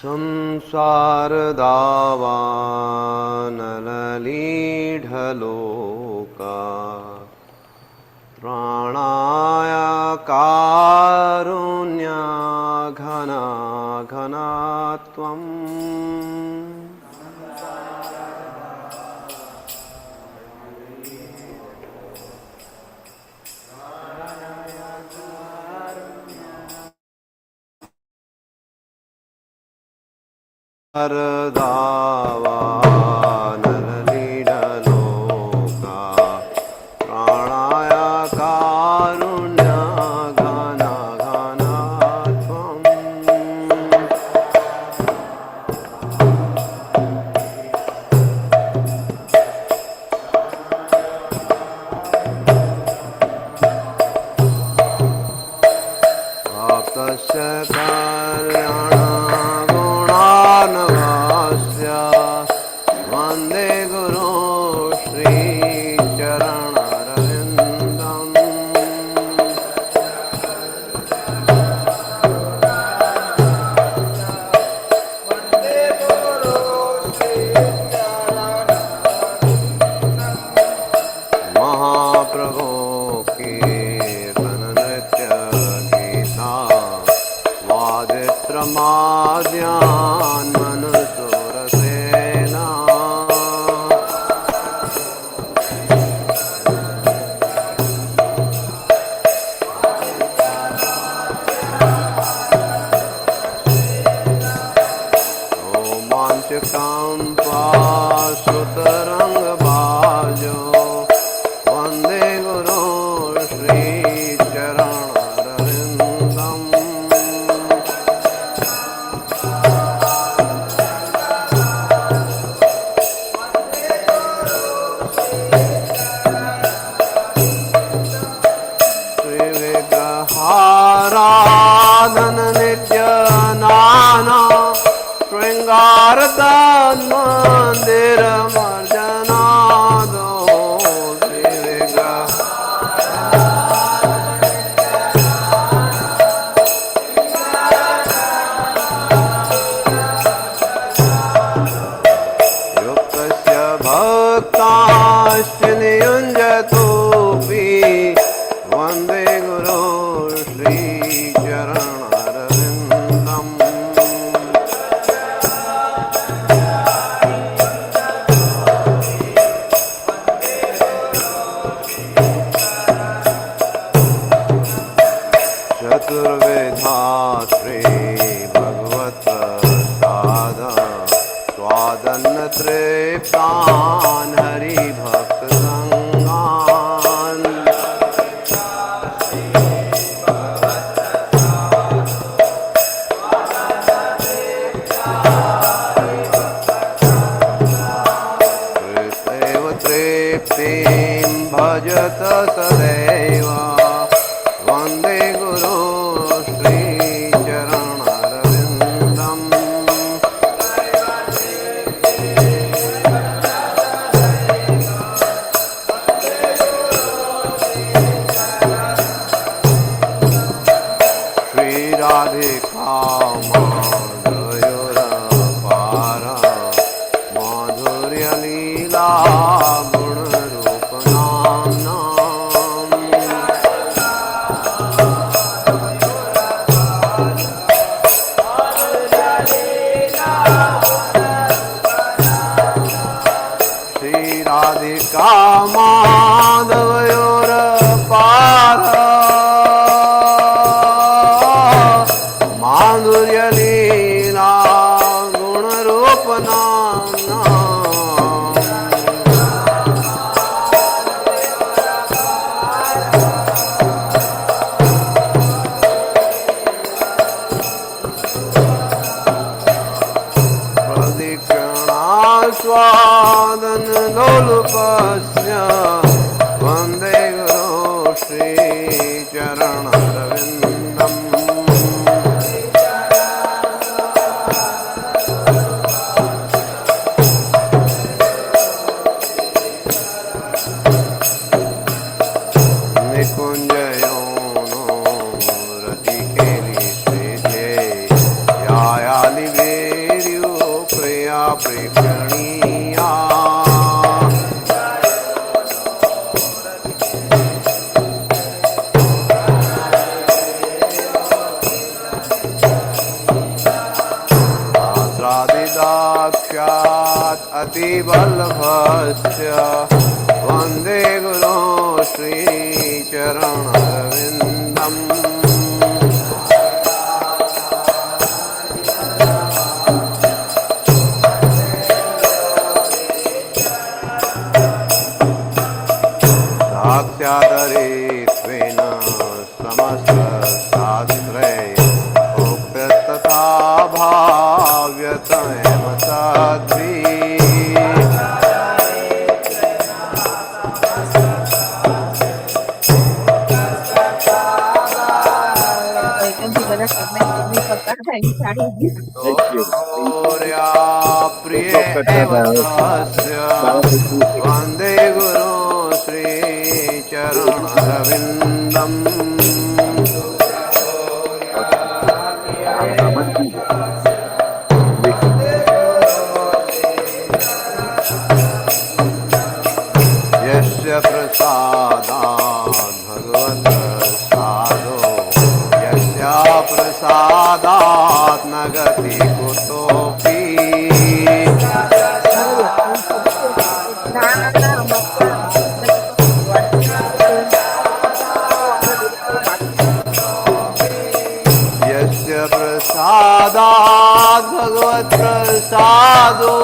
संसार दावानललीढलोका त्राणाय कारुण्यघना घना त्वम् दावानललीढलोका प्राणाय कारुण्यघना घना त्वम् प्राप्तस्य कल्याणगुणार्णवस्य वन्दे गुरो श्रीचरणरविन्दम् महाप्रभो कीर्तननृत्यगीता वादित्रमाद्यान् मनुसुरसेना रोमाञ्चकाम्पाश्रुतरङ्गभाजो वन्दे गुरो श्रीचरणरविन्दम् श्रीविग्रहाराधन नित्यनाना शृङ्गारतन्मन्दिरमर्जनादो श्रीविग्रह युक्तस्य भक्ताश्च नियुञ्जतोऽपि वन्दे गुरो श्रीचरणरविन्दम् चतुर्विधा श्रीभगवत्प्रसाद स्वादन्नतृप्तान् हरिभक्तसङ्गान् कृतेव तृप्तिं भजत सदैव वन्दे गुरो श्रीचरणरविन्दम् श्रीराधिका माधवयोरपार माधुर्यलीला गुणरूपनाम्नाम् श्रीराधिका माधवयोरपार माधुर्यलीला गुणरूपनाम्नाम् प्रदीक्षणास्वादन लोलुपस्य वन्दे गुरो श्रीचरणरविन्दम् निकुञ्जयो नो रतिकेली श्रीजे यायालिवे प्रेक्षणीया शास्त्रादिदाक्ष्यात् अतिवल्लभस्य वन्दे गुरो श्रीचरणरविन्दम् साक्षादरित्वेन समस्तशास्त्रे उक्तस्तथा भाव्यतमेव तद्भिः वन्दे गुरो श्रीचरणरविन्दम् यस्य प्रसादात् भगवत्प्रसादो यस्या प्रसादात् न गति कुतोऽपि यस्य प्रसादात् भगवत्प्रसादो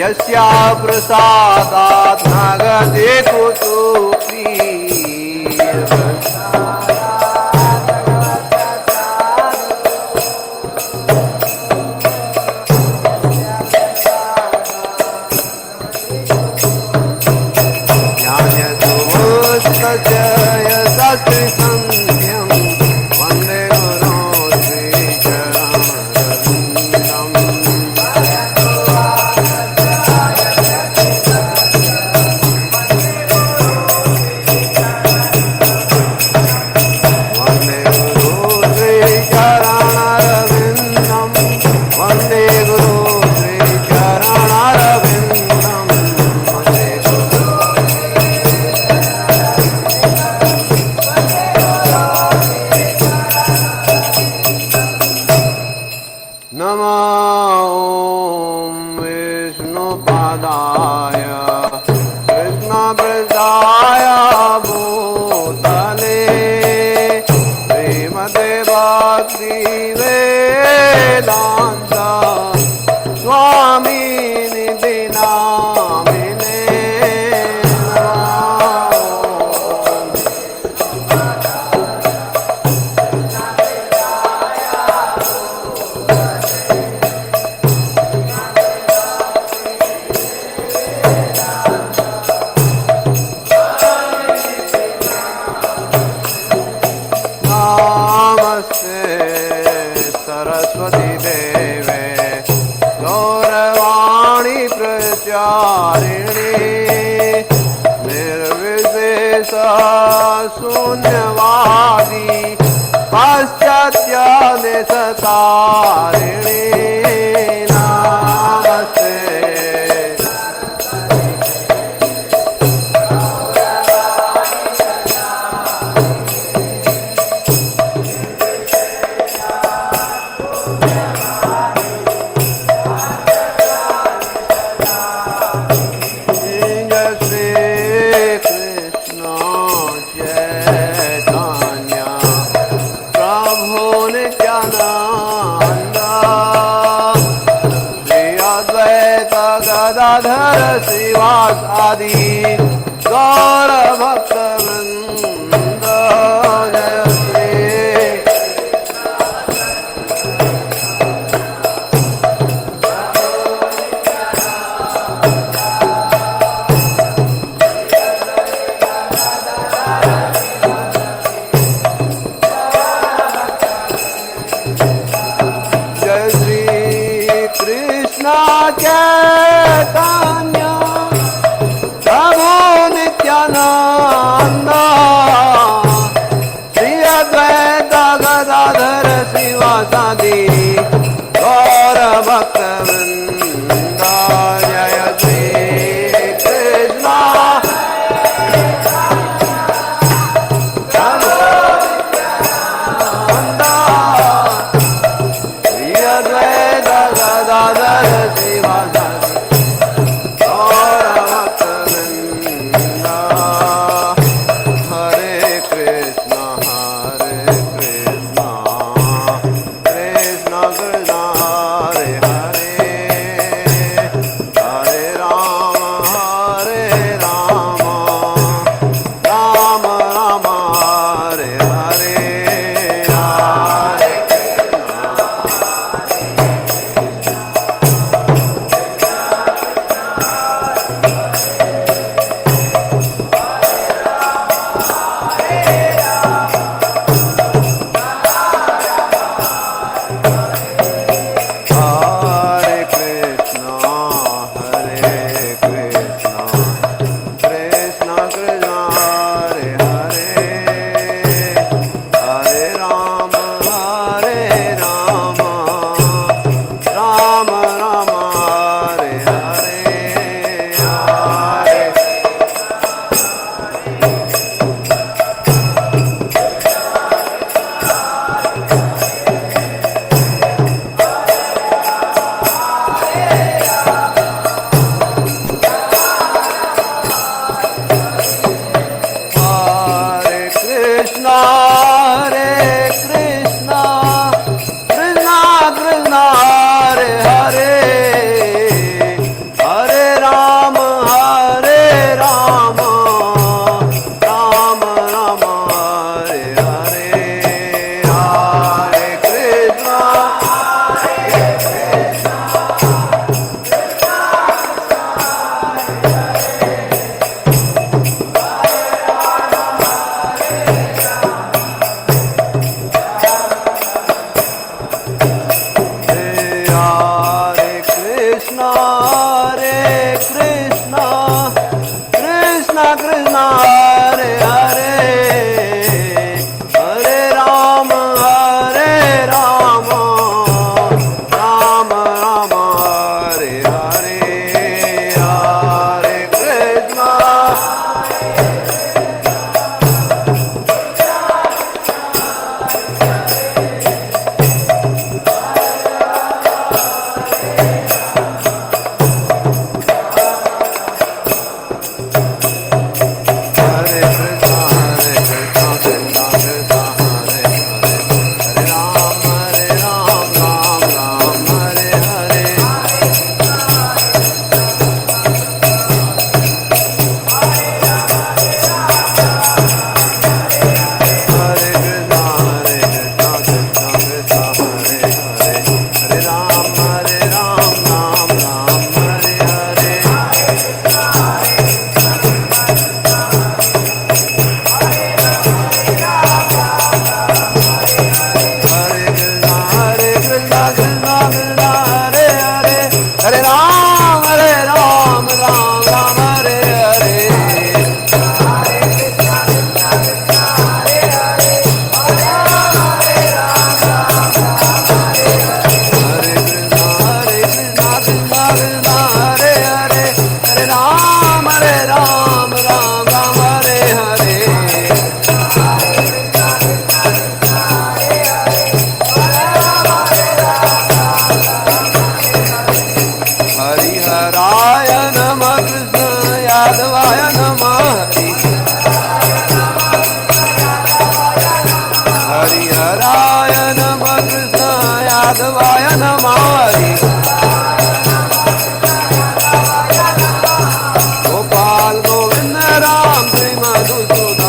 यस्या प्रसादात् न गते कुतोऽपि ज्ञानसुमस्तस्य यशस्विसन्ध्यं वन्दे गुरो श्रीचरणरविन्दम् वन्दे गुरो श्रीचरणरविन्दम् वन्दे गुरो श्रीचरणरविन्दम् वन्दे गुरो नमो विष्णुपादाय कृष्णप्रसाय भूतले श्रीमते भक्तिवेदान्त स्वामिनिधि नामिने नमस्ते सरस्वती देवे गौरवाणी प्रचारिणे निर्विशेष शून्यवादी पाश्चात्य निसतारिणे नमस्ते गदाधर श्रीवास आदि गौर भक्त वृंद जय श्री जय श्री कृष्ण चैतन्य प्रभु नित्यानंद श्री अद्वैत गदाधर शिवासादि गौर भक्त वृंद जय श्री कृष्ण श्री अद्वैत गदाधर श्रीवासादि गौर भक्त वृंद हरे Krishna Krishna Krishna Hare Hare Hare Ram Ram Ram Hare Hare Hare Hare Krishna Krishna Krishna Hare Hare Hare Ram Ram Ram Hare Hare Hare Hare Krishna, Krishna Krishna, Hare Hare, Hare Ram, Ram Ram, Hare Hare, Hare Krishna. Hare Krishna, Krishna Krishna Krishna, Hare Hare, Hare Ram, Ram Ram, Hare Hare, Hare Krishna. Hare Krishna, Krishna Krishna, Hare Hare, Hare Ram, Ram Ram, Hare Hare. Hare Krishna, Krishna Krishna, Hare Hare, Hare Ram, Ram Hare Hare. Hare Krishna, Krishna Krishna, Hare Hare, Hare Ram, Ram Hare Hare. Hare Krishna, Krishna Krishna, Hare Hare, Hare Ram, Ram Hare Hare. हरिहराय नमः कृष्ण यादवाय नमः हरिहराय नमः कृष्ण यादवाय नमः गोपाल गोविंद राम श्री मधुसूदन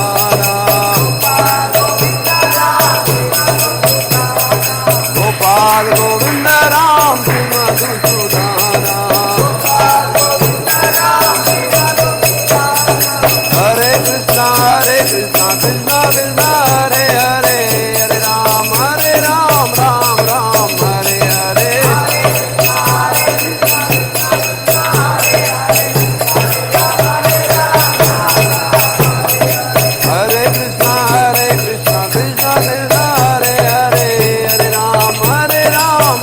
गोपाल गोविंद राम श्री मधुसूदन हरे कृष्णा कृष्णा कृष्णा हरे हरे, हरे राम राम राम हरे हरे. हरे कृष्णा कृष्णा कृष्णा हरे हरे, हरे राम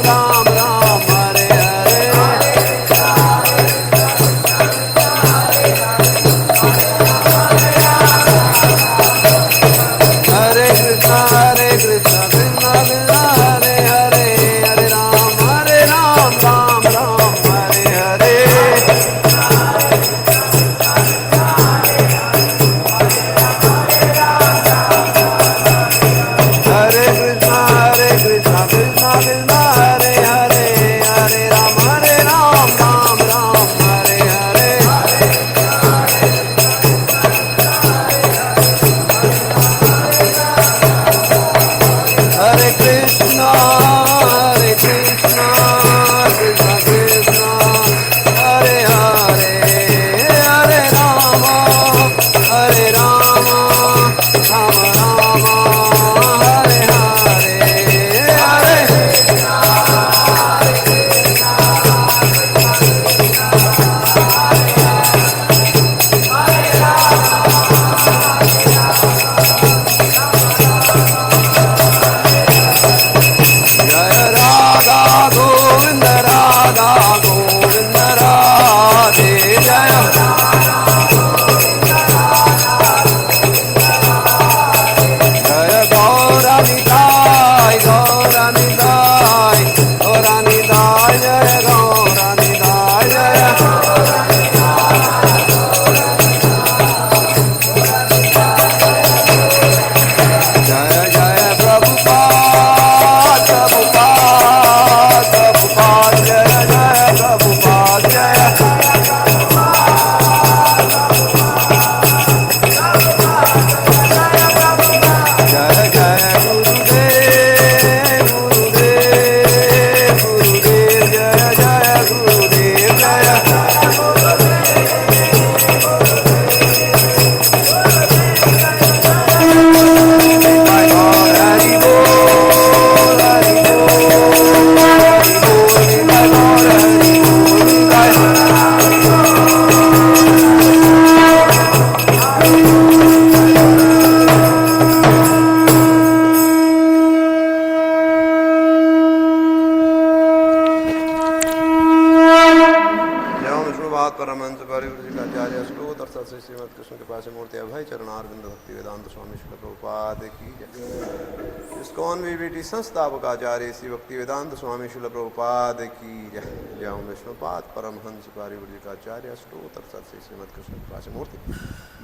संस्थापक आचार्य श्री भक्ति वेदांत स्वामी शिल प्रभुपाद की जय। जय विष्णुपाद परमहंस पारिवृजिकाचार्य अष्टोत्तर श्री श्रीमद कृष्ण कृपा मूर्ति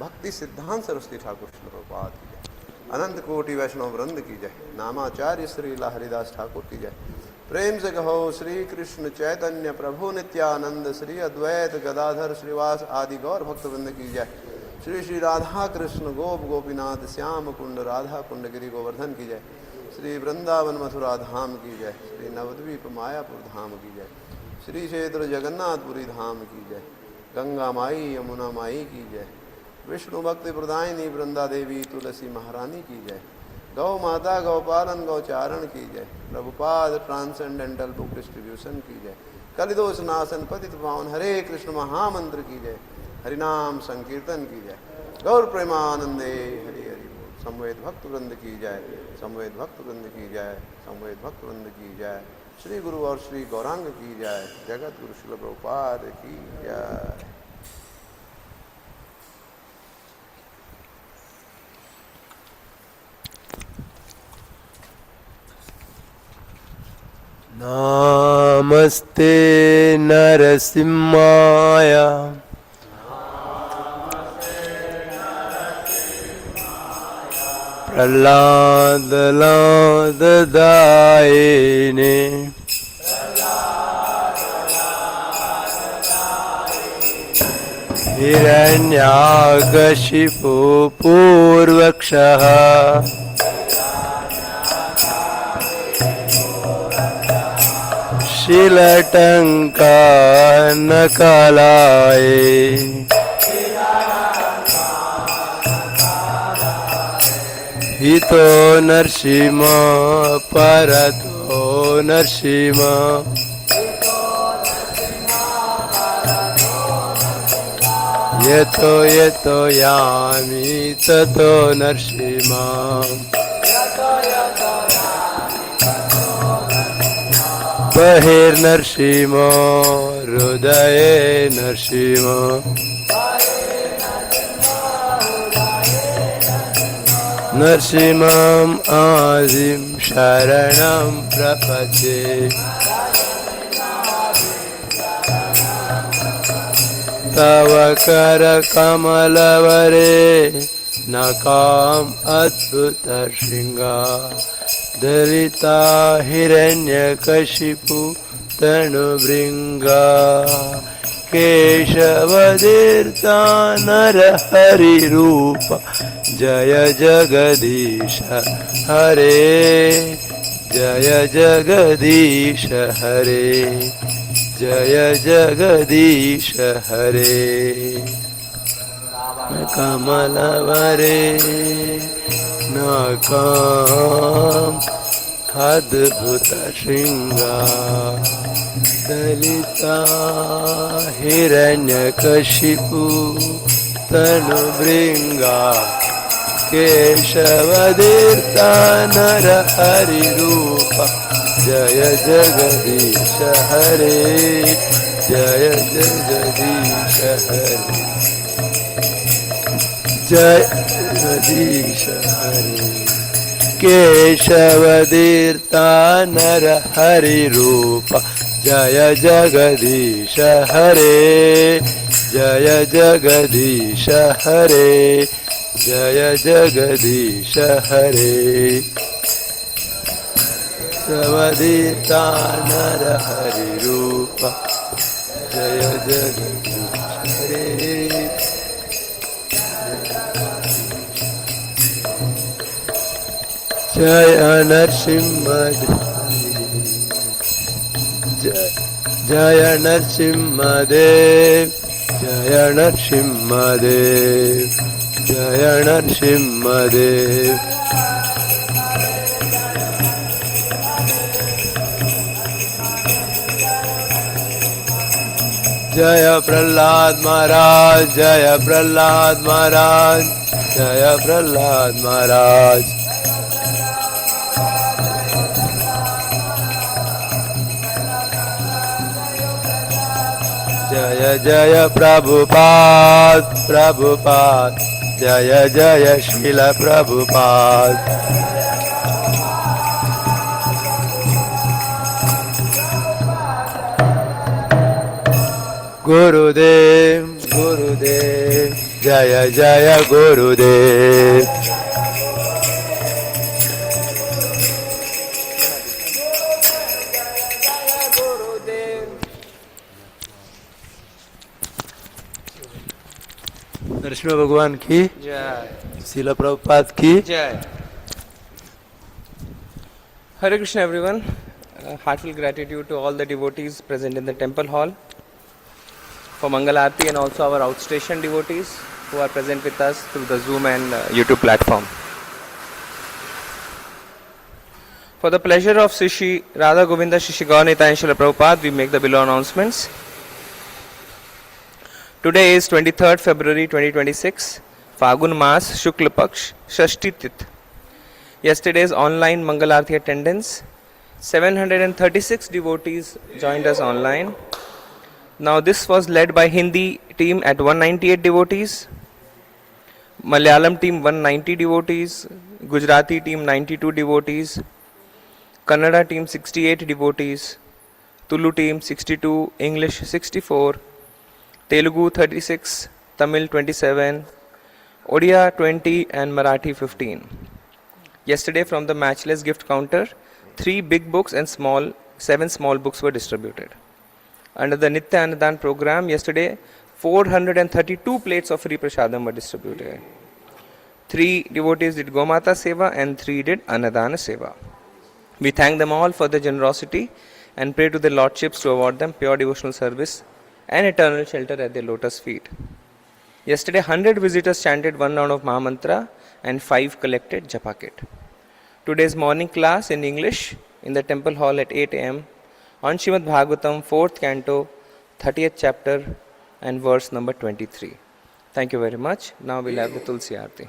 भक्ति सिद्धांत सरस्वती ठाकुर शिल प्रभुपाद की जय। अनंत कोटि वैष्णव वृंद की जय। नामाचार्य श्री हरिदास ठाकुर की जय। प्रेम से कहो श्री कृष्ण चैतन्य प्रभु नित्यानंद श्री अद्वैत गदाधर श्रीवास आदि गौर भक्त वृंद की जय। श्री श्री राधा कृष्ण गोप गोपीनाथ श्याम कुंड राधा कुंड गिरि गोवर्धन की जय। श्री वृंदावन मथुरा धाम की जय। श्री नवद्वीप मायापुर धाम की जय। श्री क्षेत्र जगन्नाथपुरी धाम की जय। गंगा माई यमुना माई की जय। विष्णु भक्ति प्रदायिनी वृंदा देवी तुलसी महारानी की जय। गौ माता गौपालन गौचारण की जय। प्रभुपाद ट्रांसेंडेंटल बुक डिस्ट्रीब्यूशन की जय। कलिदोष नाशन पतित पावन हरे कृष्ण महामंत्र की जय। हरिनाम संकीर्तन की जय। गौर प्रेमानंदे हरि हरि बोल। संवेद भक्त वृंद की जय। संवेद भक्त वृंद की जय। संवेद भक्त वृंद की जय। श्री गुरु और श्री गौरांग की जय। जगत गुरु श्रील प्रभुपाद की जय। नमस्ते नरसिंहाय प्रह्लाद लाददायिने हिरण्याकशिपु पूर्वक्षः शिलटङ्कनकलाय हितो नरसिंह परतो नरसिंह यतो यतो यामि ततो नरसिंह बहिर्नरसिंह हृदये नरसिंह नरसिंहम् आदिं शरणं प्रपद्ये तव करकमलवरे नकाम् अद्भुतशृङ्गा दलिता हिरण्यकशिपु तनुभृङ्गा केशवदीर्ता नरहरिरूप जय जगदीश हरे जय जगदीश हरे जय जगदीश हरे कमलवरे नकाम् अद्भुत शृङ्गार दलिता हिरण्यकशिपु तनुभृङ्गा केशवदीर्ता नरहरिरूप जय जगदीश हरे जय जगदीश हरे जय जगदीश हरे केशवदीर्ता नरहरिरूप जय जगदीश हरे जय जगदीश हरे जय जगदीश हरे केशवदीर्ता नरहरिरूप जय जगदीश हरे जय नरसिंह जय नरसिंहदेव जय नरसिंहदेव जय नरसिंहदेव जय प्रहलाद महाराज जय प्रहलाद महाराज जय प्रहलाद महाराज जय जय प्रभुपाद प्रभुपाद जय जय श्रील प्रभुपाद गुरुदेव गुरुदेव जय जय गुरुदेव नरसिंह भगवान की जय। शिला प्रभुपाद की जय। Hare Krishna everyone. Heartfelt gratitude to all the devotees present in the temple hall for Mangal Aarti and also our outstation devotees who are present with us through the Zoom and YouTube platform. For the pleasure of Sri Radha Govinda Shri Gaur Nitai Srila Prabhupada, we make the below announcements. Today is 23rd February 2026, Fagun Mas Shukla Paksh Shashti Tith. Yesterday's online Mangal Aarti attendance, 736 devotees joined us online. Now this was led by Hindi team at 198 devotees, Malayalam team 190 devotees, Gujarati team 92 devotees, Kannada team 68 devotees, Tulu team 62, English 64, Telugu 36, Tamil 27, Odia 20 and Marathi 15. Yesterday from the matchless gift counter, 3 big books and 7 small books were distributed. Under the Nitya Annadan program, yesterday 432 plates of free prasadam were distributed. 3 devotees did Gomata Seva and 3 did Annadana Seva. We thank them all for their generosity and pray to their lordships to award them pure devotional service and eternal shelter at their lotus feet. Yesterday 100 visitors chanted 1 round of Mahamantra and 5 collected Japa kit. Today's morning class in English in the temple hall at 8 am on Srimad Bhagavatam 4th canto 30th chapter and verse number 23. Thank you very much. Now we'll have the Tulsi Aarti.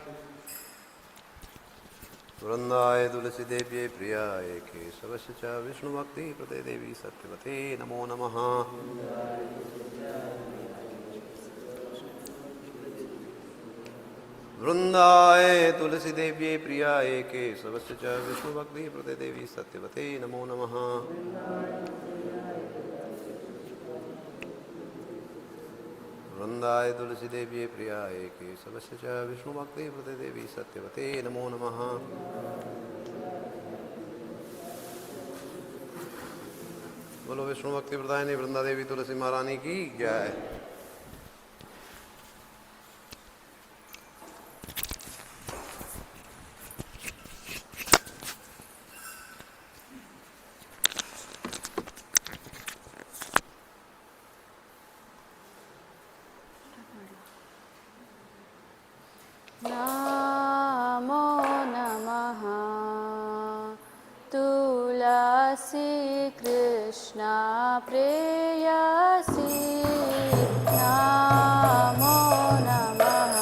वृंदाय तुलसी देव्ये प्रियाय केशवस्य च विष्णु भक्ति प्रदे देवी सत्यवते नमो नमः वृंदाय तुलसी देव्ये प्रियाय केशवस्य च विष्णु भक्ति प्रदे देवी सत्यवते नमो नमः वृंदाय तुलसी देव्ये प्रियाय केशवस्य च विष्णु भक्ति प्रदे देवी सत्यवते नमो नमः बोलो विष्णु भक्ति प्रदायिनी वृंदा देवी तुलसी महारानी की जय। नमो नमः तुलसी कृष्णा प्रेयसी नमो नमः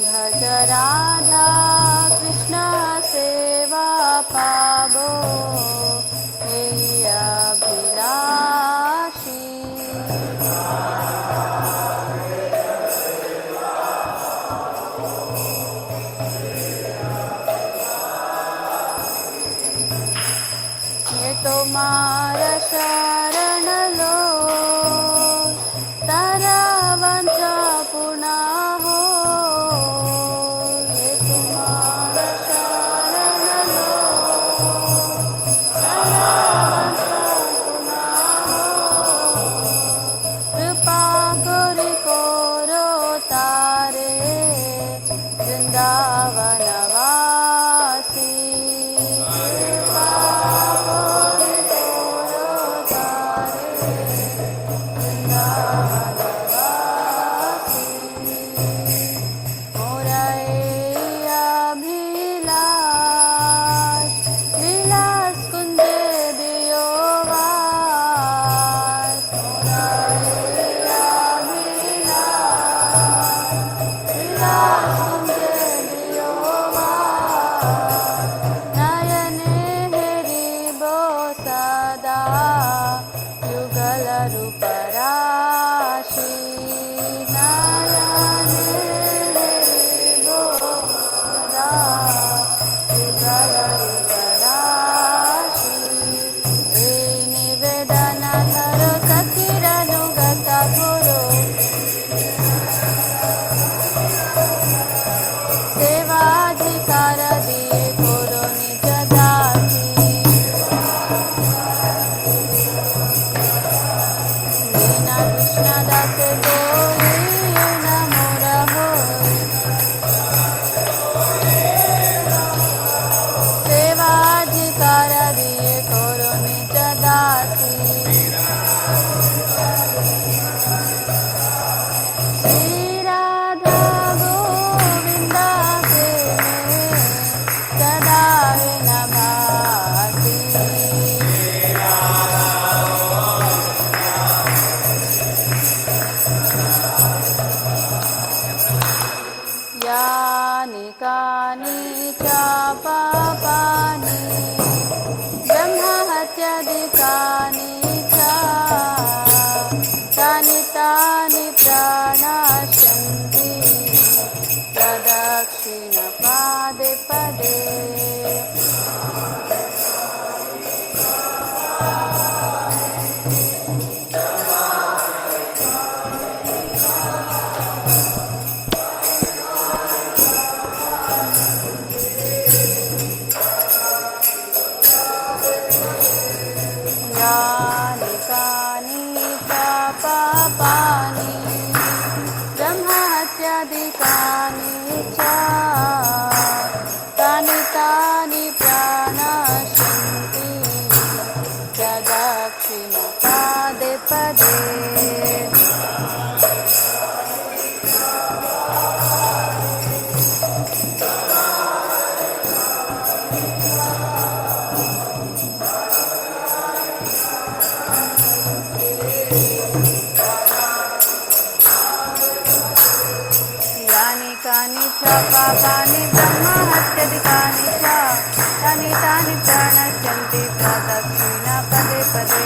भज राधा कृष्ण सेवा पावो हे अभिलाषी ये तुम्हारा शरण लो तारा वंचा पुना हो ये तुम्हारा शरण लो तारा वंचा सदा युगल रूप राशि नयने बोधा युगल रूप राशि ए निवेदन धरो सखीरनुगत गुरु सेवाधिकार दिए करो निज दासी लीना कृष्ण दास गोरी न मोरा होय सेवाधिकार दिए करो निज दासी श्री राधा गोविंदा प्रेमे सदा है न भासी यानि कानि च पापानि ब्रह्महत्यादिकानि च तानि तानि प्रणश्यन्ति प्रदक्षिणपादे पदे यानि कानि च पापानि ब्रह्महत्यादिकानि च तानि तानि प्रणश्यन्ति प्रदक्षिणपादे पदे यानि कानि च पापानि ब्रह्महत्यादिकानि च तानि तानि प्रणश्यन्ति प्रदक्षिणपदे पदे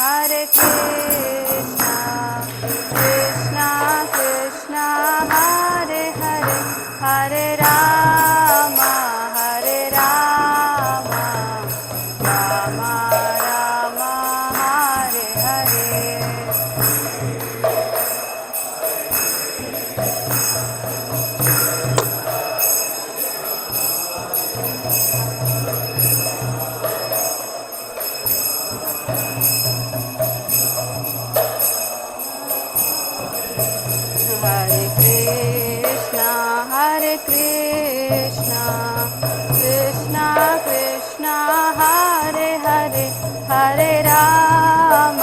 हरे कृष्णा कृष्णा कृष्णा हरे हरे हरे राम राम राम हरे हरे हरे कृष्णा कृष्णा कृष्णा हरे हरे हरे राम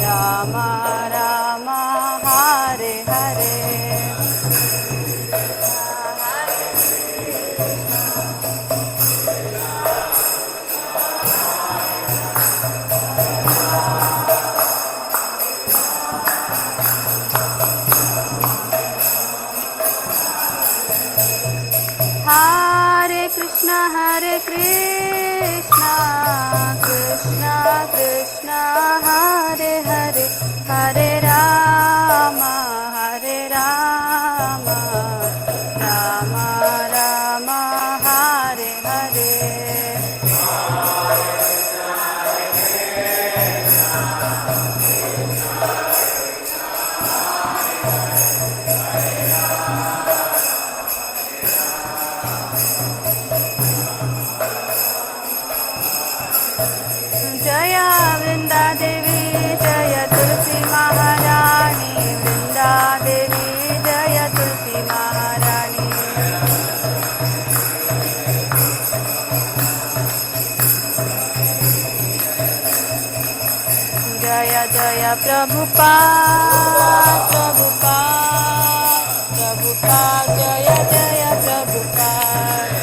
राम राम हरे हरे हरे कृष्णा कृष्णा कृष्णा हरे हरे हरे राम राम राम हरे हरे जय वृंदा देवी जय तुलसी महारानी वृंदा देवी जय तुलसी महारानी जय जय प्रभुपाद प्रभुपाद जय जय Prabhupada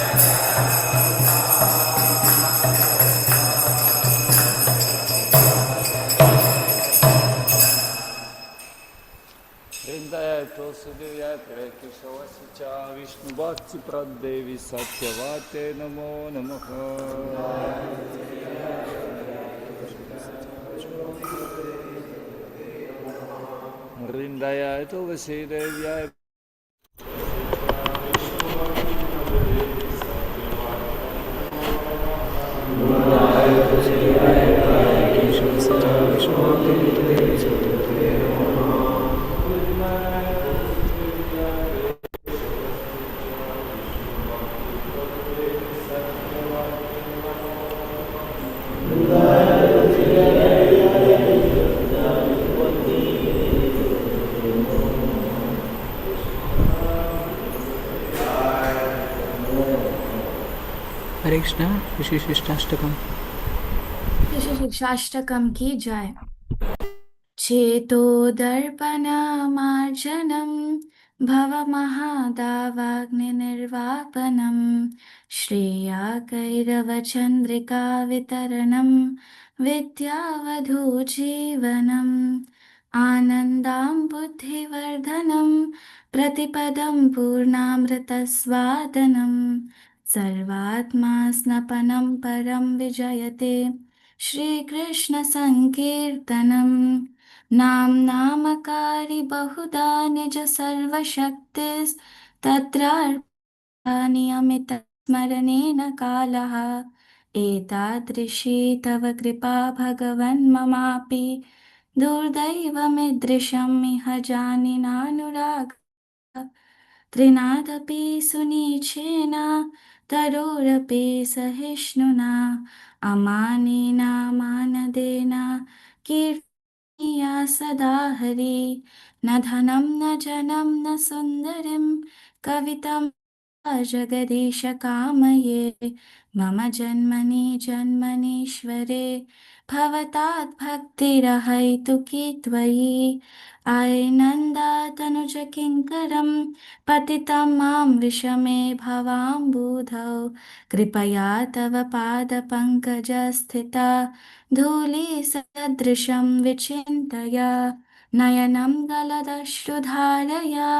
Tosudevyatre Keshavasya Vishnu Bhakti Pradevi Satyavate Namo Namaha. Vrindaya Tulasi Devya हरे कृष्णा ऋषि शिष्टाष्टकम ऋषि शिक्षाष्टकम की जय। चेतो दर्पणमार्जनं भवमहादावाग्निर्वापनं श्रेयाकैरवचन्द्रिका वितरणं विद्यावधूजीवनम् आनन्दां बुद्धिवर्धनं प्रतिपदं पूर्णामृतस्वादनं सर्वात्मा स्नपनं परं विजयते श्रीकृष्णसङ्कीर्तनम् नामकारी बहुधा निज सर्वशक्तिस्तत्रार्थानि स्मरणेन कालः एतादृशी तव कृपा भगवन् ममापि दुर्दैवमीदृशम् इह जानिनानुराग त्रिनादपि सुनीचेन तरोरपि सहिष्णुना अमानेन मानदेन कीर्तनीया सदा हरि न धनं न जनं न सुन्दरीं कवितं जगदीश कामये मम जन्मनि जन्मनीश्वरे भवतात् भक्तिरहैतुकी त्वयि आनन्दातनुज किङ्करं पतितं मां विषमे भवाम्बुधौ कृपया तव पादपङ्कजस्थिता धूलिसदृशं विचिन्तय नयनं गलदश्रुधारया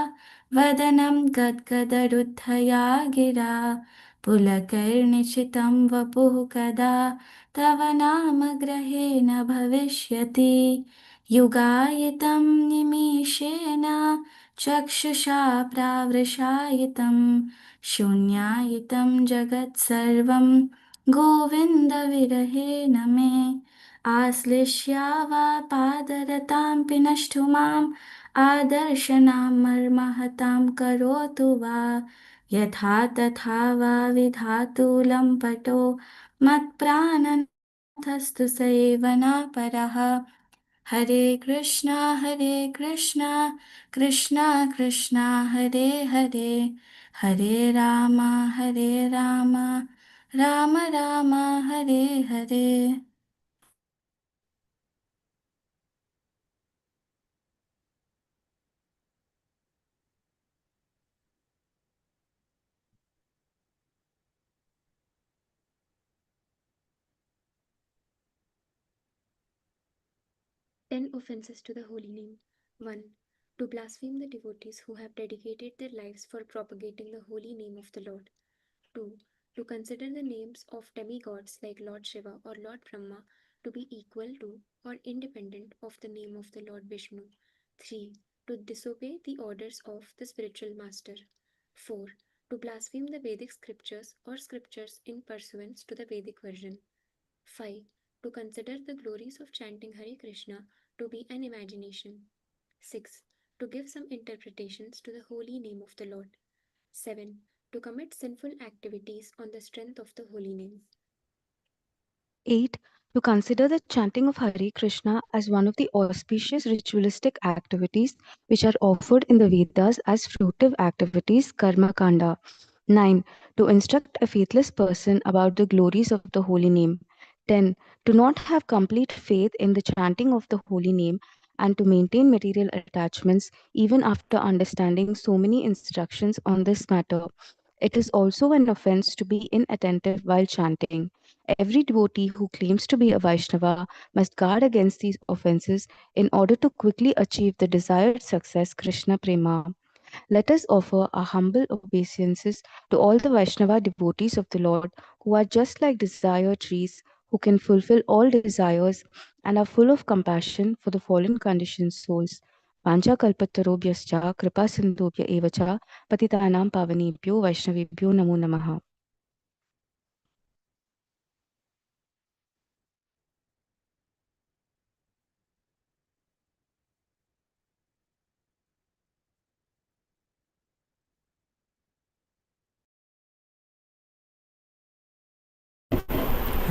वदनं गद्गदरुद्धया गिरा पुलकैर्निशितं वपुः कदा तव नाम ग्रहेण भविष्यति युगायितं निमेषेण चक्षुषा प्रावृषायितं शून्यायितं जगत्सर्वं गोविन्दविरहेण मे आश्लिष्या वा पादरतां पिनष्टु माम् आदर्शनां मर्महतां करोतु वा यथा तथा वा विधातु लम्पटो मत्प्राणनाथस्तु सेवनापरः हरे Krishna Krishna Krishna Hare Hare Hare Ram Ram Ram Hare Hare. Ten offenses to the holy name. 1. To blaspheme the devotees who have dedicated their lives for propagating the holy name of the Lord. 2. To consider the names of demigods like Lord Shiva or Lord Brahma to be equal to or independent of the name of the Lord Vishnu. 3. To disobey the orders of the spiritual master. 4. To blaspheme the Vedic scriptures or scriptures in pursuance to the Vedic version. 5. To consider the glories of chanting Hare Krishna to be an imagination. 6. To give some interpretations to the holy name of the Lord. 7. To commit sinful activities on the strength of the holy name. 8. To consider the chanting of Hare Krishna as one of the auspicious ritualistic activities which are offered in the Vedas as fruitive activities, Karma Kanda. 9. To instruct a faithless person about the glories of the holy name. 10. To not have complete faith in the chanting of the holy name and to maintain material attachments even after understanding so many instructions on this matter. It is also an offense to be inattentive while chanting. Every devotee who claims to be a Vaishnava must guard against these offenses in order to quickly achieve the desired success, Krishna Prema. Let us offer our humble obeisances to all the Vaishnava devotees of the Lord who are just like desire trees, who can fulfill all desires and are full of compassion for the fallen conditioned souls. Pancha kalpatarobhyascha kripa sindhubhya evacha patitanam pavanebhyo vaishnavebhyo namo namaha.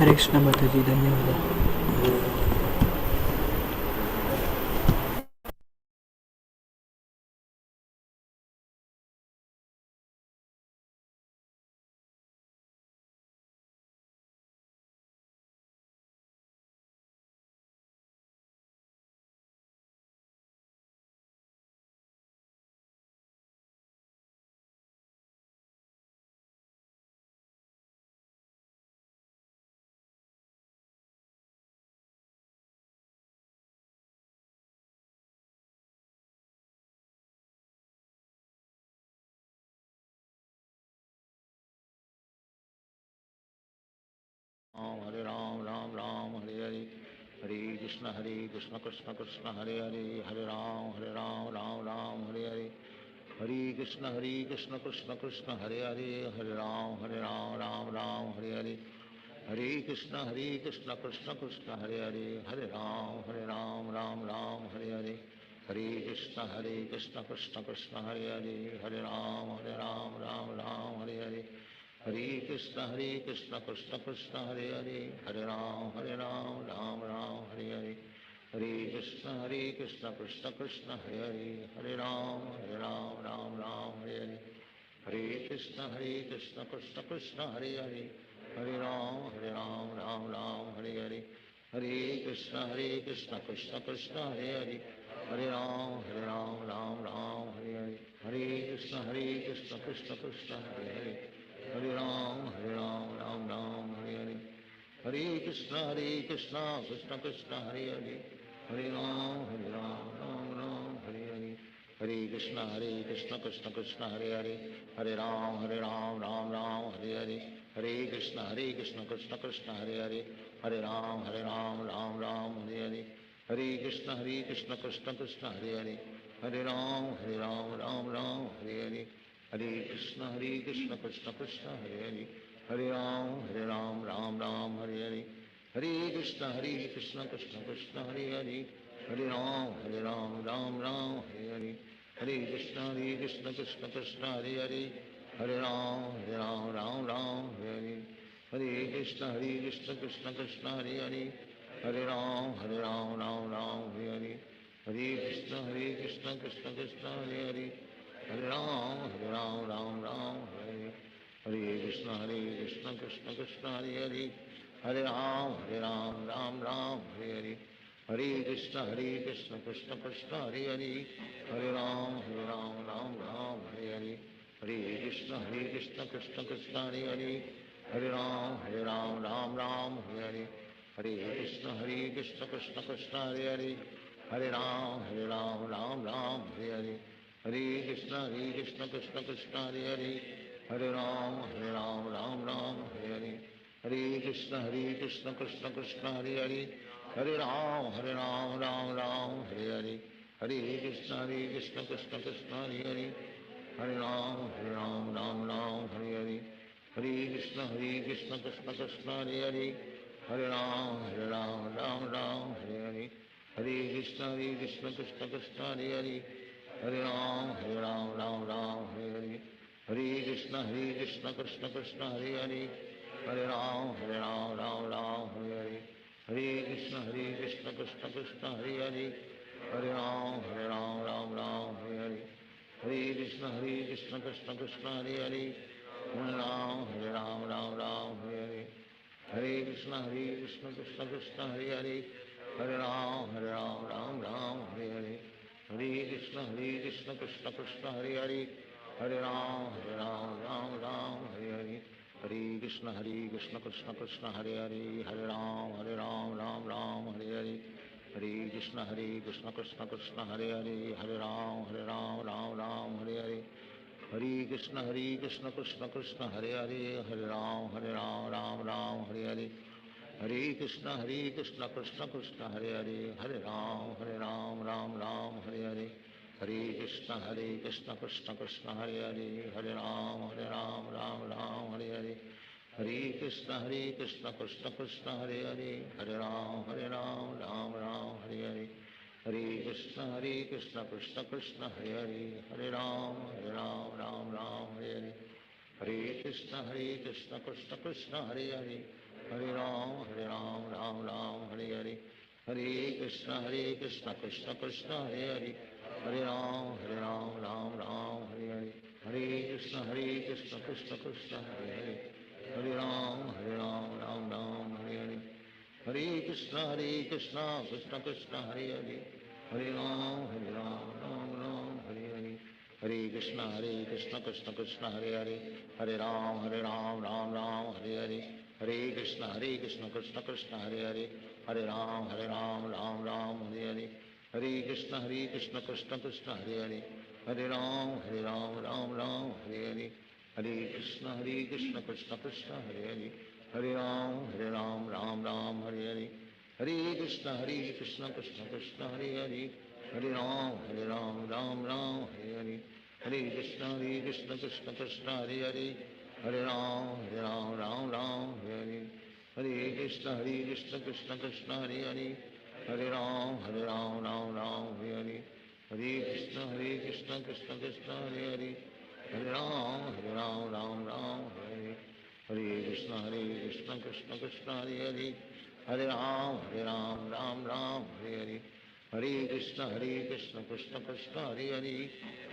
हरे कृष्ण माताजी, धन्यवाद। Hare Ram, Ram Ram, Hare Hare, Hare Krishna, Krishna Krishna, Hare Hare, Hare Ram, Ram Ram, Hare Hare, Hare Krishna, Krishna Krishna, Hare Hare, Hare Ram, Ram Ram, Hare Hare, Hare Krishna, Krishna Krishna, Hare Hare, Hare Ram, Ram Ram, Hare Hare, Hare Krishna, Krishna Krishna, Hare Hare, Hare Ram, Ram Ram, Hare Hare, Hare Krishna, Krishna Krishna, Hare Hare, Hare Ram, Ram Ram, Hare Hare, Hare Krishna, Krishna Krishna, Hare Hare, Hare Ram, Ram Ram, Hare Hare, Hare Krishna, Krishna Krishna, Hare Hare, Hare Ram, Ram Ram, Hare Hare, Hare Krishna, Krishna Krishna, Hare Hare, Hare Ram, Ram Ram, Hare Hare, Hare Krishna, Krishna Krishna, Hare Hare, Hare Ram, Ram Ram, Hare Hare, Hare Krishna, Krishna Krishna, Hare Hare, Hare Ram, Ram Ram, Hare Hare, Hare Krishna, Krishna Krishna, Hare Hare, Hare Ram, Ram Ram, Hare Hare, Hare Krishna, Krishna Krishna, Hare Hare, Hare Ram, Ram Ram, Hare Hare, Hare Krishna, Krishna Krishna, Hare Hare, Hare Ram, Ram Ram, Hare Hare, Hare Krishna, Krishna Krishna, Hare Hare, Hare Ram, Ram Ram, Hare Hare, Hare Krishna, Krishna Krishna, Hare Hare, Hare Ram, Ram Ram, Hare Hare, Hare Krishna, Krishna Krishna, Hare Hare, Hare Ram, Ram, Hare Hare, Hare Krishna, Krishna Krishna, Hare Hare, Hare Ram, Ram, Hare Hare, Hare Krishna, Krishna Krishna, Hare Hare, Hare Ram, Ram, Hare Hare, Hare Krishna, Krishna Krishna, Hare Hare, Hare Ram, Ram, Hare Hare, Hare Krishna, Krishna Krishna, Hare Hare, Hare Ram, Ram, Hare Hare, Hare Krishna, Krishna Krishna, Hare Hare, Hare Ram, Ram, Hare Hare, Hare Krishna, Krishna Krishna, Hare Hare, Hare Ram, Ram, Hare Hare, Hare Krishna, Krishna Krishna, Hare Hare, Hare Ram, Ram, Hare Hare, Hare Krishna, Krishna Krishna, Hare Hare, Hare Ram, Ram, Hare Hare, Hare Krishna, Krishna Krishna, Hare Hare, Hare Ram, Ram, Hare Hare, Hare Krishna, Krishna Krishna, Hare Hare, Hare Ram, Ram, Hare Hare, Hare Krishna, Krishna Krishna, Hare Hare, Hare Ram, Ram, Hare Hare, Hare Krishna, Krishna Krishna, Hare Hare, Hare Ram, Ram, Hare Hare, Hare Krishna, Krishna Krishna, Hare Hare, Hare Ram, Ram, Hare Hare, Hare Krishna, Krishna Krishna, Hare Hare, Hare Ram, Ram, Hare Hare, Hare Krishna, Krishna Krishna, Hare Hare, Hare Ram, Ram, Hare Hare, Hare Krishna, Krishna Krishna, Hare Hare, Hare Ram, Ram, Hare Hare, हरे कृष्ण कृष्ण कृष्ण हरे हरे, हरे राम राम राम हरे हरे, हरे कृष्ण कृष्ण कृष्ण हरे हरे, हरे राम राम राम हरे हरे, हरे कृष्ण कृष्ण कृष्ण हरे हरे, हरे राम राम राम हरे हरे, हरे कृष्ण कृष्ण कृष्ण हरे हरे, हरे राम राम राम हरे हरे, हरे कृष्ण कृष्ण कृष्ण हरे हरे, हरे राम राम राम हरे हरे, हरे कृष्ण कृष्ण कृष्ण हरे हरे, हरे राम राम राम हरे हरे, हरे कृष्ण कृष्ण कृष्ण हरे हरे, हरे राम राम राम हरे हरे, हरे कृष्ण कृष्ण कृष्ण हरे हरे, हरे राम राम राम हरे हरे, हरे कृष्ण कृष्ण कृष्ण हरे हरे, हरे राम राम राम हरे हरे, हरे कृष्ण कृष्ण कृष्ण हरे हरे, हरे राम राम राम हरे हरे, हरे कृष्ण कृष्ण कृष्ण हरे हरे, हरे राम राम राम हरे हरे, हरे कृष्ण कृष्ण कृष्ण हरे हरे, हरे राम राम राम हरे हरे, हरे कृष्ण कृष्ण कृष्ण हरे हरे, हरे राम राम राम हरे हरे, हरे कृष्ण कृष्ण कृष्ण हरे हरे, हरे राम राम राम हरे हरे, हरे कृष्ण कृष्ण कृष्ण हरे हरे, हरे राम राम हरे हरे, हरे कृष्ण कृष्ण कृष्ण हरे हरे, हरे राम राम राम हरे हरे, हरे कृष्ण कृष्ण कृष्ण हरे हरे, हरे राम राम राम हरे हरे, हरे कृष्ण कृष्ण कृष्ण हरे हरे, हरे राम राम हरे हरे, हरे कृष्ण कृष्ण कृष्ण हरे हरे, हरे राम राम हरे, हरे कृष्ण कृष्ण कृष्ण हरे हरे, हरे राम राम हरे हरे, हरे कृष्ण कृष्ण कृष्ण हरे हरे, हरे राम राम राम हरे हरे, हरे कृष्ण कृष्ण कृष्ण हरे हरे, हरे राम राम हरे हरे, हरे कृष्ण कृष्ण कृष्ण हरे हरे, हरे राम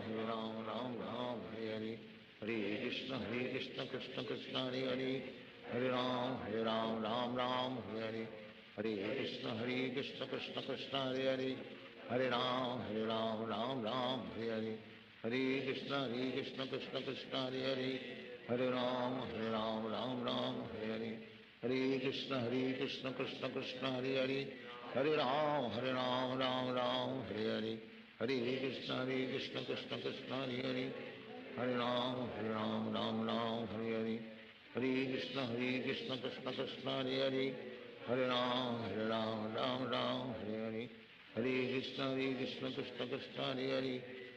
राम हरे हरे, हरे कृष्ण कृष्ण कृष्ण हरे हरे, हरे राम राम राम हरे हरे, हरे कृष्ण कृष्ण कृष्ण हरे हरे, हरे राम राम हरे हरे, हरे कृष्ण कृष्ण कृष्ण हरे हरे, हरे राम राम हरे हरे, हरे कृष्ण कृष्ण कृष्ण हरे हरे, हरे राम राम हरे हरे, हरे कृष्ण कृष्ण कृष्ण हरे हरे, हरे राम राम हरे हरे, हरे कृष्ण कृष्ण कृष्ण हरे हरे, हरे राम राम हरे हरे, हरे कृष्ण कृष्ण कृष्ण हरे हरे, हरे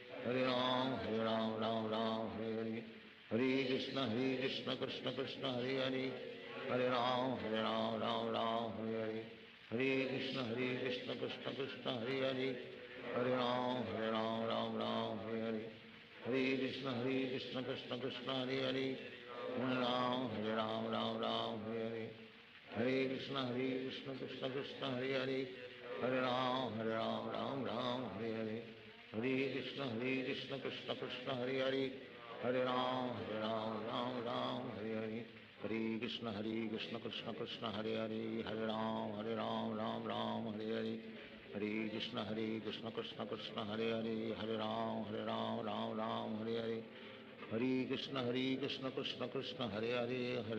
राम राम हरे हरे, हरे कृष्ण कृष्ण कृष्ण हरे हरे, हरे राम हरे हरे, हरे कृष्ण कृष्ण कृष्ण हरे हरे, हरे राम राम हरे हरे, हरे कृष्ण कृष्ण कृष्ण हरे हरे, हरे राम राम हरे हरे, हरे कृष्ण कृष्ण कृष्ण हरे हरे, हरे राम राम हरे हरे, हरे कृष्ण कृष्ण कृष्ण हरे हरे, हरे राम राम हरे हरे, हरे कृष्ण कृष्ण कृष्ण हरे हरे, हरे राम राम हरे हरे, हरे कृष्ण कृष्ण कृष्ण हरे हरे,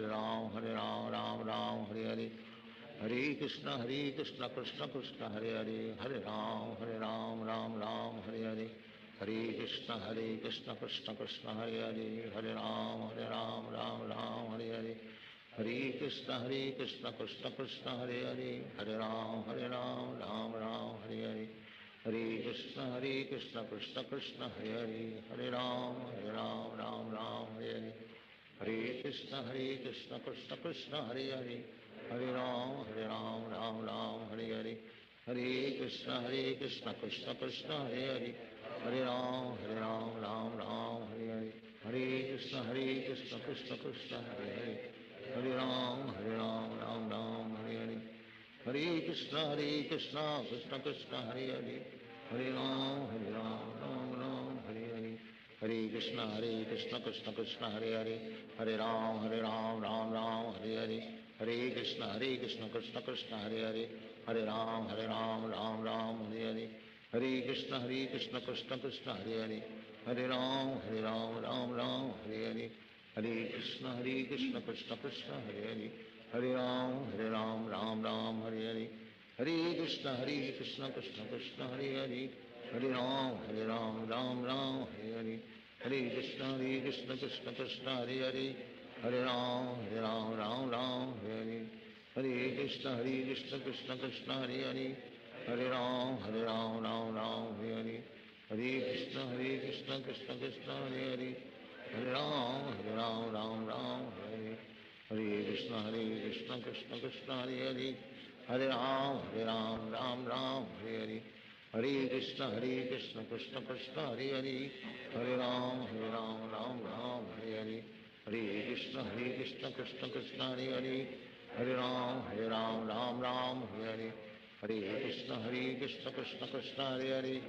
हरे राम राम हरे हरे, हरे कृष्ण कृष्ण कृष्ण हरे हरे, हरे राम राम हरे हरे, हरे कृष्ण कृष्ण कृष्ण हरे हरे, हरे राम राम हरे हरे, हरे कृष्ण कृष्ण कृष्ण हरे हरे, हरे राम राम हरे हरे, हरे कृष्ण कृष्ण कृष्ण हरे हरे, हरे राम राम हरे हरे, हरे कृष्ण कृष्ण कृष्ण हरे हरे, हरे राम राम हरे हरे, हरे कृष्ण कृष्ण कृष्ण हरे हरे, हरे राम राम हरे हरे, हरे कृष्ण कृष्ण कृष्ण हरे हरे, हरे राम राम हरे हरे, हरे कृष्ण कृष्ण कृष्ण हरे हरे, हरे राम राम राम हरे हरे, हरे कृष्ण कृष्ण कृष्ण हरे हरे, हरे राम राम राम हरे हरे, हरे कृष्ण कृष्ण कृष्ण हरे हरे, हरे Ram Ram Ram Hare Hare, Hare Krishna Krishna Krishna Hare Hare, Hare Ram Ram Ram Hare Hare, Hare Krishna Krishna Krishna Hare Hare, Hare Ram Ram Ram Hare Hare, Hare Krishna Krishna Krishna Hare Hare, Hare Ram Ram Hare Hare, Hare Krishna Krishna Krishna Hare Hare, Hare Ram Ram Hare Hare, Hare Krishna Krishna Krishna Hare Hare, Hare Ram Ram Hare, Hare Krishna Krishna Krishna Hare Hare, Hare Ram Ram Hare, Hare Krishna Krishna Krishna Hare Hare, Hare Ram Ram Hare, Hare Krishna Krishna Krishna Hare Hare, Hare Ram Ram Hare, Hare Krishna Krishna Krishna Hare Hare,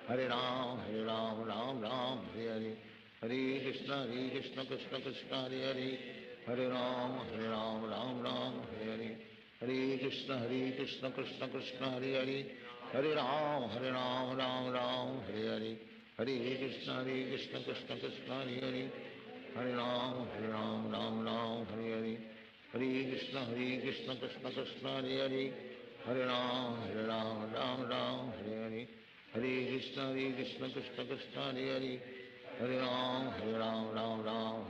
Hare Ram Hare, Hare Krishna Krishna Krishna Hare Hare, Hare Ram Hare, Hare Krishna Krishna Krishna Hare Hare, Hare Ram Hare, Hare Krishna Krishna Krishna Hare Hare, Hare Ram Hare, Hare Krishna Krishna Krishna Hare Hare, Hare Ram Hare, Hare Krishna Krishna Krishna Hare Hare, Hare Ram Hare, Hare Krishna Krishna Krishna Hare Hare, Hare Ram Hare, Hare Krishna Krishna Krishna Hare Hare, Hare Ram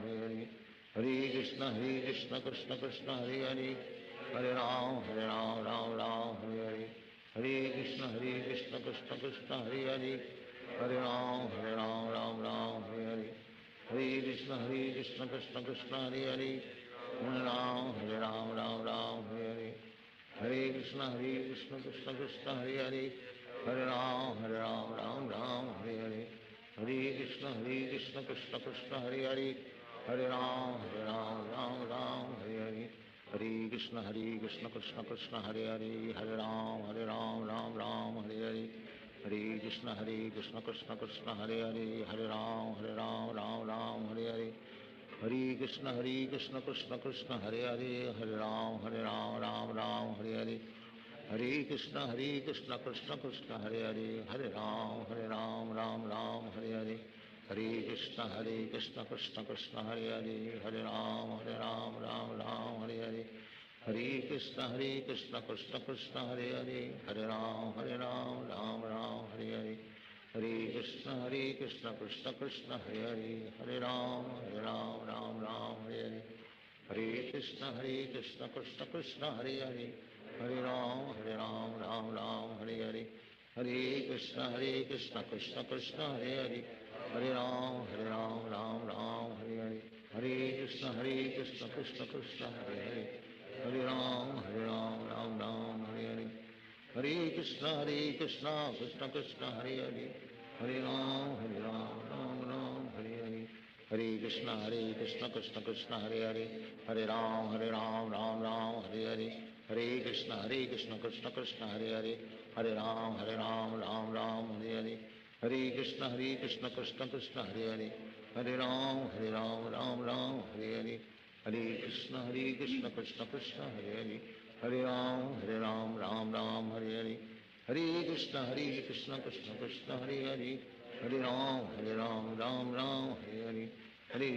Hare, Hare Krishna Krishna Krishna Hare Hare, Hare Ram Hare, Hare Krishna Krishna Krishna Hare Hare, Hare Ram Hare, Hare Krishna Krishna Krishna Hare Hare, Hare Ram Hare, Hare Krishna Krishna Krishna Hare Hare, Hare Ram Hare, Hare Krishna Krishna Krishna Hare Hare, Hare Ram Hare, Hare Krishna Krishna Krishna Hare Hare, Hare Ram Hare, Hare Krishna Krishna Krishna Hare Hare, Hare Ram Hare, Hare Krishna Krishna Krishna Hare Hare, Hare Ram Hare, Hare Krishna Krishna Krishna Hare Hare, Hare Ram Hare, Hare Krishna Krishna Krishna Hare Hare, Hare Ram Hare, Hare Krishna Krishna Krishna Hare Hare, Hare Ram Hare, Hare Krishna Krishna Krishna Hare Hare, Hare Ram Hare, Hare Krishna Krishna Krishna Hare Hare, Hare Ram Hare, Hare Krishna Krishna Krishna Hare Hare, Hare Ram Hare, Hare Krishna Krishna Krishna Hare Hare, Hare Ram Hare, Hare Krishna Krishna Krishna Hare Hare, Hare Ram Hare, Hare Krishna Krishna Krishna Hare Hare, Hare Ram Hare, Hare Krishna Krishna Krishna Hare Hare, Hare Ram Hare, Hare Krishna Krishna Krishna Hare Hare, Hare Ram Hare, Hare Krishna Krishna Krishna Hare Hare, Hare Ram Hare, Hare Krishna Krishna Krishna Hare Hare, Hare Ram Hare, Hare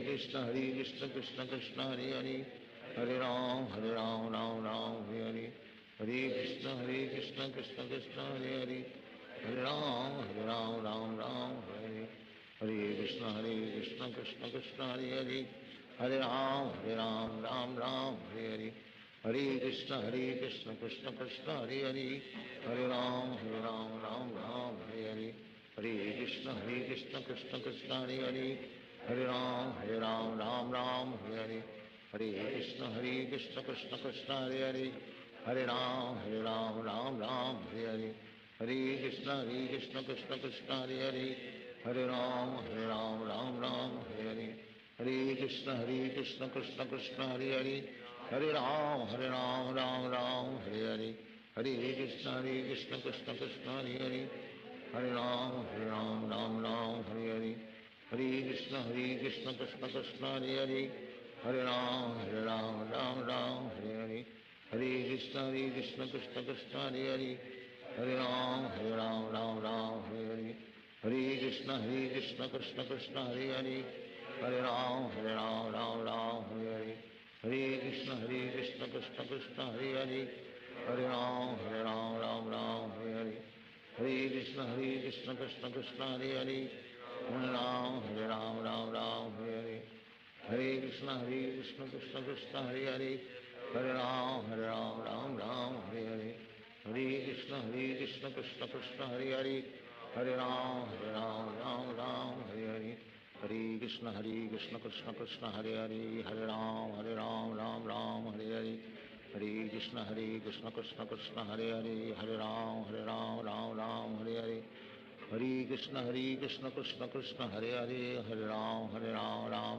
Krishna Krishna Krishna Hare Hare, Hare Ram Hare, Hare Krishna Krishna Krishna Hare Hare, Hare Ram Hare, Hare Krishna Krishna Krishna Hare Hare, Hare Ram Hare, Hare Krishna Krishna Krishna Hare Hare, Hare Ram Hare, Hare Krishna Krishna Krishna Hare Hare, Hare Ram Hare, Hare Krishna Krishna Krishna Hare Hare, Hare Ram Hare, Hare Krishna Krishna Krishna Hare Hare, Hare Ram Hare, Hare Krishna Krishna Krishna Hare Hare, Hare Ram Hare, Hare Krishna Krishna Krishna Hare Hare, Hare Ram Hare, Hare Krishna Krishna Krishna Hare Hare, Hare Ram, Ram Ram, Hare Hare. Hare Krishna, Krishna Krishna, Hare Hare. Hare Ram, Ram Ram, Hare Hare. Hare Krishna, Krishna Krishna, Hare Hare. Hare Ram, Ram Ram, Hare Hare. Hare Krishna, Krishna Krishna, Hare Hare. Hare Ram, Ram Ram, Hare Hare. Hare Krishna, Krishna Krishna, Hare Hare. Hare Ram, Ram Ram, Hare Hare. Hare Krishna, Krishna Krishna, Hare Hare. Hare Ram, Ram Ram, Hare Hare. Hare Krishna, Krishna Krishna, Hare Hare. Hare Ram, Ram Ram, Hare Hare. Hare Krishna, Krishna Krishna, Hare Hare. Hare Ram, Ram Hare Hare. Hare Krishna, Krishna Krishna, Hare Hare. Hare Ram,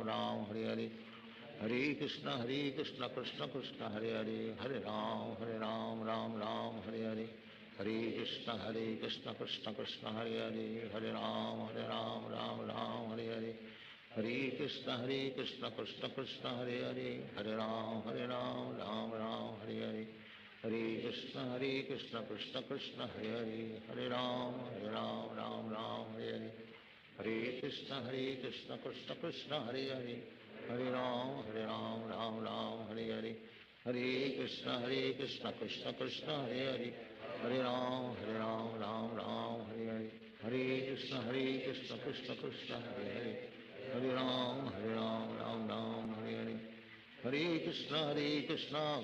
Ram Hare Hare. Hare Krishna, Krishna Krishna, Hare Hare. Hare Ram, Ram Hare Hare. Hare Krishna, Krishna Krishna, Hare Hare. Hare Ram, Ram Hare Hare. Hare Krishna, Krishna Krishna, Hare Hare. Hare Ram, Ram Hare Hare. Hare Krishna, Krishna Krishna, Hare Hare. Hare Ram, Ram Hare Hare. Hare Krishna, Krishna Krishna, Hare Hare. Hare Ram, Ram Hare Hare. Hare Krishna, Krishna Krishna, Hare Hare. Hare Ram, Ram Hare Hare. Hare Krishna, Krishna Krishna, Hare Hare. Hare Ram, Ram Hare Hare. Hare Krishna, Krishna Krishna, Hare Hare. Hare Ram, Ram Hare Hare. Hare Krishna,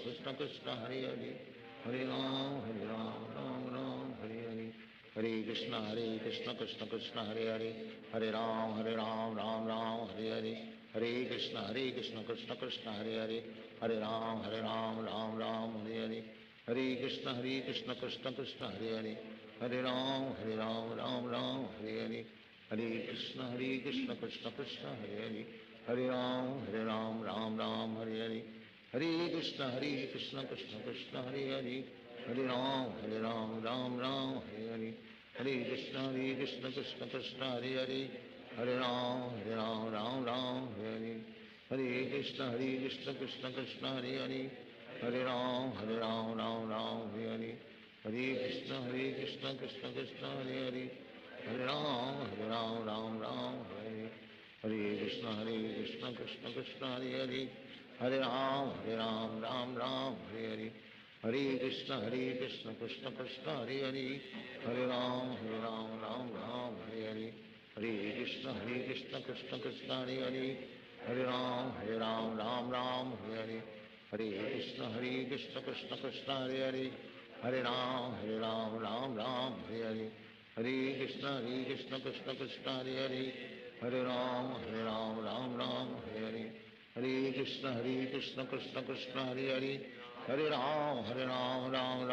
Krishna Krishna, Hare Hare. Hare Ram, Ram Hare Hare. Hare Krishna, Krishna Krishna, Hare Hare. Hare Ram, Ram Hare Hare. Hare Krishna, Krishna Krishna, Hare Hare. Hare Ram, Ram Hare Hare. Hare Krishna, Krishna Krishna, Hare Hare. Hare Ram, Ram Hare Hare. Hare Krishna, Krishna Krishna, Hare Hare. Hare Ram, Ram Hare Hare. Hare Krishna, Krishna Krishna, Hare Hare. Hare Ram, Ram Hare Hare. Hare Krishna, Krishna Krishna, Hare Hare. Hare Ram, Ram Hare Hare. Hare Krishna, Krishna Krishna, Hare Hare. Hare Ram, Ram Hare Hare. Hare Krishna, Krishna Krishna, Hare Hare. Hare Ram, Ram Hare Hare. Hare Krishna, Krishna Krishna, Hare Hare. Hare Ram, Ram Hare Hare. Hare Krishna, Krishna Krishna, Hare Hare. Hare Ram, Ram Hare Hare. Hare Krishna, Krishna Krishna, Hare Hare. Hare Ram, Ram Hare Hare. Hare Krishna, Krishna Krishna, Hare Hare. Hare Ram, Ram Hare Hare. Hare Krishna, Krishna Krishna, Hare Hare. Hare Ram, Ram Hare Hare. Hare Krishna, Krishna Krishna, Hare Hare. Hare Ram,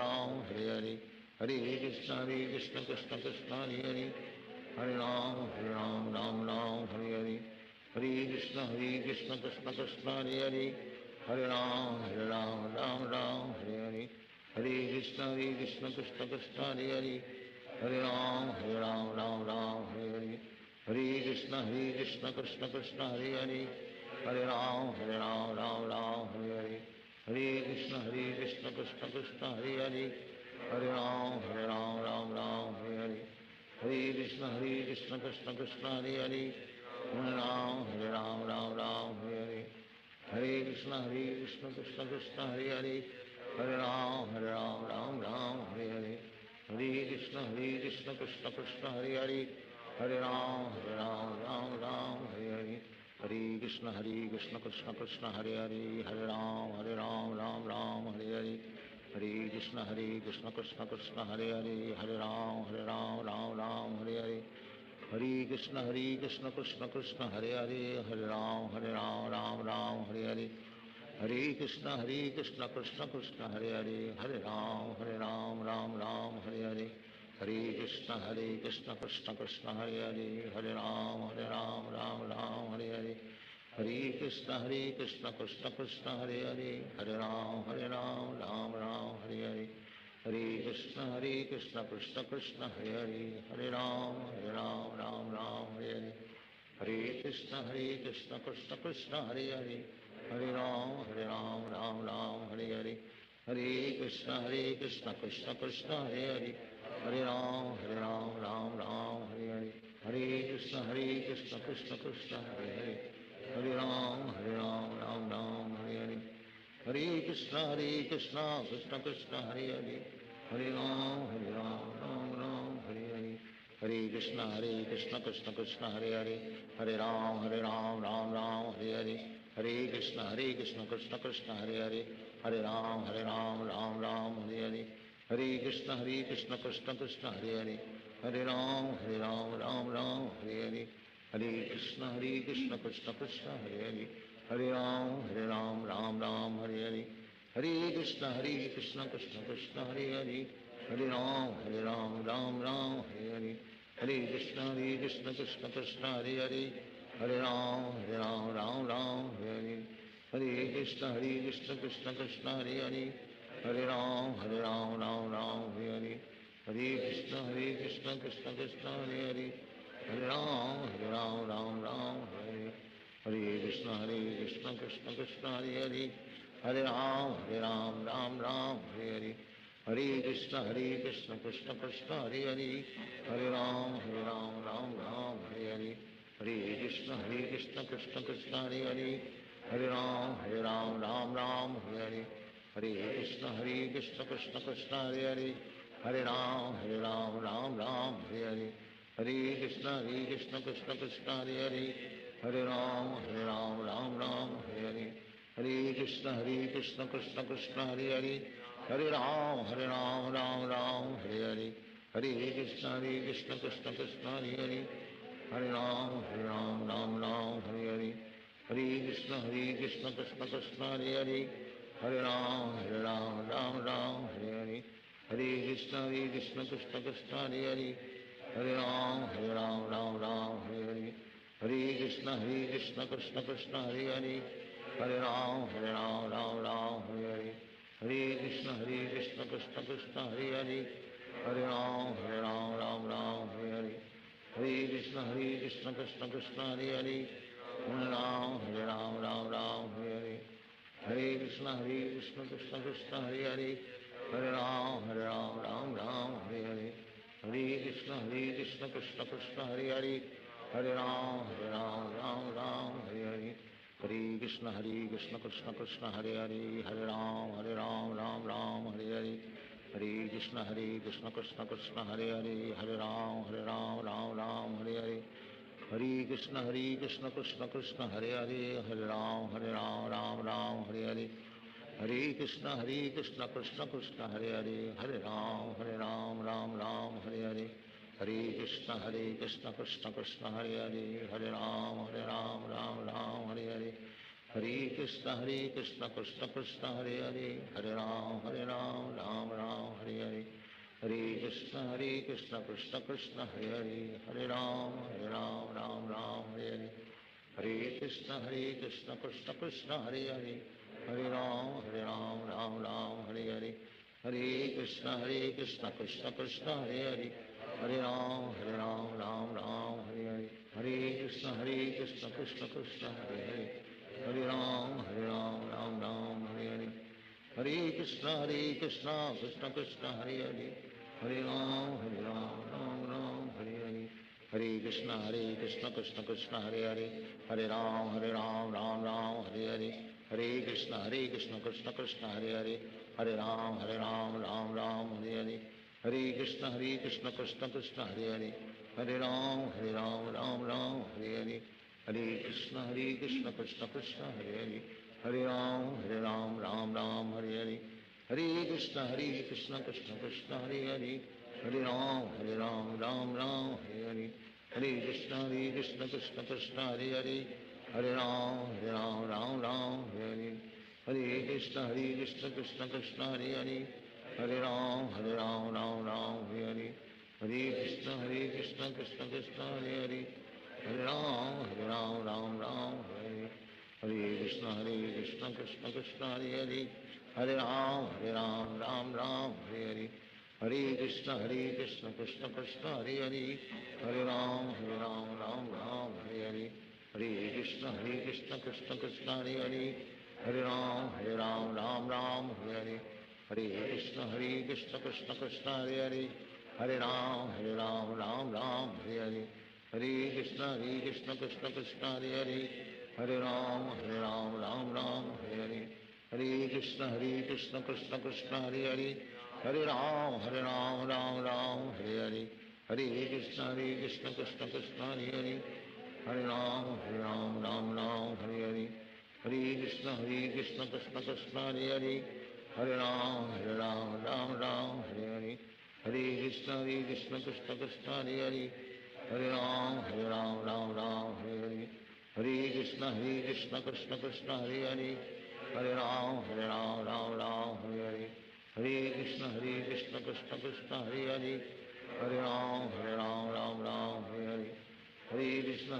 Ram Hare Hare. Hare Krishna, Krishna Krishna, Hare Hare. Hare Ram, Ram Hare Hare. Hare Krishna, Krishna Krishna, Hare Hare. Hare Ram, Ram Hare Hare. Hare Krishna, Krishna Krishna, Hare Hare. Hare Ram, Ram Hare Hare. Hare Krishna, Krishna Krishna, Hare Hare. Hare Ram, Ram Hare Hare. Hare Krishna, Krishna Krishna, Hare Hare. Hare Ram, Ram Hare Hare. Hare Krishna, Krishna Krishna, Hare Hare. Hare Ram, Ram Hare Hare. Hare Krishna, Krishna Krishna, Hare Hare. Hare Ram, Ram Hare Hare. Hare Krishna, Krishna Krishna, Hare Hare. Hare Ram, Ram Hare Hare. Hare Krishna, Krishna Krishna, Hare Hare. Hare Ram, Ram Hare Hare. Hare Krishna, Krishna Krishna, Hare Hare. Hare Ram, Ram Hare Hare. Hare Krishna, Krishna Krishna, Hare Hare. Hare Ram, Ram Hare Hare. Hare Krishna, Krishna Krishna, Hare Hare. Hare Ram, Ram Hare Hare. Hare Krishna, Krishna Krishna, Hare Hare. Hare Ram, Ram Hare Hare. Hare Krishna, Krishna Krishna, Hare Hare. Hare Ram, Ram Hare Hare. Hare Krishna, Krishna Krishna, Hare Hare. Hare Ram, Ram Hare Hare. Hare Krishna, Krishna Krishna, Hare Hare. Hare Ram, Ram Ram, Hare Hare Krishna Krishna Krishna, Hare Hare, Hare Ram, Ram Ram, Hare Hare, Hare Krishna Krishna Krishna, Hare Hare, Hare Ram, Ram, Hare Hare, Hare Krishna Krishna Krishna, Hare Hare, Hare Ram, Ram, Hare Hare, Hare Krishna Krishna Krishna, Hare Hare, Hare Ram, Ram, Hare Hare, Hare Krishna Krishna Krishna, Hare Hare, Hare Ram, Ram, Hare Hare, Hare Krishna Krishna Krishna, Hare Hare, Hare Ram, Ram, Hare Hare, Hare Krishna Krishna Krishna, Hare Hare, Hare Ram, Ram, Hare Hare, Hare Krishna Krishna Krishna, Hare Hare, Hare Ram, Ram, Hare Hare, Hare Krishna Krishna Krishna, Hare Hare, Hare Ram, Ram, Hare Hare, Hare Krishna Krishna Krishna, Hare Hare, Hare Ram, Ram, Hare Hare, Hare Krishna Krishna Krishna, Hare Hare, Hare Ram, Ram, Hare Hare, Hare Krishna Krishna Krishna, Hare Hare, Hare Ram, Ram, Hare Hare, Hare Krishna Krishna Krishna, Hare Hare, Hare Ram, Ram, Hare Hare, Hare Krishna Krishna Krishna, Hare Hare, Hare Ram, Ram, Hare Hare, Hare Krishna Krishna Krishna, Hare Hare, Hare Ram, Hare Hare, Hare Krishna Krishna Krishna, Hare Hare, Hare Ram, Ram, Hare Hare, Hare Krishna Krishna Krishna, Hare Hare, Hare Ram, Ram, Hare Hare, Hare Krishna Krishna Krishna, Hare Hare, Hare Ram, Hare Hare, Hare Krishna Krishna Krishna, Hare Hare, Hare Ram, Hare Hare, Hare Krishna Krishna Krishna, Hare Hare, Hare Ram, Hare Hare, Hare Krishna Krishna Krishna, Hare Hare, Hare Ram, Hare Hare, Hare Krishna Krishna Krishna, Hare Hare, Hare Ram, Hare Hare, Hare Krishna Krishna Krishna, Hare Hare, Hare Ram, Hare Hare, Hare Krishna Krishna Krishna, Hare Hare, Hare Ram, Hare Hare, Hare Krishna Krishna Krishna, Hare Hare, Hare Ram, Hare Hare, Hare Krishna Krishna Krishna, Hare Hare, Hare Ram, Hare Hare, Hare Krishna Krishna Krishna, Hare Hare, Hare Ram, Hare Hare, Hare Krishna Krishna Krishna, Hare Hare, Hare Ram, Ram, Hare Hare, Hare Krishna Krishna Krishna, Hare Hare, Hare Ram, Ram, Hare Hare, Hare Krishna Krishna Krishna, Hare Hare, Hare Ram, Ram, Hare Hare, Hare Krishna Krishna Krishna, Hare Hare, Hare Ram, Ram, Hare Hare, Hare Krishna Krishna Krishna, Hare Hare, Hare Ram, Ram, Hare Hare, Hare Krishna Krishna Krishna, Hare Hare, Hare Ram, Ram, Hare Hare, Hare Krishna Krishna Krishna, Hare Hare, Hare Ram, Ram, Hare Hare, Hare Krishna Krishna Krishna, Hare Hare, Hare Ram, Hare Hare, Hare Krishna Krishna Krishna, Hare Hare, Hare Ram, Ram, Hare Hare, Hare Krishna Krishna Krishna, Hare Hare, Hare Ram, Ram, Hare Hare, Hare Krishna Krishna Krishna, Hare Hare, Hare Ram, Ram, Hare Hare, Hare Krishna Krishna Krishna, Hare Hare, Hare Ram, Ram, Hare Hare, Hare Krishna Krishna Krishna, Hare Hare, Hare Ram, Hare Hare, Hare Krishna Krishna Krishna, Hare Hare, Hare Ram, Hare Hare, Hare Krishna Krishna Krishna, Hare Hare, Hare Ram, Hare Hare, Hare Krishna Krishna Krishna, Hare Hare, Hare Ram, Hare Hare, Hare Krishna Krishna Krishna, Hare Hare, Hare Ram, Hare Hare, Hare Krishna Krishna Krishna, Hare Hare, Hare Ram, Hare Hare, Hare Krishna Krishna Krishna, Hare Hare, Hare Ram, Ram, Hare Hare, Hare Krishna Krishna Krishna, Hare Hare, हरे राम राम राम हरे हरे, हरे कृष्ण कृष्ण कृष्ण हरे हरे, हरे राम राम राम हरे हरे, हरे कृष्ण कृष्ण कृष्ण हरे हरे, हरे राम राम राम हरे हरे, हरे कृष्ण कृष्ण कृष्ण हरे हरे, हरे राम राम राम हरे हरे, हरे कृष्ण कृष्ण कृष्ण हरे हरे, हरे राम राम राम हरे हरे, हरे कृष्ण कृष्ण कृष्ण हरे हरे, हरे राम राम राम हरे हरे, हरे कृष्ण कृष्ण कृष्ण हरे हरे, हरे राम राम राम हरे हरे, हरे कृष्ण कृष्ण कृष्ण हरे हरे, हरे राम राम राम हरे हरे, हरे कृष्ण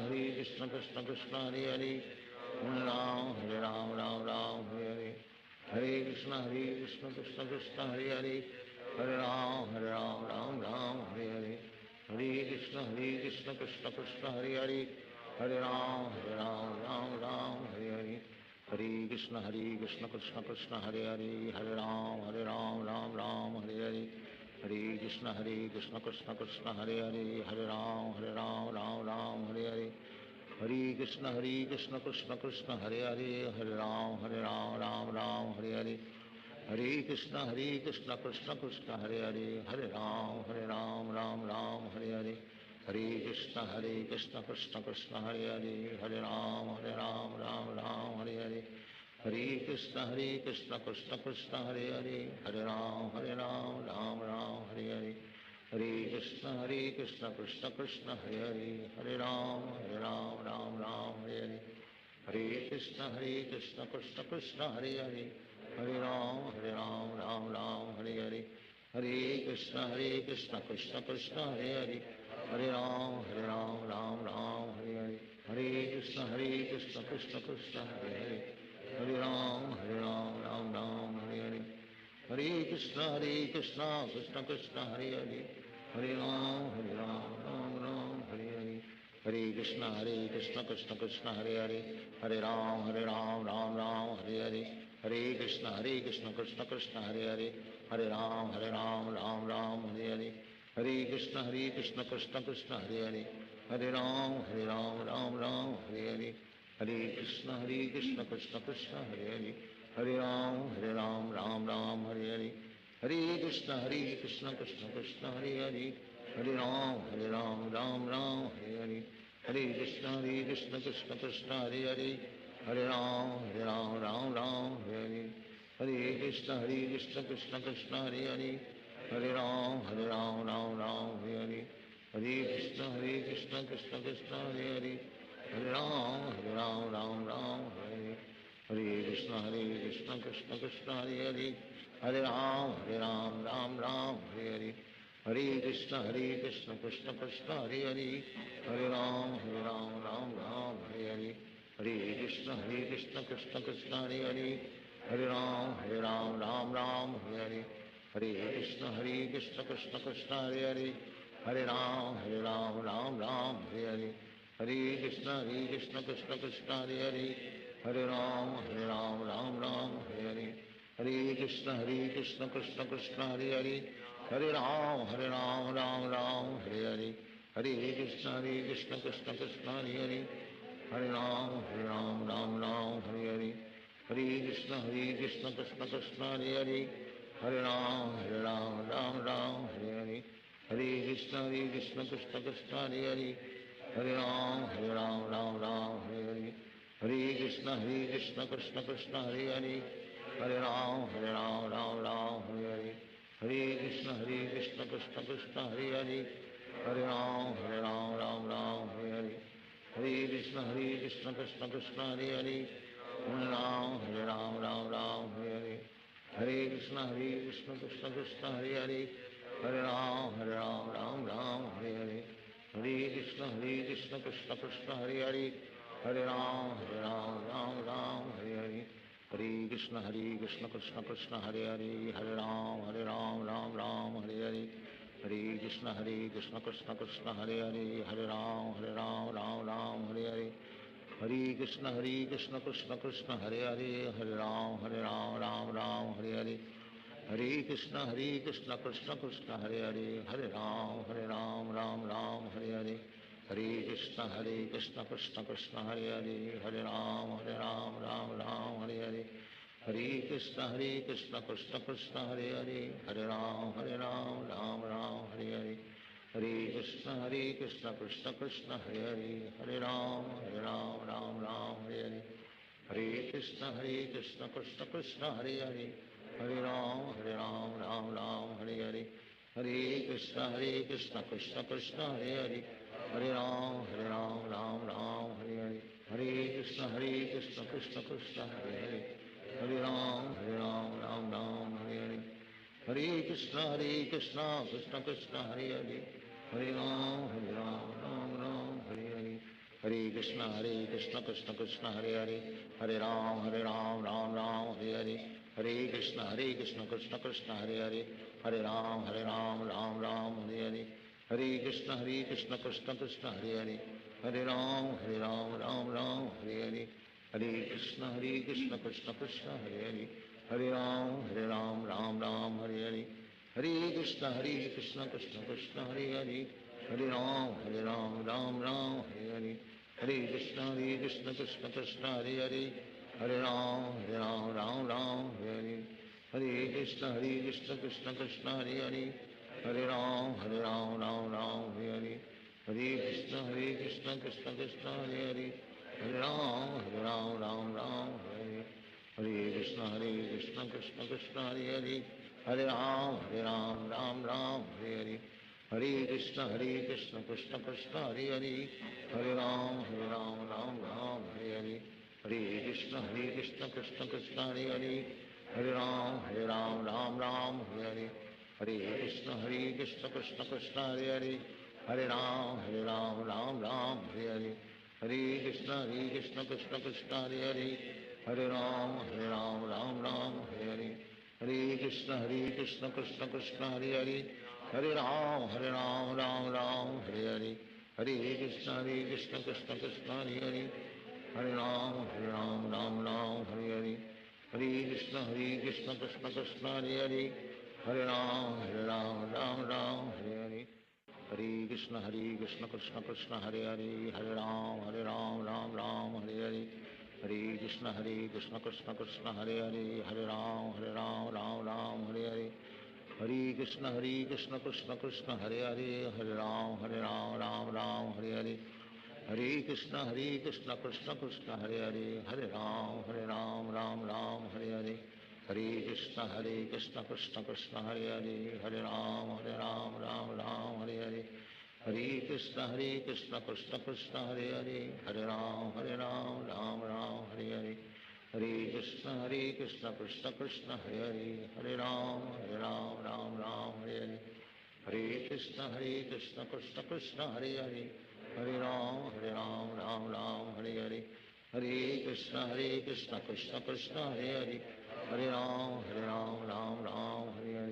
कृष्ण कृष्ण हरे हरे, हरे राम राम हरे हरे, हरे कृष्ण कृष्ण कृष्ण हरे हरे, हरे राम राम राम हरे हरे, हरे कृष्ण कृष्ण कृष्ण हरे हरे, हरे राम राम राम हरे हरे, हरे कृष्ण कृष्ण कृष्ण हरे हरे, हरे राम राम हरे हरे, हरे कृष्ण कृष्ण कृष्ण हरे हरे, हरे राम राम हरे हरे, हरे कृष्ण कृष्ण कृष्ण हरे हरे, हरे राम राम हरे हरे, हरे कृष्ण कृष्ण कृष्ण हरे हरे, हरे राम राम हरे हरे, हरे कृष्ण कृष्ण कृष्ण हरे हरे, हरे राम राम हरे हरे, हरे कृष्ण कृष्ण कृष्ण हरे हरे, हरे राम राम हरे हरे, हरे कृष्ण कृष्ण कृष्ण हरे हरे, हरे राम राम हरे हरे, हरे कृष्ण कृष्ण कृष्ण हरे हरे, हरे राम राम हरे हरे, हरे कृष्ण कृष्ण कृष्ण हरे हरे, हरे राम राम हरे हरे, हरे कृष्ण कृष्ण कृष्ण हरे हरे, हरे राम राम हरे हरे, हरे कृष्ण कृष्ण कृष्ण हरे हरे, हरे राम राम हरे हरे, हरे कृष्ण कृष्ण कृष्ण हरे हरे, हरे राम राम राम हरे हरे, हरे कृष्ण कृष्ण कृष्ण हरे हरे, हरे राम राम राम हरे हरे, हरे कृष्ण कृष्ण कृष्ण हरे हरे, हरे राम राम हरे हरे, हरे कृष्ण कृष्ण कृष्ण हरे हरे, हरे राम राम हरे हरे, हरे कृष्ण कृष्ण कृष्ण हरे हरे, हरे राम राम हरे हरे, हरे कृष्ण कृष्ण कृष्ण हरे हरे, हरे राम राम हरे हरे, हरे कृष्ण कृष्ण कृष्ण हरे हरे, हरे राम राम हरे हरे, हरे कृष्ण कृष्ण कृष्ण हरे हरे, हरे राम राम हरे, हरे कृष्ण कृष्ण कृष्ण हरे हरे, हरे राम राम हरे हरे, हरे कृष्ण कृष्ण कृष्ण हरे हरे, हरे राम राम हरे हरे, हरे कृष्ण कृष्ण कृष्ण हरे हरे, हरे राम राम हरे हरे, हरे कृष्ण कृष्ण कृष्ण हरे हरे, हरे राम राम हरे हरे, हरे कृष्ण कृष्ण कृष्ण हरे हरे, हरे राम राम हरे हरे, हरे कृष्ण कृष्ण कृष्ण हरे हरे, हरे राम राम हरे हरे, हरे कृष्ण कृष्ण कृष्ण हरे हरे, हरे राम राम हरे हरे, हरे कृष्ण कृष्ण कृष्ण हरे हरे, हरे राम राम हरे हरे, हरे कृष्ण कृष्ण कृष्ण हरे हरे, हरे राम राम हरे हरे, हरे कृष्ण कृष्ण कृष्ण हरे हरे, हरे राम राम हरे हरे, हरे कृष्ण कृष्ण कृष्ण हरे हरे, हरे राम राम हरे हरे, हरे कृष्ण कृष्ण कृष्ण हरे हरे, हरे राम हरे हरे, हरे कृष्ण कृष्ण कृष्ण हरे हरे, हरे राम हरे हरे, हरे कृष्ण कृष्ण कृष्ण हरे हरे, हरे राम हरे हरे, हरे कृष्ण कृष्ण कृष्ण हरे हरे, हरे राम राम हरे हरे, हरे कृष्ण कृष्ण कृष्ण हरे हरे, हरे राम राम हरे हरे, हरे कृष्ण कृष्ण कृष्ण हरे हरे, हरे राम राम हरे हरे, हरे कृष्ण कृष्ण कृष्ण हरे हरे, हरे राम राम राम हरे हरे, हरे कृष्ण कृष्ण कृष्ण हरे हरे, हरे राम राम राम हरे हरे, हरे कृष्ण कृष्ण कृष्ण हरे हरे, हरे राम राम राम हरे हरे, हरे कृष्ण कृष्ण हरे हरे, हरे राम राम राम हरे हरे, हरे कृष्ण कृष्ण कृष्ण हरे हरे, हरे राम राम राम हरे हरे, हरे कृष्ण कृष्ण कृष्ण हरे हरे, हरे राम राम राम हरे हरे, हरे कृष्ण कृष्ण कृष्ण हरे हरे, हरे राम राम राम हरे हरे, हरे कृष्ण कृष्ण कृष्ण हरे हरे, हरे राम राम राम हरे हरे, हरे कृष्ण कृष्ण कृष्ण हरे हरे, हरे राम राम राम हरे हरे, हरे कृष्ण कृष्ण कृष्ण हरे हरे, हरे राम राम राम हरे हरे, हरे कृष्ण कृष्ण कृष्ण हरे हरे, हरे राम राम राम हरे हरे, हरे कृष्ण कृष्ण कृष्ण हरे हरे, हरे राम राम हरे हरे, हरे कृष्ण कृष्ण कृष्ण हरे हरे, हरे राम राम हरे हरे, हरे कृष्ण कृष्ण कृष्ण हरे हरे, हरे राम राम हरे हरे, हरे कृष्ण कृष्ण कृष्ण हरे हरे, हरे राम राम हरे हरे, हरे कृष्ण कृष्ण कृष्ण हरे हरे, हरे राम राम हरे हरे, हरे कृष्ण कृष्ण कृष्ण हरे हरे, हरे राम राम हरे हरे, हरे कृष्ण कृष्ण कृष्ण हरे हरे, हरे राम राम राम हरे हरे, हरे कृष्ण कृष्ण कृष्ण हरे हरे, हरे राम राम हरे हरे, हरे कृष्ण कृष्ण कृष्ण हरे हरे, हरे राम राम हरे हरे, हरे कृष्ण कृष्ण कृष्ण हरे हरे, हरे राम राम हरे हरे, हरे कृष्ण कृष्ण कृष्ण हरे हरे, हरे राम राम हरे हरे, हरे कृष्ण कृष्ण कृष्ण हरे हरे, हरे राम राम हरे हरे, हरे कृष्ण कृष्ण कृष्ण हरे हरे, हरे राम राम हरे हरे, हरे कृष्ण कृष्ण कृष्ण हरे हरे, हरे राम राम हरे हरे, हरे कृष्ण कृष्ण कृष्ण हरे हरे, हरे राम राम हरे हरे, हरे कृष्ण कृष्ण कृष्ण हरे हरे, हरे राम राम हरे हरे, हरे कृष्ण कृष्ण कृष्ण हरे हरे, हरे राम राम हरे हरे, हरे कृष्ण कृष्ण कृष्ण हरे हरे, हरे राम राम हरे हरे, हरे कृष्ण कृष्ण कृष्ण हरे हरे, हरे राम राम हरे हरे, हरे कृष्ण कृष्ण कृष्ण हरे हरे, हरे राम राम हरे हरे, हरे कृष्ण कृष्ण कृष्ण हरे हरे, हरे राम राम हरे हरे, हरे कृष्ण कृष्ण कृष्ण हरे हरे, हरे राम राम हरे हरे, हरे कृष्ण कृष्ण कृष्ण हरे हरे, हरे राम राम हरे हरे, हरे कृष्ण कृष्ण कृष्ण हरे हरे, हरे राम राम हरे हरे, हरे कृष्ण कृष्ण कृष्ण हरे हरे, हरे राम राम हरे हरे,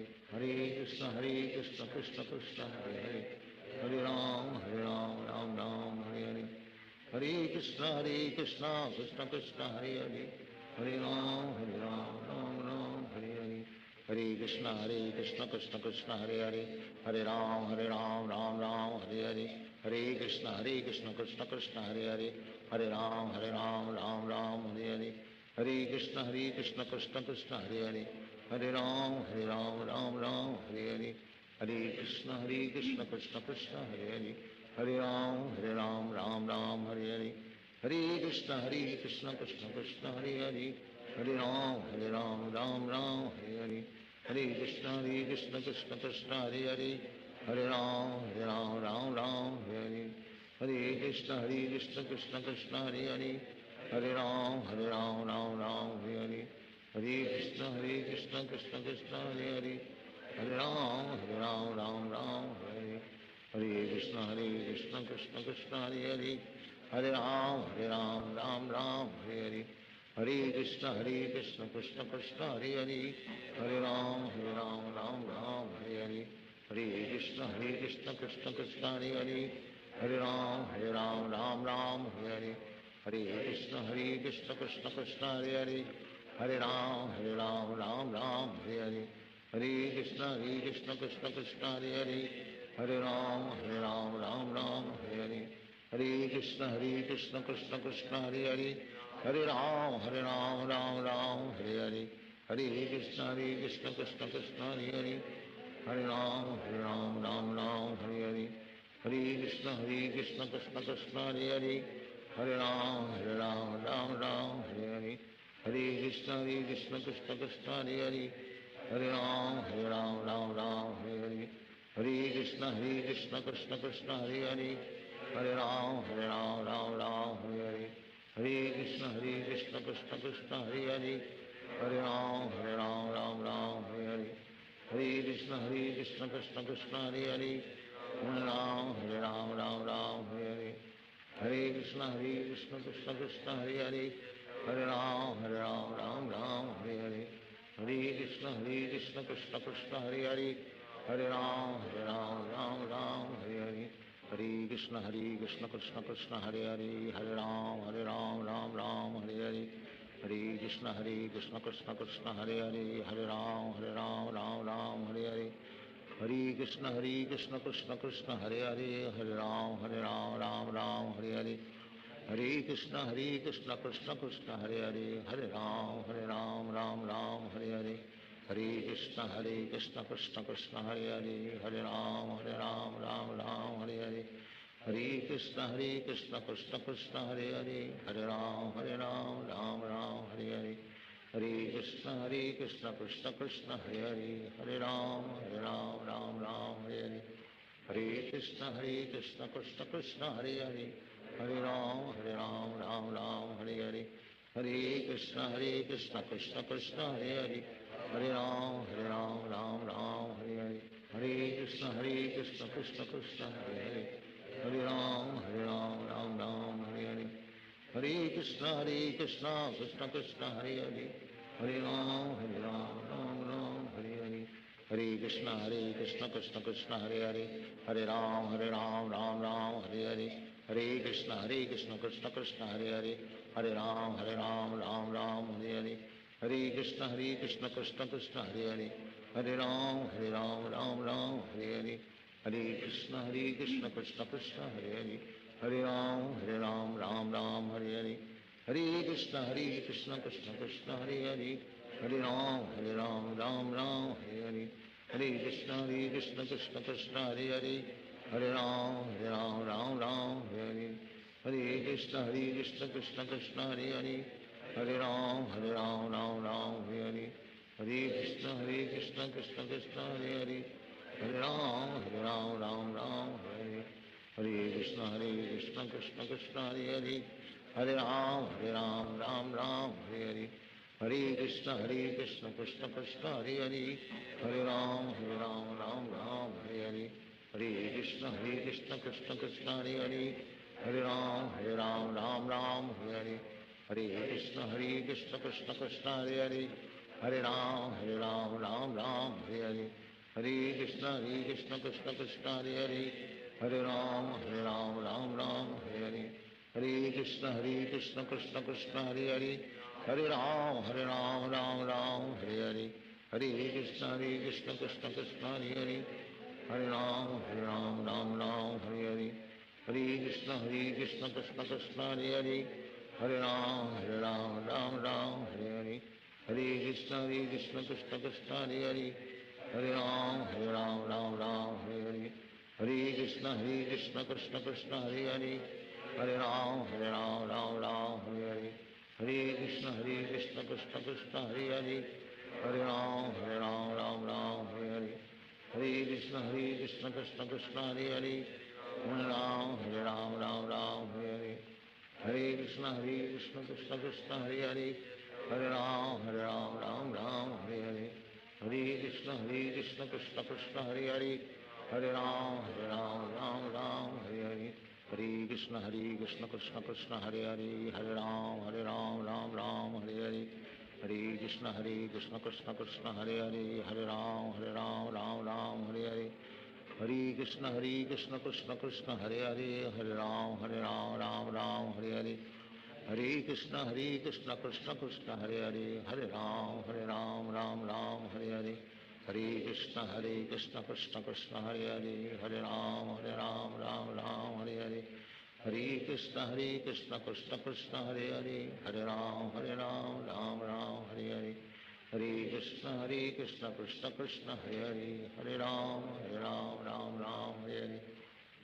हरे कृष्ण कृष्ण कृष्ण हरे हरे, हरे राम राम हरे हरे, हरे कृष्ण कृष्ण कृष्ण हरे हरे, हरे राम राम हरे हरे, हरे कृष्ण कृष्ण कृष्ण हरे हरे, हरे राम राम हरे हरे, हरे कृष्ण कृष्ण कृष्ण हरे हरे, हरे राम राम हरे हरे, हरे कृष्ण कृष्ण कृष्ण हरे हरे, हरे राम राम हरे हरे, हरे कृष्ण कृष्ण कृष्ण हरे हरे, हरे राम राम हरे हरे, हरे कृष्ण कृष्ण कृष्ण हरे हरे, हरे राम राम हरे हरे, हरे कृष्ण कृष्ण कृष्ण हरे हरे, हरे राम राम हरे हरे, हरे कृष्ण कृष्ण कृष्ण हरे हरे, हरे राम राम हरे हरे, हरे कृष्ण कृष्ण कृष्ण हरे हरे, हरे राम राम हरे हरे, हरे कृष्ण कृष्ण कृष्ण हरे हरे, हरे राम राम हरे हरे, हरे कृष्ण कृष्ण कृष्ण हरे हरे हरे राम राम राम हरे हरे हरे कृष्ण कृष्ण कृष्ण हरे हरे हरे राम राम राम हरे हरे हरे कृष्ण कृष्ण कृष्ण हरे हरे हरे राम राम राम हरे हरे हरे कृष्ण कृष्ण कृष्ण हरे हरे हरे राम राम राम हरे हरे हरे कृष्ण कृष्ण कृष्ण हरे हरे हरे राम राम राम हरे हरे हरे कृष्ण कृष्ण कृष्ण हरे हरे हरे राम राम राम हरे हरे हरे कृष्ण कृष्ण कृष्ण हरे हरे हरे राम राम राम हरे हरे हरे कृष्ण कृष्ण कृष्ण हरे हरे हरे राम राम हरे हरे हरे कृष्ण कृष्ण कृष्ण हरे हरे हरे राम राम हरे हरे हरे कृष्ण कृष्ण कृष्ण हरे हरे हरे राम राम हरे हरे हरे कृष्ण कृष्ण कृष्ण हरे हरे हरे राम राम हरे हरे हरे कृष्ण कृष्ण कृष्ण हरे हरे हरे राम राम हरे हरे हरे कृष्ण कृष्ण कृष्ण हरे हरे हरे राम राम हरे हरे हरे कृष्ण कृष्ण कृष्ण हरे हरे हरे राम राम हरे हरे हरे कृष्ण कृष्ण कृष्ण हरे हरे हरे राम राम हरे हरे हरे कृष्ण कृष्ण कृष्ण हरे हरे हरे राम राम हरे हरे हरे कृष्ण कृष्ण कृष्ण हरे हरे हरे राम राम हरे हरे हरे कृष्ण कृष्ण कृष्ण हरे हरे हरे राम राम हरे हरे हरे कृष्ण कृष्ण कृष्ण हरे हरे हरे राम राम हरे हरे हरे कृष्ण कृष्ण कृष्ण हरे हरे हरे राम राम हरे हरे हरे कृष्ण कृष्ण कृष्ण हरे हरे हरे राम राम हरे हरे हरे कृष्ण कृष्ण कृष्ण हरे हरे हरे राम राम हरे हरे हरे कृष्ण कृष्ण कृष्ण हरे हरे हरे राम राम हरे हरे हरे कृष्ण कृष्ण कृष्ण हरे हरे हरे राम राम हरे हरे हरे कृष्ण कृष्ण कृष्ण हरे हरे हरे राम राम हरे हरे हरे कृष्ण कृष्ण कृष्ण हरे हरे हरे राम राम हरे हरे हरे कृष्ण कृष्ण कृष्ण हरे हरे हरे राम राम हरे हरे हरे कृष्ण कृष्ण कृष्ण हरे हरे हरे राम राम हरे हरे हरे कृष्ण कृष्ण कृष्ण हरे हरे हरे राम राम हरे हरे हरे कृष्ण कृष्ण कृष्ण हरे हरे हरे राम राम हरे हरे हरे कृष्ण कृष्ण कृष्ण हरे हरे हरे राम राम हरे हरे हरे कृष्ण कृष्ण कृष्ण हरे हरे हरे राम राम हरे हरे हरे कृष्ण कृष्ण कृष्ण हरे हरे हरे राम राम हरे हरे हरे कृष्ण कृष्ण कृष्ण हरे हरे हरे राम राम हरे हरे हरे कृष्ण कृष्ण कृष्ण हरे हरे हरे राम राम हरे हरे हरे कृष्ण कृष्ण कृष्ण हरे हरे हरे राम राम हरे हरे हरे कृष्ण कृष्ण कृष्ण हरे हरे हरे राम हरे हरे हरे कृष्ण कृष्ण कृष्ण हरे हरे हरे राम हरे हरे हरे कृष्ण कृष्ण कृष्ण हरे हरे हरे राम हरे हरे हरे कृष्ण कृष्ण कृष्ण हरे हरे हरे राम हरे हरे हरे कृष्ण कृष्ण कृष्ण हरे हरे हरे राम हरे हरे हरे कृष्ण कृष्ण कृष्ण हरे हरे हरे राम हरे हरे हरे कृष्ण कृष्ण कृष्ण हरे हरे हरे राम हरे हरे हरे कृष्ण कृष्ण कृष्ण हरे हरे हरे राम हरे हरे हरे कृष्ण कृष्ण कृष्ण हरे हरे हरे राम हरे हरे हरे कृष्ण कृष्ण कृष्ण हरे हरे हरे राम हरे हरे हरे कृष्ण कृष्ण कृष्ण हरे हरे हरे राम राम हरे हरे हरे कृष्ण कृष्ण कृष्ण हरे हरे, हरे राम राम राम हरे हरे, हरे कृष्ण कृष्ण कृष्ण हरे हरे, हरे राम राम राम हरे हरे, हरे कृष्ण कृष्ण कृष्ण हरे हरे, हरे राम राम राम हरे हरे,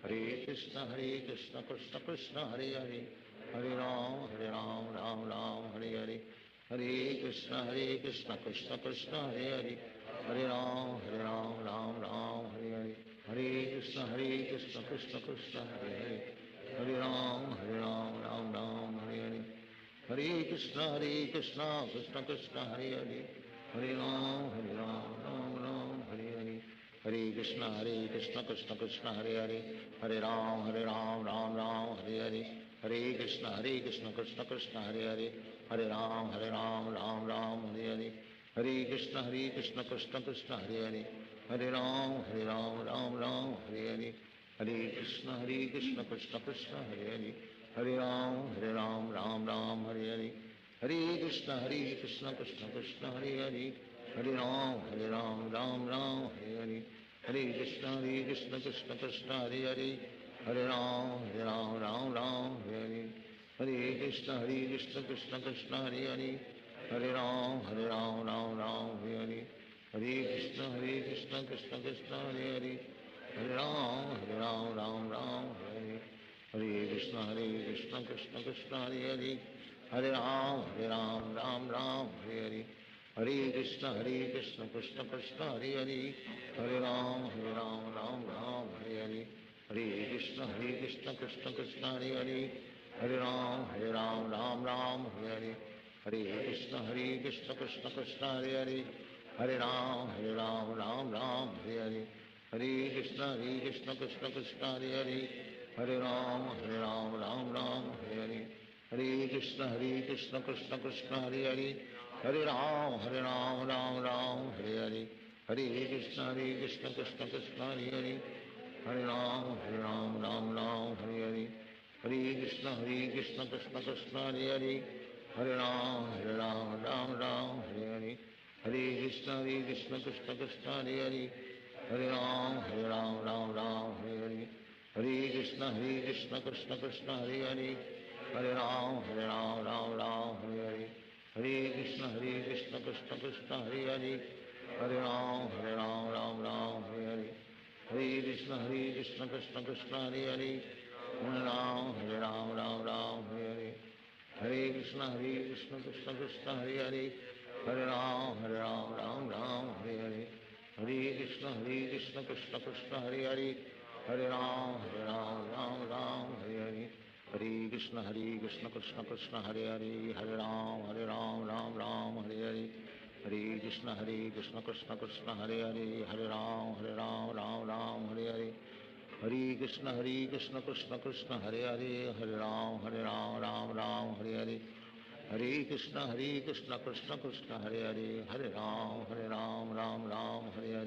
हरे कृष्ण कृष्ण कृष्ण हरे हरे, हरे राम राम राम हरे हरे, हरे कृष्ण कृष्ण कृष्ण हरे हरे, हरे राम राम राम हरे हरे, हरे कृष्ण कृष्ण कृष्ण हरे हरे, हरे राम राम राम हरे हरे, हरे कृष्ण कृष्ण कृष्ण हरे हरे, हरे राम राम राम हरे हरे, हरे कृष्ण कृष्ण कृष्ण हरे हरे, हरे राम राम राम हरे हरे, हरे कृष्ण कृष्ण कृष्ण हरे हरे, हरे राम राम राम हरे हरे, हरे कृष्ण कृष्ण कृष्ण हरे हरे, हरे राम राम राम हरे हरे, हरे कृष्ण कृष्ण कृष्ण हरे हरे, हरे राम राम हरे हरे, हरे कृष्ण कृष्ण कृष्ण हरे हरे, हरे राम राम हरे हरे, हरे कृष्ण कृष्ण कृष्ण हरे हरे, हरे राम राम हरे हरे, हरे कृष्ण कृष्ण कृष्ण हरे हरे, हरे राम राम हरे हरे, हरे कृष्ण कृष्ण कृष्ण हरे हरे, हरे राम राम हरे हरे, हरे कृष्ण कृष्ण कृष्ण हरे हरे, हरे राम राम हरे हरे, हरे कृष्ण कृष्ण कृष्ण हरे हरे, हरे राम राम राम हरे हरे, हरे कृष्ण कृष्ण कृष्ण हरे हरे, हरे राम राम हरे हरे, हरे कृष्ण कृष्ण कृष्ण हरे हरे, हरे राम राम हरे हरे, हरे कृष्ण कृष्ण कृष्ण हरे हरे, हरे राम राम राम हरे हरे, हरे कृष्ण कृष्ण कृष्ण हरे हरे, हरे राम राम राम हरे हरे, हरे कृष्ण कृष्ण कृष्ण हरे हरे, हरे राम राम हरे हरे, हरे कृष्ण कृष्ण कृष्ण हरे हरे, हरे राम राम हरे हरे, हरे कृष्ण कृष्ण कृष्ण हरे हरे, हरे राम राम हरे हरे, हरे कृष्ण कृष्ण कृष्ण हरे हरे, हरे राम राम हरे हरे, हरे कृष्ण कृष्ण कृष्ण हरे हरे, हरे राम राम हरे हरे, हरे कृष्ण कृष्ण कृष्ण हरे हरे, हरे राम राम हरे हरे, हरे कृष्ण कृष्ण कृष्ण हरे हरे, हरे राम राम हरे हरे, हरे कृष्ण कृष्ण कृष्ण हरे हरे, हरे राम राम हरे हरे, हरे कृष्ण कृष्ण कृष्ण हरे हरे, हरे राम राम हरे हरे, हरे कृष्ण कृष्ण कृष्ण हरे हरे, हरे राम राम हरे हरे, हरे कृष्ण कृष्ण कृष्ण हरे हरे, हरे राम राम हरे हरे, हरे कृष्ण कृष्ण कृष्ण हरे हरे, हरे राम राम हरे हरे, हरे कृष्ण कृष्ण कृष्ण हरे हरे, हरे राम राम राम हरे हरे, हरे कृष्ण कृष्ण कृष्ण हरे हरे, हरे राम राम हरे हरे, हरे कृष्ण कृष्ण कृष्ण हरे हरे, हरे राम राम हरे हरे,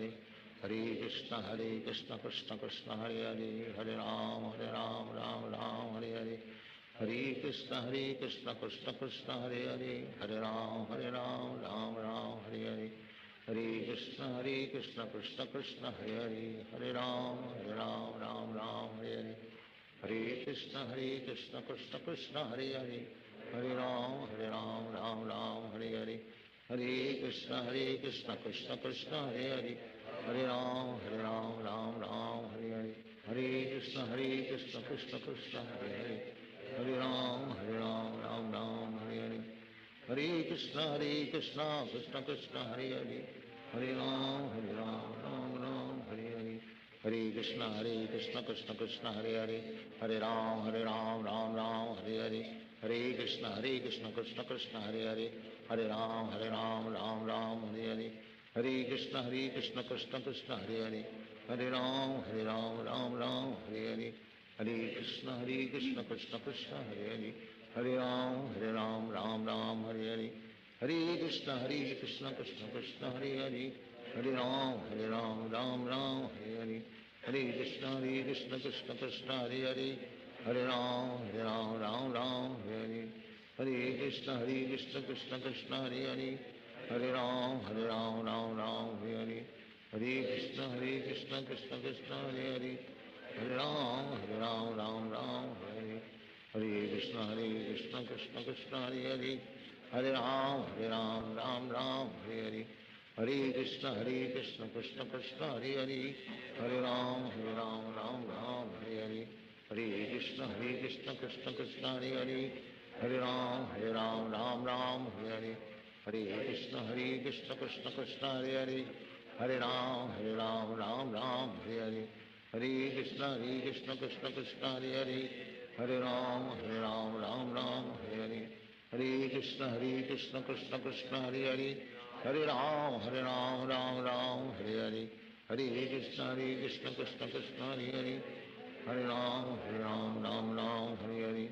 हरे कृष्ण कृष्ण कृष्ण हरे हरे, हरे राम राम हरे हरे, हरे कृष्ण कृष्ण कृष्ण हरे हरे, हरे राम राम हरे हरे, हरे कृष्ण कृष्ण कृष्ण हरे हरे, हरे राम राम हरे हरे, हरे कृष्ण कृष्ण कृष्ण हरे हरे, हरे राम राम हरे हरे, हरे कृष्ण कृष्ण कृष्ण हरे हरे, हरे राम राम हरे हरे, हरे कृष्ण कृष्ण कृष्ण हरे हरे, हरे राम राम हरे हरे, हरे कृष्ण कृष्ण कृष्ण हरे हरे, हरे राम राम हरे हरे, हरे कृष्ण कृष्ण कृष्ण हरे हरे, हरे राम राम हरे हरे, हरे कृष्ण कृष्ण कृष्ण हरे हरे, हरे राम राम हरे हरे, हरे कृष्ण कृष्ण कृष्ण हरे हरे, हरे राम राम हरे हरे, हरे कृष्ण कृष्ण कृष्ण हरे हरे, हरे राम राम राम हरे हरे, कृष्ण कृष्ण हरे हरे हरे राम राम राम हरे हरे कृष्ण कृष्ण कृष्ण हरे हरे हरे राम राम हरे हरे हरे कृष्ण कृष्ण कृष्ण हरे हरे हरे राम राम हरे हरे हरे कृष्ण कृष्ण कृष्ण हरे हरे हरे राम राम हरे हरे हरे कृष्ण कृष्ण कृष्ण हरे हरे हरे राम राम हरे हरे हरे कृष्ण कृष्ण कृष्ण हरे हरे हरे राम राम हरे हरे हरे कृष्ण कृष्ण कृष्ण हरे हरे हरे राम राम हरे हरे हरे कृष्ण कृष्ण कृष्ण हरे हरे हरे राम राम हरे हरे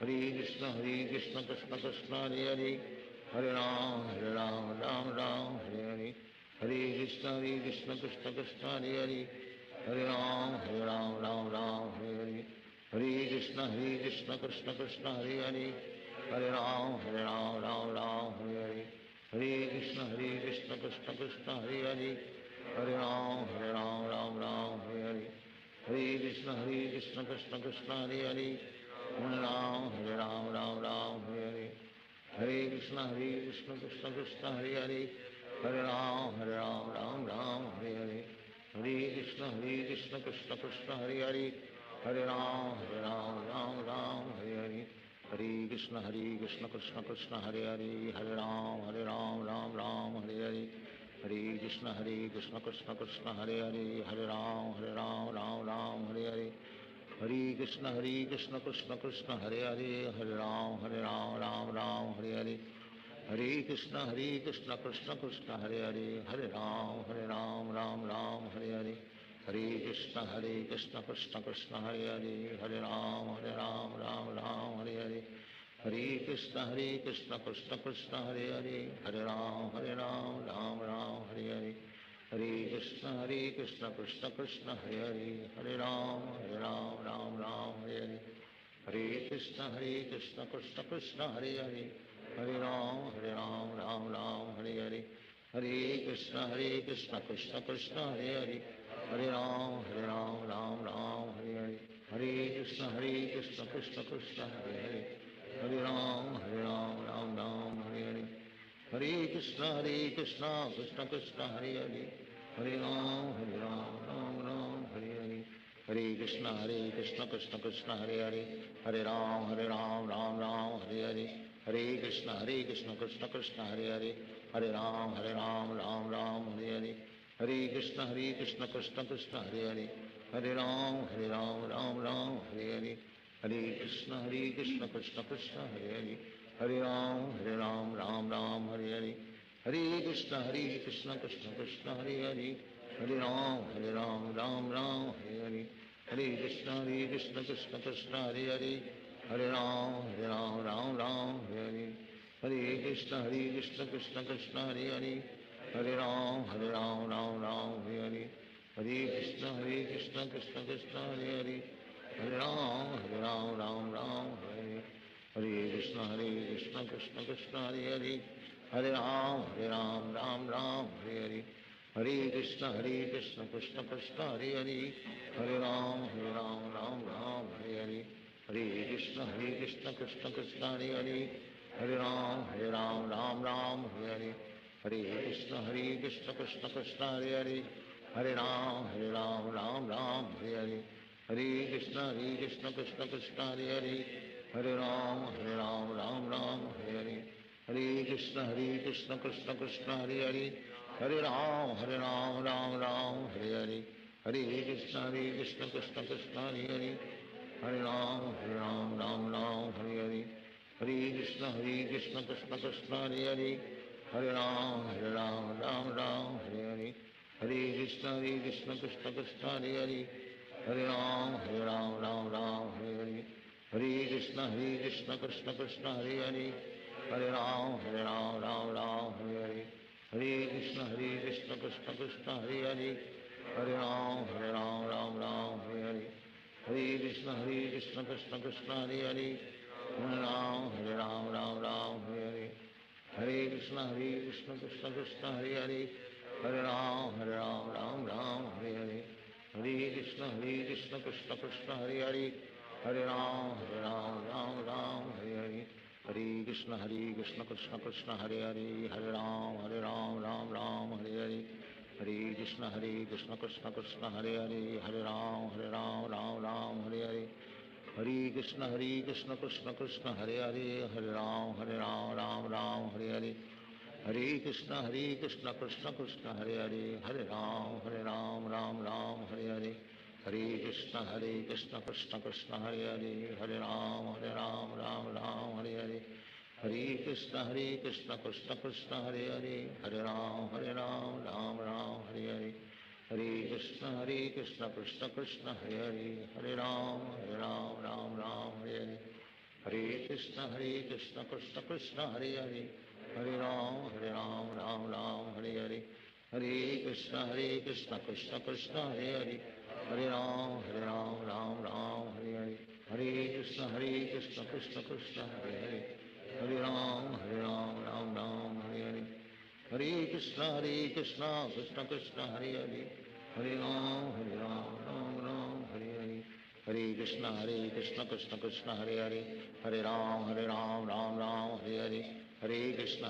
हरे कृष्ण कृष्ण कृष्ण हरे हरे हरे राम राम हरे हरे हरे कृष्ण कृष्ण कृष्ण हरे हरे हरे राम राम हरे हरे हरे कृष्ण कृष्ण कृष्ण हरे हरे हरे राम हरे हरे हरे कृष्ण कृष्ण कृष्ण हरे हरे हरे राम राम हरे हरे हरे कृष्ण कृष्ण कृष्ण हरे हरे हरे राम हरे हरे हरे कृष्ण कृष्ण कृष्ण हरे हरे हरे राम राम हरे हरे हरे कृष्ण कृष्ण कृष्ण हरे हरे हरे राम राम हरे हरे हरे कृष्ण कृष्ण कृष्ण हरे हरे हरे राम राम हरे हरे हरे कृष्ण कृष्ण कृष्ण हरे हरे हरे राम राम हरे हरे हरे कृष्ण कृष्ण कृष्ण हरे हरे हरे राम राम हरे हरे हरे कृष्ण कृष्ण कृष्ण हरे हरे हरे राम राम हरे हरे हरे कृष्ण कृष्ण कृष्ण हरे हरे हरे राम राम हरे हरे हरे कृष्ण कृष्ण कृष्ण हरे हरे हरे राम राम हरे हरे हरे कृष्ण कृष्ण कृष्ण हरे हरे हरे राम राम हरे हरे हरे कृष्ण कृष्ण कृष्ण हरे हरे हरे राम राम हरे हरे हरे कृष्ण कृष्ण कृष्ण हरे हरे हरे राम राम हरे हरे हरे कृष्ण कृष्ण कृष्ण हरे हरे हरे राम राम हरे हरे हरे कृष्ण कृष्ण कृष्ण हरे हरे हरे राम हरे हरे हरे कृष्ण कृष्ण कृष्ण हरे हरे हरे राम राम हरे हरे हरे कृष्ण कृष्ण कृष्ण हरे हरे हरे राम राम हरे हरे हरे कृष्ण कृष्ण कृष्ण हरे हरे हरे राम राम हरे हरे हरे कृष्ण कृष्ण कृष्ण हरे हरे हरे राम राम हरे हरे हरे कृष्ण कृष्ण कृष्ण हरे हरे हरे राम राम हरे हरे हरे कृष्ण कृष्ण कृष्ण हरे हरे हरे राम राम हरे हरे हरे कृष्ण कृष्ण कृष्ण हरे हरे हरे राम राम हरे हरे हरे कृष्ण कृष्ण कृष्ण हरे हरे हरे राम राम हरे हरे हरे कृष्ण कृष्ण कृष्ण हरे हरे हरे राम राम हरे हरे हरे कृष्ण कृष्ण कृष्ण हरे हरे हरे राम राम हरे हरे हरे कृष्ण कृष्ण कृष्ण हरे हरे हरे राम राम हरे हरे हरे कृष्ण कृष्ण कृष्ण हरे हरे हरे राम राम हरे हरे हरे कृष्ण कृष्ण कृष्ण हरे हरे हरे राम राम हरे हरे हरे कृष्ण कृष्ण कृष्ण हरे हरे हरे राम राम हरे हरे हरे कृष्ण कृष्ण कृष्ण हरे हरे हरे राम राम हरे हरे हरे कृष्ण कृष्ण कृष्ण हरे हरे हरे राम राम हरे हरे हरे कृष्ण कृष्ण कृष्ण हरे हरे हरे राम राम हरे हरे हरे कृष्ण कृष्ण कृष्ण हरे हरे हरे राम हरे हरे हरे कृष्ण कृष्ण कृष्ण हरे हरे हरे राम राम हरे हरे हरे कृष्ण कृष्ण कृष्ण हरे हरे हरे राम हरे हरे हरे कृष्ण कृष्ण कृष्ण हरे हरे हरे राम राम हरे हरे कृष्ण हरे हरे हरे राम राम राम हरे हरे हरे कृष्ण कृष्ण कृष्ण हरे हरे हरे राम राम हरे हरे हरे कृष्ण कृष्ण कृष्ण हरे हरे राम राम हरे हरे हरे कृष्ण कृष्ण कृष्ण हरे हरे राम राम हरे हरे हरे कृष्ण कृष्ण कृष्ण हरे हरे राम राम हरे हरे हरे कृष्ण कृष्ण कृष्ण हरे हरे राम राम हरे हरे हरे कृष्ण कृष्ण कृष्ण हरे हरे राम राम हरे हरे हरे कृष्ण कृष्ण कृष्ण हरे हरे राम राम हरे हरे हरे कृष्ण कृष्ण कृष्ण हरे हरे राम राम हरे हरे हरे कृष्ण कृष्ण कृष्ण हरे हरे राम राम हरे हरे हरे कृष्ण कृष्ण कृष्ण हरे हरे राम राम हरे हरे हरे कृष्ण कृष्ण कृष्ण हरे हरे राम राम हरे हरे हरे कृष्ण कृष्ण कृष्ण हरे हरे राम राम हरे हरे हरे कृष्ण कृष्ण कृष्ण हरे हरे राम राम हरे हरे हरे कृष्ण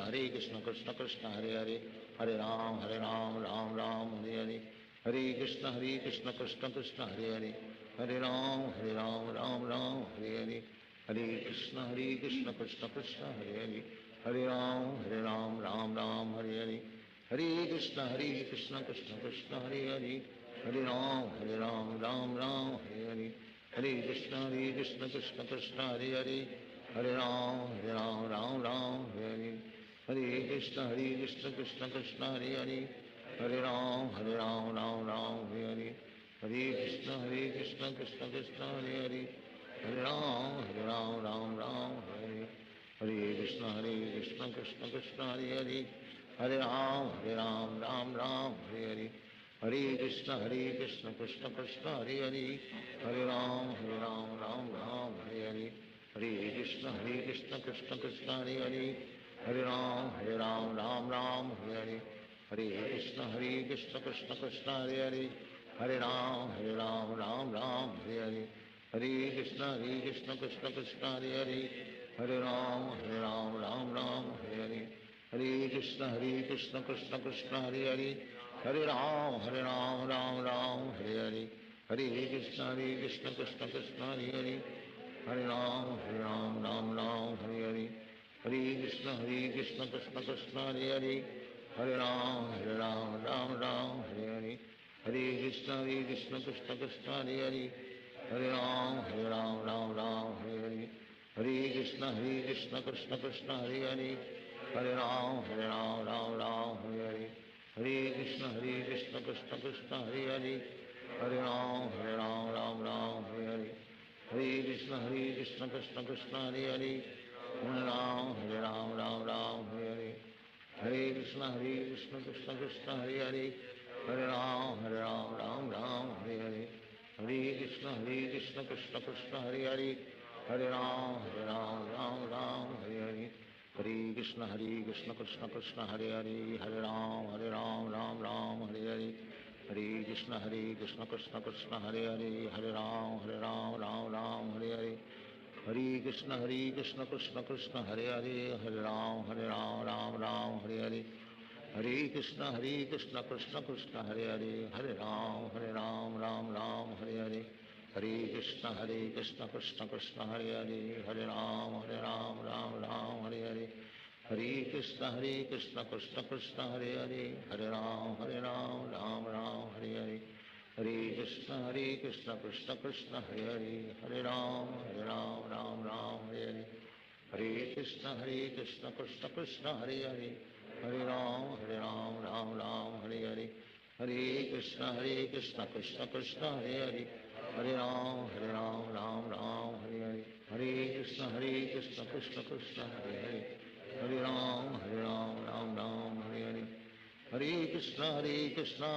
कृष्ण कृष्ण हरे हरे राम राम हरे हरे हरे कृष्ण कृष्ण कृष्ण हरे हरे राम राम हरे हरे हरे कृष्ण कृष्ण कृष्ण हरे हरे राम राम हरे हरे हरे कृष्ण कृष्ण कृष्ण हरे हरे राम राम हरे हरे हरे कृष्ण कृष्ण कृष्ण हरे हरे राम राम हरे हरे हरे कृष्ण कृष्ण कृष्ण हरे हरे राम राम हरे हरे कृष्ण कृष्ण कृष्ण हरे हरे राम राम हरे हरे हरे कृष्ण कृष्ण कृष्ण हरे हरे राम राम हरे हरे हरे कृष्ण कृष्ण कृष्ण हरे हरे राम राम हरे हरे हरे कृष्ण कृष्ण कृष्ण हरे हरे राम राम हरे हरे हरे कृष्ण कृष्ण कृष्ण हरे हरे राम राम हरे हरे हरे कृष्ण कृष्ण कृष्ण हरे हरे राम राम हरे हरे हरे कृष्ण कृष्ण कृष्ण हरे हरे राम राम हरे हरे हरे कृष्ण कृष्ण कृष्ण हरे हरे राम हरे हरे हरे कृष्ण कृष्ण कृष्ण हरे हरे राम हरे हरे हरे कृष्ण कृष्ण कृष्ण हरे हरे राम हरे हरे हरे कृष्ण कृष्ण कृष्ण हरे हरे राम हरे हरे हरे कृष्ण कृष्ण कृष्ण हरे हरे राम हरे हरे हरे कृष्ण कृष्ण कृष्ण हरे राम हरे हरे हरे कृष्ण कृष्ण कृष्ण हरे राम हरे हरे हरे कृष्ण कृष्ण कृष्ण हरे राम हरे हरे हरे कृष्ण कृष्ण कृष्ण हरे राम हरे हरे हरे कृष्ण कृष्ण कृष्ण हरे राम राम हरे हरे हरे कृष्ण कृष्ण कृष्ण हरे राम राम हरे हरे हरे कृष्ण कृष्ण कृष्ण हरे राम राम हरे हरे हरे कृष्ण कृष्ण कृष्ण हरे राम राम हरे हरे हरे कृष्ण कृष्ण कृष्ण हरे राम राम हरे हरे हरे कृष्ण कृष्ण कृष्ण हरे राम हरे हरे हरे कृष्ण कृष्ण कृष्ण हरे राम हरे हरे हरे कृष्ण कृष्ण कृष्ण हरे राम हरे हरे हरे कृष्ण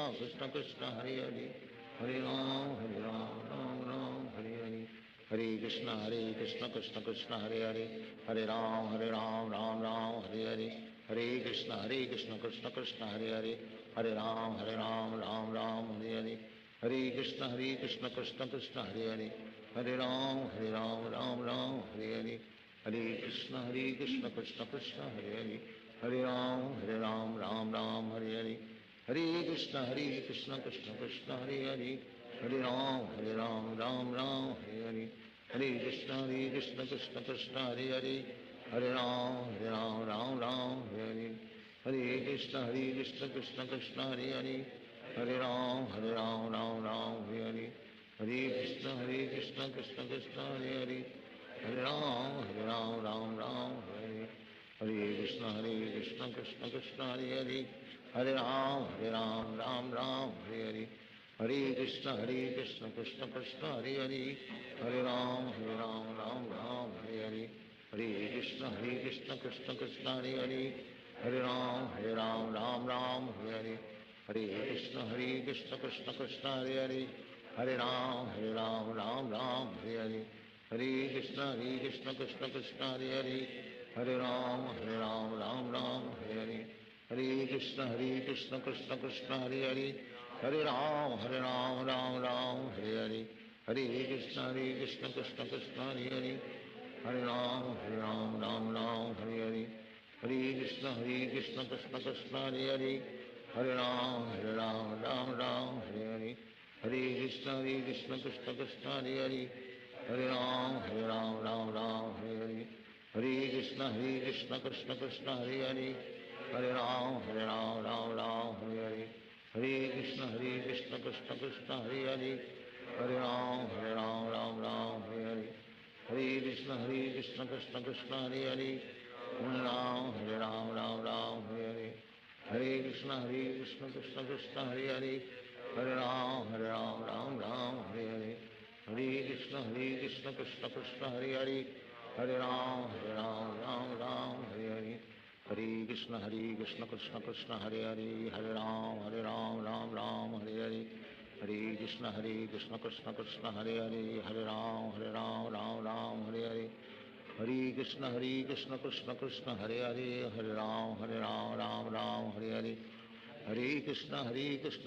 कृष्ण कृष्ण हरे राम हरे हरे हरे कृष्ण कृष्ण कृष्ण हरे Ram Ram Hare Hare Hare Krishna Krishna Krishna Hare Hare Ram Ram Hare Hare Hare Krishna Krishna Krishna Hare Hare Hare Ram Ram Ram Hare Hare Hare Krishna Krishna Krishna Hare Hare Hare Ram Ram Hare Hare Hare Krishna Krishna Krishna Hare Hare Hare Ram Ram Hare Hare Hare Krishna Krishna Krishna Hare Hare Hare Ram Ram Hare Hare Hare Krishna Krishna Krishna Hare Hare Hare Ram Ram Hare Hare Hare Krishna Krishna Krishna Hare Hare Hare Ram Ram Hare Hare Hare Krishna Krishna Krishna Hare Hare Hare Ram Ram Hare Hare Hare Krishna Krishna Krishna Hare Hare Hare Ram Ram Hare Hare Hare Krishna Krishna Krishna Hare Hare Hare Ram Ram Hare Hare Hare Krishna Krishna Krishna Hare Hare Hare Ram Ram Hare Hare Hare Krishna Krishna Krishna Hare Hare Hare Ram Ram Hare Hare Hare Krishna Krishna Krishna Hare Hare Hare Ram Ram Hare Hare Hare Krishna Krishna Krishna Hare Hare Hare Ram Ram Hare Hare Hare Krishna Krishna Krishna Hare Hare Hare Ram Ram Hare Hare Hare Krishna Krishna Krishna Hare Hare Hare Ram Ram Hare Hare Hare Krishna Krishna Krishna Hare Hare Hare Ram Ram Hare Hare Hare Krishna Krishna Krishna Hare Hare Hare Ram Ram Hare Hare Hare Krishna Krishna Krishna Hare Hare Hare Ram Hare Hare Hare Krishna Krishna Krishna Hare Hare Hare Ram Ram Hare Hare Hare Krishna Krishna Krishna Hare Hare Hare Ram Ram Hare Hare Hare Krishna Krishna Krishna Hare Hare Hare Ram Ram Hare Hare Hare Krishna Krishna Krishna Hare Hare Hare Ram Ram Hare Hare Hare Krishna Krishna Krishna Hare Hare Hare Ram Ram Hare Hare Hare Krishna Krishna Krishna Hare Hare Hare Ram Ram Hare Hare Hare Krishna Krishna Krishna Hare Hare Hare Ram Ram Hare Hare Hare Krishna Krishna Krishna Hare Hare Hare Ram Ram Hare Hare Hare Krishna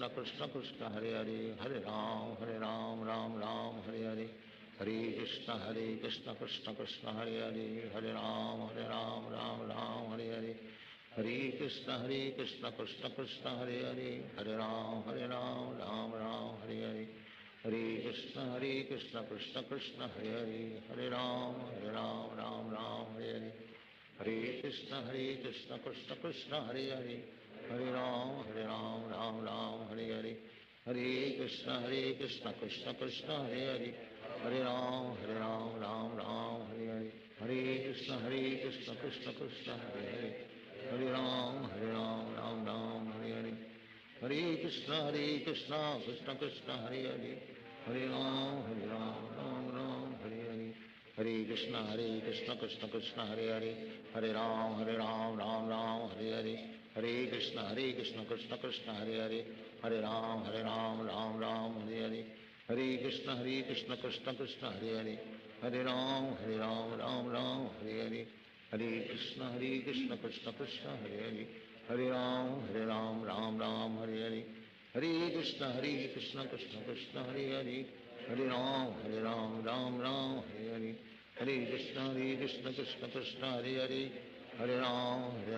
Krishna Krishna Hare Hare Hare Ram Ram Hare Hare Hare Krishna Krishna Krishna Hare Hare Hare Ram Ram Hare Hare Hare Krishna Krishna Krishna Hare Hare Hare Ram Ram Hare Hare Hare Krishna Krishna Krishna Hare Hare Hare Ram Ram Hare Hare Hare Krishna Krishna Krishna Hare Hare Hare Ram Ram Hare Hare Hare Krishna Krishna Krishna Hare Hare Hare Ram Ram Hare Hare Hare Krishna Krishna Krishna Hare Hare Hare Ram Ram Hare Hare Hare Krishna Krishna Krishna Hare Hare Hare Ram Ram Hare Hare Hare Krishna Krishna Krishna Hare Hare Hare Ram Ram Hare Hare Hare Krishna Krishna Krishna Hare Hare Hare Ram Ram Hare Hare Hare Krishna Krishna Krishna Hare Hare Hare Ram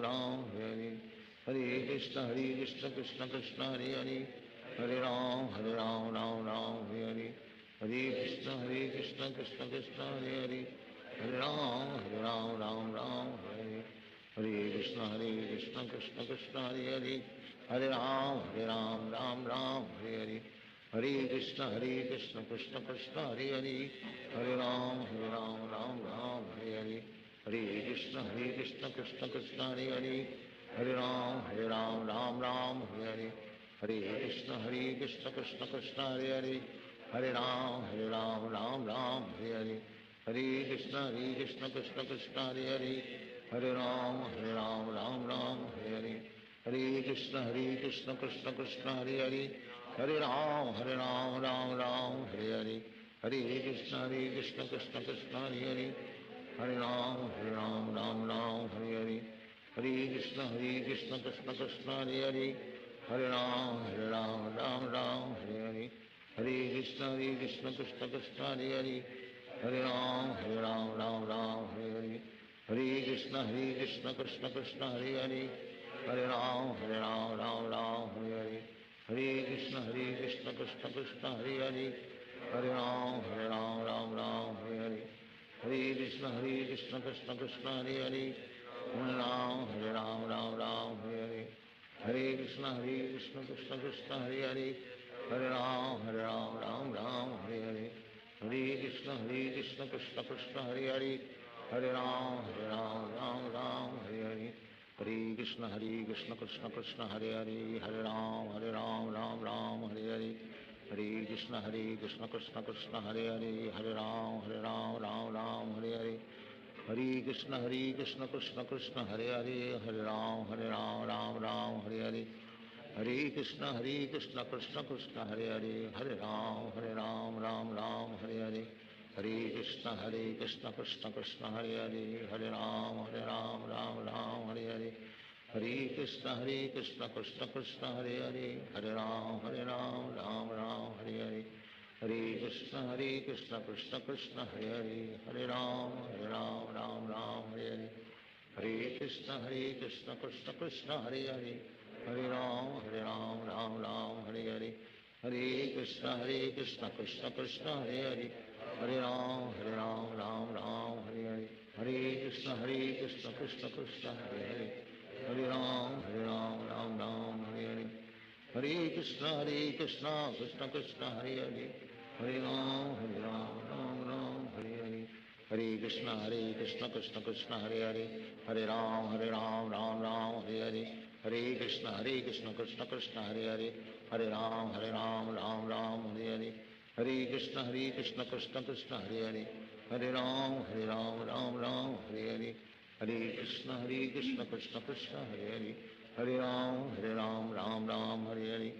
Ram Hare Hare Hare Krishna Krishna Krishna Hare Hare Hare Ram Ram Hare Hare Hare Krishna Krishna Krishna Hare Hare Hare Ram Ram Hare Hare Hare Krishna Krishna Krishna Hare Hare Hare Ram Ram Hare Hare Hare Krishna Krishna Krishna Hare Hare Hare Ram Ram Hare Hare Hare Krishna Krishna Krishna Hare Hare Hare Ram Ram Hare Hare Hare Krishna Krishna Krishna Hare Hare Hare Ram Ram Hare Hare Hare Krishna Krishna Krishna Hare Hare Hare Ram Ram Hare Hare Hare Krishna Krishna Krishna Hare Hare Hare Ram Ram Hare Hare Hare Krishna Krishna Krishna Hare Hare Hare Ram Ram Hare Hare Hare Krishna Krishna Krishna Hare Hare Hare Ram Ram Hare Hare, Hare Krishna Krishna Krishna Hare Hare, Hare Ram Ram Hare Hare, Hare Krishna Krishna Krishna Hare Hare, Hare Ram Ram Hare Hare, Hare Krishna Krishna Krishna Hare Hare, Hare Ram Ram Hare Hare, Hare Krishna Krishna Krishna Hare Hare, Hare Ram Ram Hare Hare, Hare Krishna Krishna Krishna Hare Hare, Hare Ram Ram Hare Hare, Hare Krishna Krishna Krishna Hare Hare, Hare Ram Ram Hare Hare, Hare Krishna Krishna Krishna Hare Hare, Hare Ram Ram Hare Hare, Hare Krishna Krishna Krishna Hare Hare, Hare Ram Ram Hare Hare, Hare Krishna Krishna Krishna Hare Hare, Hare Ram Ram Hare Hare, Hare Krishna Krishna Krishna Hare Hare, Hare Ram Ram Hare Hare, Hare Krishna Krishna Krishna Hare Hare, Hare Ram Ram Hare Hare, Hare Krishna Krishna Krishna Hare Hare, Hare Ram Ram Hare Hare, Hare Krishna Krishna Krishna Hare Hare, Hare Ram Ram Hare Hare, Hare Krishna Krishna Krishna Hare Hare, Hare Ram Ram Hare Hare, Hare Krishna Krishna Krishna Hare Hare, Hare Ram Ram Hare Hare, Hare Krishna Krishna Krishna Hare Hare, Hare Ram Ram Hare Hare, Hare Krishna Krishna Krishna Hare Hare, Hare Ram Hare Hare, Hare Krishna Krishna Krishna Hare Hare, Hare Ram Ram Hare Hare, Hare Krishna Krishna Krishna Hare Hare, Hare Ram Ram Hare Hare, Hare Krishna Krishna Krishna Hare Hare, Hare Ram Ram Hare Hare, Hare Krishna Krishna Krishna Hare Hare, Hare Ram Ram Hare Hare, Hare Krishna Krishna Krishna Hare Hare, Hare Ram Ram Hare Hare, Hare Krishna Krishna Krishna Hare Hare, Hare Ram Ram Hare Hare,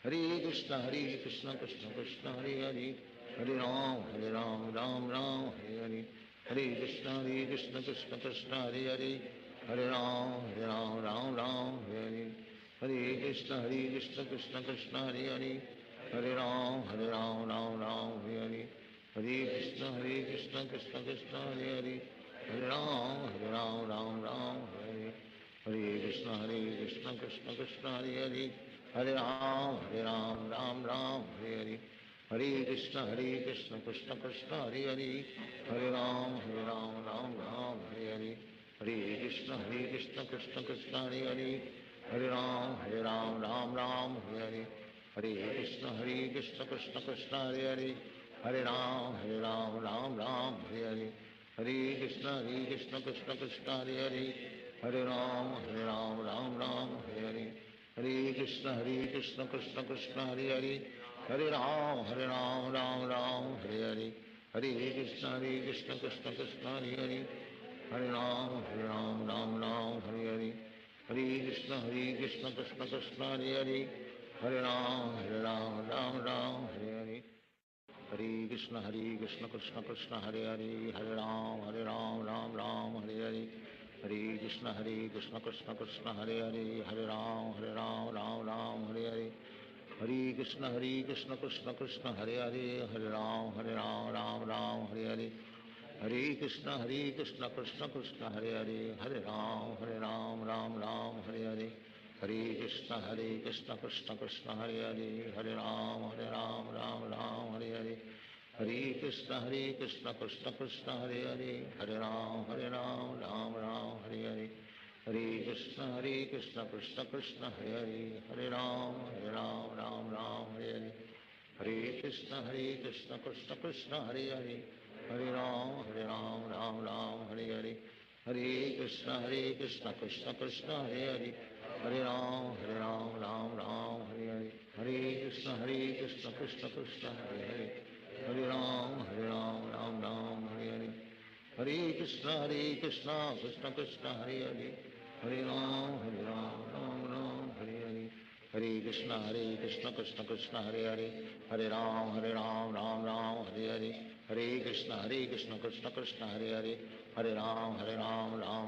Hare Krishna Krishna Krishna Hare Hare, Hare Ram Ram Hare Hare, Hare Krishna Krishna Krishna Hare Hare, Hare Ram Ram Hare Hare, Hare Krishna Krishna Krishna Hare Hare, Hare Ram Ram Hare Hare, Hare Krishna Krishna Krishna Hare Hare, Hare Ram Ram Hare Hare, Hare Krishna Krishna Krishna Hare Hare, Hare Ram Ram Hare Hare, Hare Krishna Krishna Krishna Hare Hare, Hare Ram Ram Hare Hare, Hare Krishna Krishna Krishna Hare Hare, Hare Ram Ram Hare Hare, Hare Krishna Krishna Krishna Hare Hare, Hare Ram Ram Hare Hare, Hare Krishna Krishna Krishna Hare Hare, Hare Ram Ram Hare Hare, Hare Krishna Krishna Krishna Hare Hare, Hare Ram Ram Hare Hare, Hare Krishna Krishna Krishna Hare Hare, Hare Ram Ram Hare Hare, Hare Krishna Krishna Krishna Hare Hare, Hare Ram Ram Hare Hare, Hare Krishna Krishna Krishna Hare Hare, Hare Ram Ram Hare Hare, Hare Krishna Krishna Krishna Hare Hare, Hare Ram Ram Hare Hare, Hare Krishna Krishna Krishna Hare Hare, Hare Ram Ram Hare Hare, Hare Krishna Krishna Krishna Hare Hare, Hare Ram Ram Hare Hare, Hare Krishna Krishna Krishna Hare Hare, Hare Ram Ram Hare Hare, Hare Krishna Krishna Krishna Hare Hare, Hare Ram Ram Hare Hare, Hare Krishna Krishna Krishna Hare Hare, Hare Ram Ram Hare Hare, Hare Krishna Krishna Krishna Hare Hare, Hare Ram Ram Hare Hare, Hare Krishna Krishna Krishna Hare Hare, Hare Ram Hare Hare, Hare Krishna Krishna Krishna Hare Hare, Hare Ram Ram Hare Hare, Hare Krishna Krishna Krishna Hare Hare, Hare Ram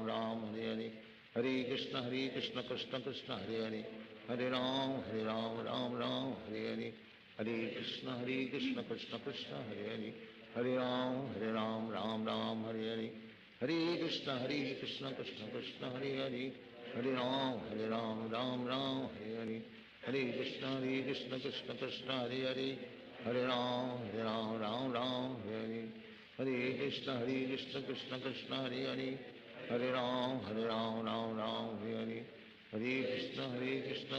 Ram Hare Hare, Hare Krishna Krishna Krishna Hare Hare, Hare Ram, Ram Ram, Hare Hare, Hare Krishna, Krishna Krishna, Hare Hare, Hare Ram, Ram Ram, Hare Hare, Hare Krishna, Krishna Krishna, Hare Hare, Hare Ram, Ram Ram, Hare Hare, Hare Krishna, Krishna Krishna, Hare Hare, Hare Ram, Ram Ram, Hare Hare, Hare Krishna, Krishna Krishna, Hare Hare, Hare Ram, Ram Ram, Hare Hare, Hare Krishna,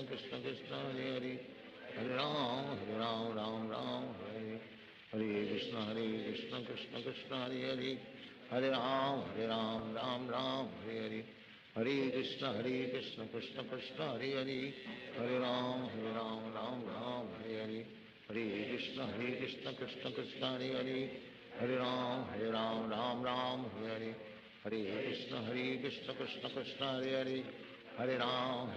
Krishna Krishna, Hare Hare, Hare Ram, Ram Ram, Hare Hare, Hare Krishna, Krishna Krishna, Hare Hare, Hare Ram, Ram Ram, Hare Hare, Hare Krishna, Krishna Krishna, Hare Hare, Hare Ram, Ram Ram, Hare Hare, Hare Krishna, Krishna Krishna, Hare Hare, Hare Ram, Ram Ram, Hare Hare, Hare Krishna, Krishna Krishna, Hare Hare, Hare Ram,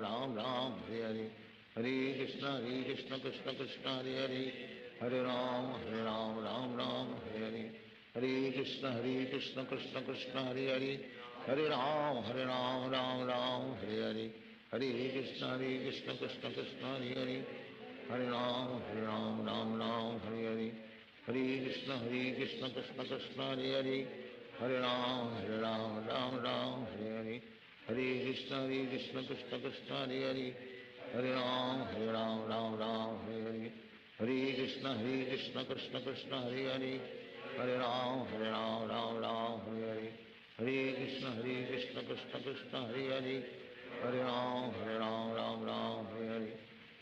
Ram Ram, Hare Hare, Hare Krishna, Krishna Krishna, Hare Hare, Hare Ram, Ram Ram, Hare Hare, Hare Krishna, Krishna Krishna, Hare Hare, Hare Ram, Ram Ram, Hare Hare, Hare Krishna, Krishna Krishna, Hare Hare, Hare Ram, Ram Ram, Hare Hare, Hare Krishna, Krishna Krishna, Hare Hare, Hare Ram, Ram Ram, Hare Hare, Hare Krishna, Krishna Krishna, Hare Hare, Hare Ram, Ram Ram, Hare Hare, Hare Krishna, Krishna Krishna, Hare Hare, Hare Ram, Ram Ram, Hare Hare, Hare Krishna, Krishna Krishna, Hare Hare, Hare Ram, Ram Ram, Hare Hare, Hare Krishna, Krishna Krishna, Hare Hare, Hare Ram, Ram Ram, Hare Hare,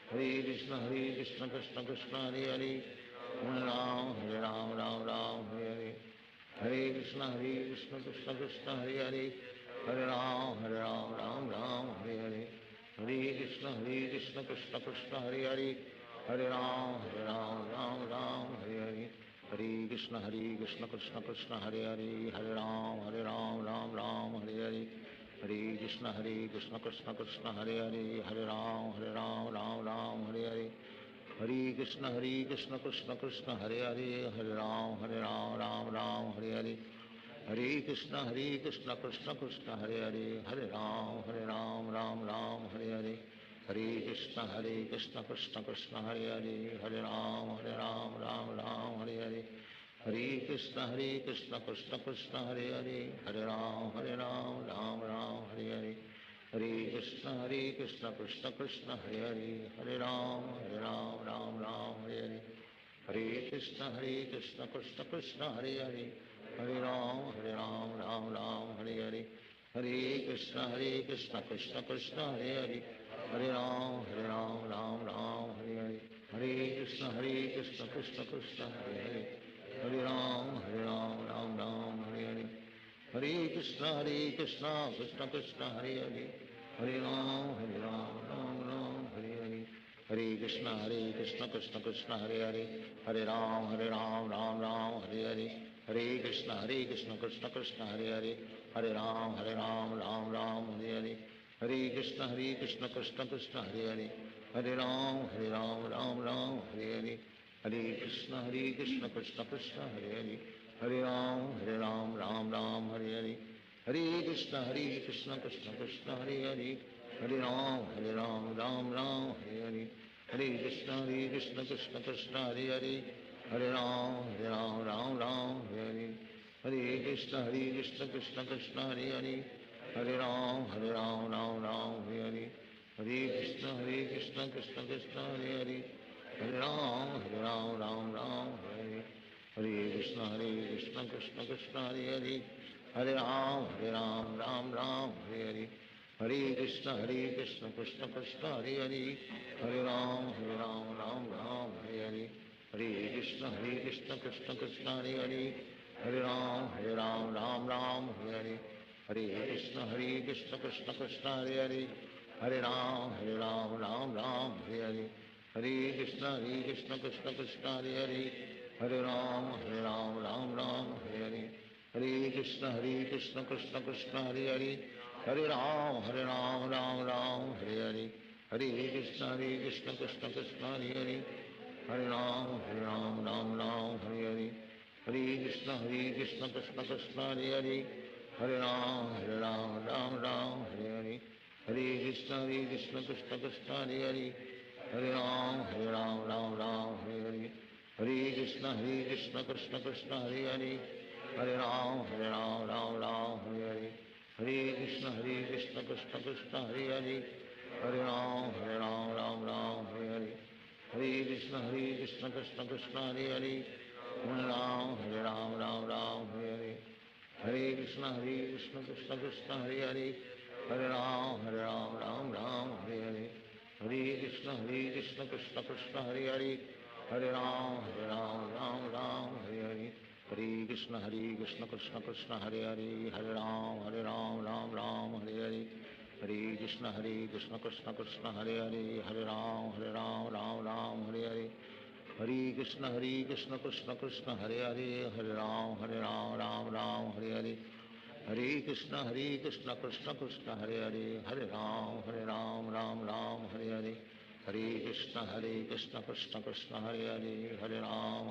Hare Krishna, Krishna Krishna, Hare Hare, Hare Ram, Ram Ram, Hare Hare, Hare Krishna, Krishna Krishna, Hare Hare, Hare Ram, Ram, Hare Hare, Hare Krishna, Krishna Krishna, Hare Hare, Hare Ram, Ram, Hare Hare, Hare Krishna, Krishna Krishna, Hare Hare, Hare Ram, Hare Hare, Hare Krishna, Krishna Krishna, Hare Hare, Hare Ram, Ram, Hare Hare, Hare Krishna, Krishna Krishna, Hare Hare, Hare Ram, Ram, Hare Hare, Hare Krishna, Krishna Krishna, Hare Hare, Hare Ram, Ram, Hare Hare, Hare Krishna, Krishna Krishna, Hare Hare, Hare Ram, Ram, Hare Hare, Hare Krishna, Krishna Krishna, Hare Hare, Hare Ram, Ram, Hare Hare, Hare Krishna, Krishna Krishna, Hare Hare, Hare Ram, Hare Hare, Hare Krishna, Krishna Krishna, Hare Hare, Hare Ram, Hare Hare, Hare Krishna, Krishna Krishna, Hare Hare, Hare Ram, Hare Hare, Hare Krishna, Krishna Krishna, Hare Hare, Hare Ram, Hare Hare, Hare Krishna, Krishna Krishna, Hare Hare, Hare Ram, Ram, Hare Hare, Hare Krishna, Krishna Krishna, Hare Hare, Hare Ram, Ram, Hare Hare, Hare Krishna, Krishna Krishna, Hare Hare, Hare Ram, Ram, Hare Hare, Hare Krishna, Krishna Krishna, Hare Hare, Hare Ram, Ram, Hare Hare, Hare Krishna, Krishna Krishna, Hare Hare, Hare Ram, Ram, Hare Hare, Hare Krishna, Krishna Krishna, Hare Hare, Hare Ram, Hare Hare, Hare Krishna, Krishna Krishna, Hare Hare, Hare Ram, Hare Hare, Hare Krishna, Krishna Krishna, Hare Hare, Hare Ram, Hare Hare, Hare Krishna, Krishna Krishna, Hare Hare, Hare Ram, Hare Hare, Hare Krishna, Krishna Krishna, Hare Hare, Hare Ram, Hare Hare, Hare Krishna, Krishna Krishna, Hare Hare, Hare Ram, Hare Hare, Hare Krishna, Krishna Krishna, Hare Hare, Hare Ram, Hare Hare, Hare Krishna, Krishna Krishna, Hare Hare, Hare Ram, Hare Hare, Hare Krishna, Krishna Krishna, Hare Hare, Hare Ram, Hare Hare, Hare Krishna, Krishna Krishna, Hare Hare, Hare Ram, Hare Hare, Hare Krishna, Krishna Krishna, Hare Hare, Hare Ram, Ram, Hare Hare, हरे कृष्ण कृष्ण कृष्ण हरे हरे हरे राम राम राम हरे हरे हरे कृष्ण कृष्ण कृष्ण हरे हरे हरे राम राम राम हरे हरे हरे कृष्ण कृष्ण कृष्ण हरे हरे हरे राम राम राम हरे हरे हरे कृष्ण कृष्ण कृष्ण हरे हरे हरे राम राम हरे हरे हरे कृष्ण कृष्ण कृष्ण हरे हरे हरे राम राम हरे हरे हरे कृष्ण कृष्ण कृष्ण हरे हरे हरे राम राम हरे हरे हरे कृष्ण कृष्ण कृष्ण हरे हरे हरे राम राम हरे हरे हरे कृष्ण कृष्ण कृष्ण हरे हरे हरे राम राम हरे हरे हरे कृष्ण कृष्ण कृष्ण हरे हरे हरे राम राम हरे हरे हरे कृष्ण कृष्ण कृष्ण हरे हरे हरे राम राम हरे हरे हरे कृष्ण कृष्ण कृष्ण हरे हरे हरे राम राम हरे हरे हरे कृष्ण कृष्ण कृष्ण हरे हरे हरे राम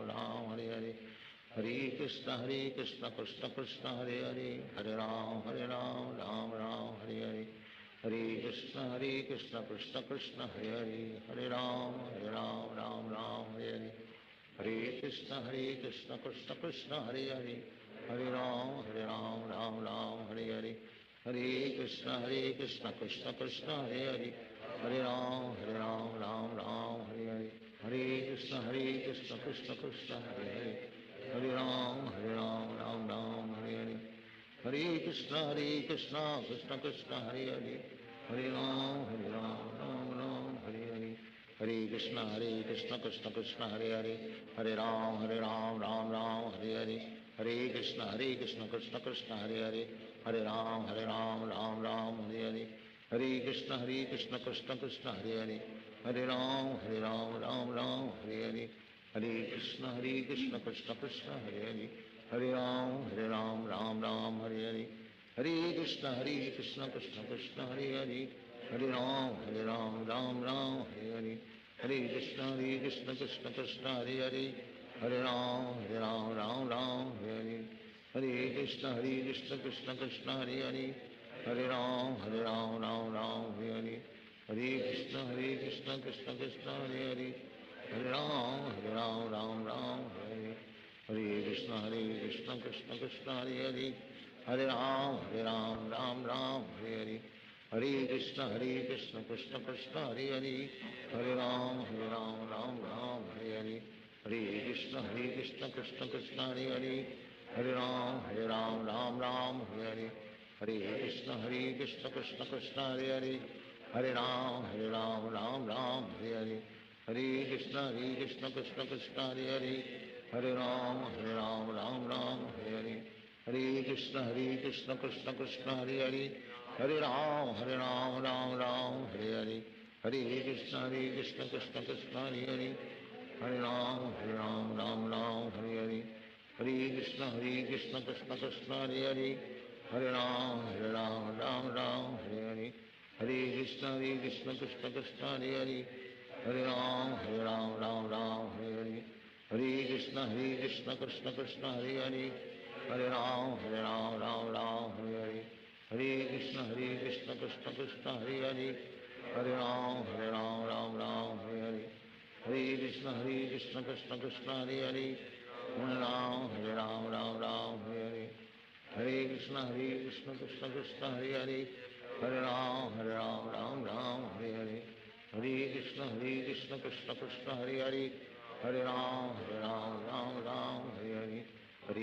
राम हरे हरे हरे कृष्ण कृष्ण कृष्ण हरे हरे हरे राम राम हरे हरे हरे कृष्ण कृष्ण कृष्ण हरे हरे हरे राम राम हरे हरे हरे कृष्ण कृष्ण कृष्ण हरे हरे हरे राम राम हरे हरे हरे कृष्ण कृष्ण कृष्ण हरे हरे हरे राम राम हरे हरे हरे कृष्ण कृष्ण कृष्ण हरे हरे हरे राम हरे हरे हरे कृष्ण कृष्ण कृष्ण हरे हरे हरे राम राम हरे हरे हरे कृष्ण कृष्ण कृष्ण हरे हरे हरे राम राम हरे हरे हरे कृष्ण कृष्ण कृष्ण हरे हरे हरे राम राम हरे हरे हरे कृष्ण कृष्ण कृष्ण हरे हरे हरे राम राम हरे हरे हरे कृष्ण कृष्ण कृष्ण हरे हरे हरे राम राम हरे हरे हरे कृष्ण कृष्ण कृष्ण हरे हरे हरे राम राम हरे हरे हरे कृष्ण कृष्ण कृष्ण हरे हरे हरे राम राम हरे हरे हरे कृष्ण कृष्ण कृष्ण हरे हरे हरे राम राम हरे हरे हरे कृष्ण कृष्ण कृष्ण हरे हरे हरे राम राम हरे हरे हरे कृष्ण कृष्ण कृष्ण हरे हरे हरे राम राम हरे हरे हरे कृष्ण कृष्ण कृष्ण हरे हरे हरे राम राम हरे हरे हरे कृष्ण कृष्ण कृष्ण हरे हरे हरे राम राम हरे हरे हरे कृष्ण कृष्ण कृष्ण हरे हरे हरे राम राम हरे हरे हरे कृष्ण कृष्ण कृष्ण हरे हरे हरे राम राम हरे हरे हरे कृष्ण कृष्ण कृष्ण हरे हरे हरे राम राम हरे हरे हरे कृष्ण कृष्ण कृष्ण हरे हरे हरे राम राम हरे हरे हरे कृष्ण कृष्ण कृष्ण हरे हरे हरे राम राम हरे हरे हरे कृष्ण कृष्ण कृष्ण हरे हरे हरे राम राम हरे हरे हरे कृष्ण कृष्ण कृष्ण हरे हरे हरे राम राम हरे हरे हरे कृष्ण कृष्ण कृष्ण हरे हरे हरे राम हरे हरे हरे कृष्ण कृष्ण कृष्ण हरे हरे हरे राम राम हरे हरे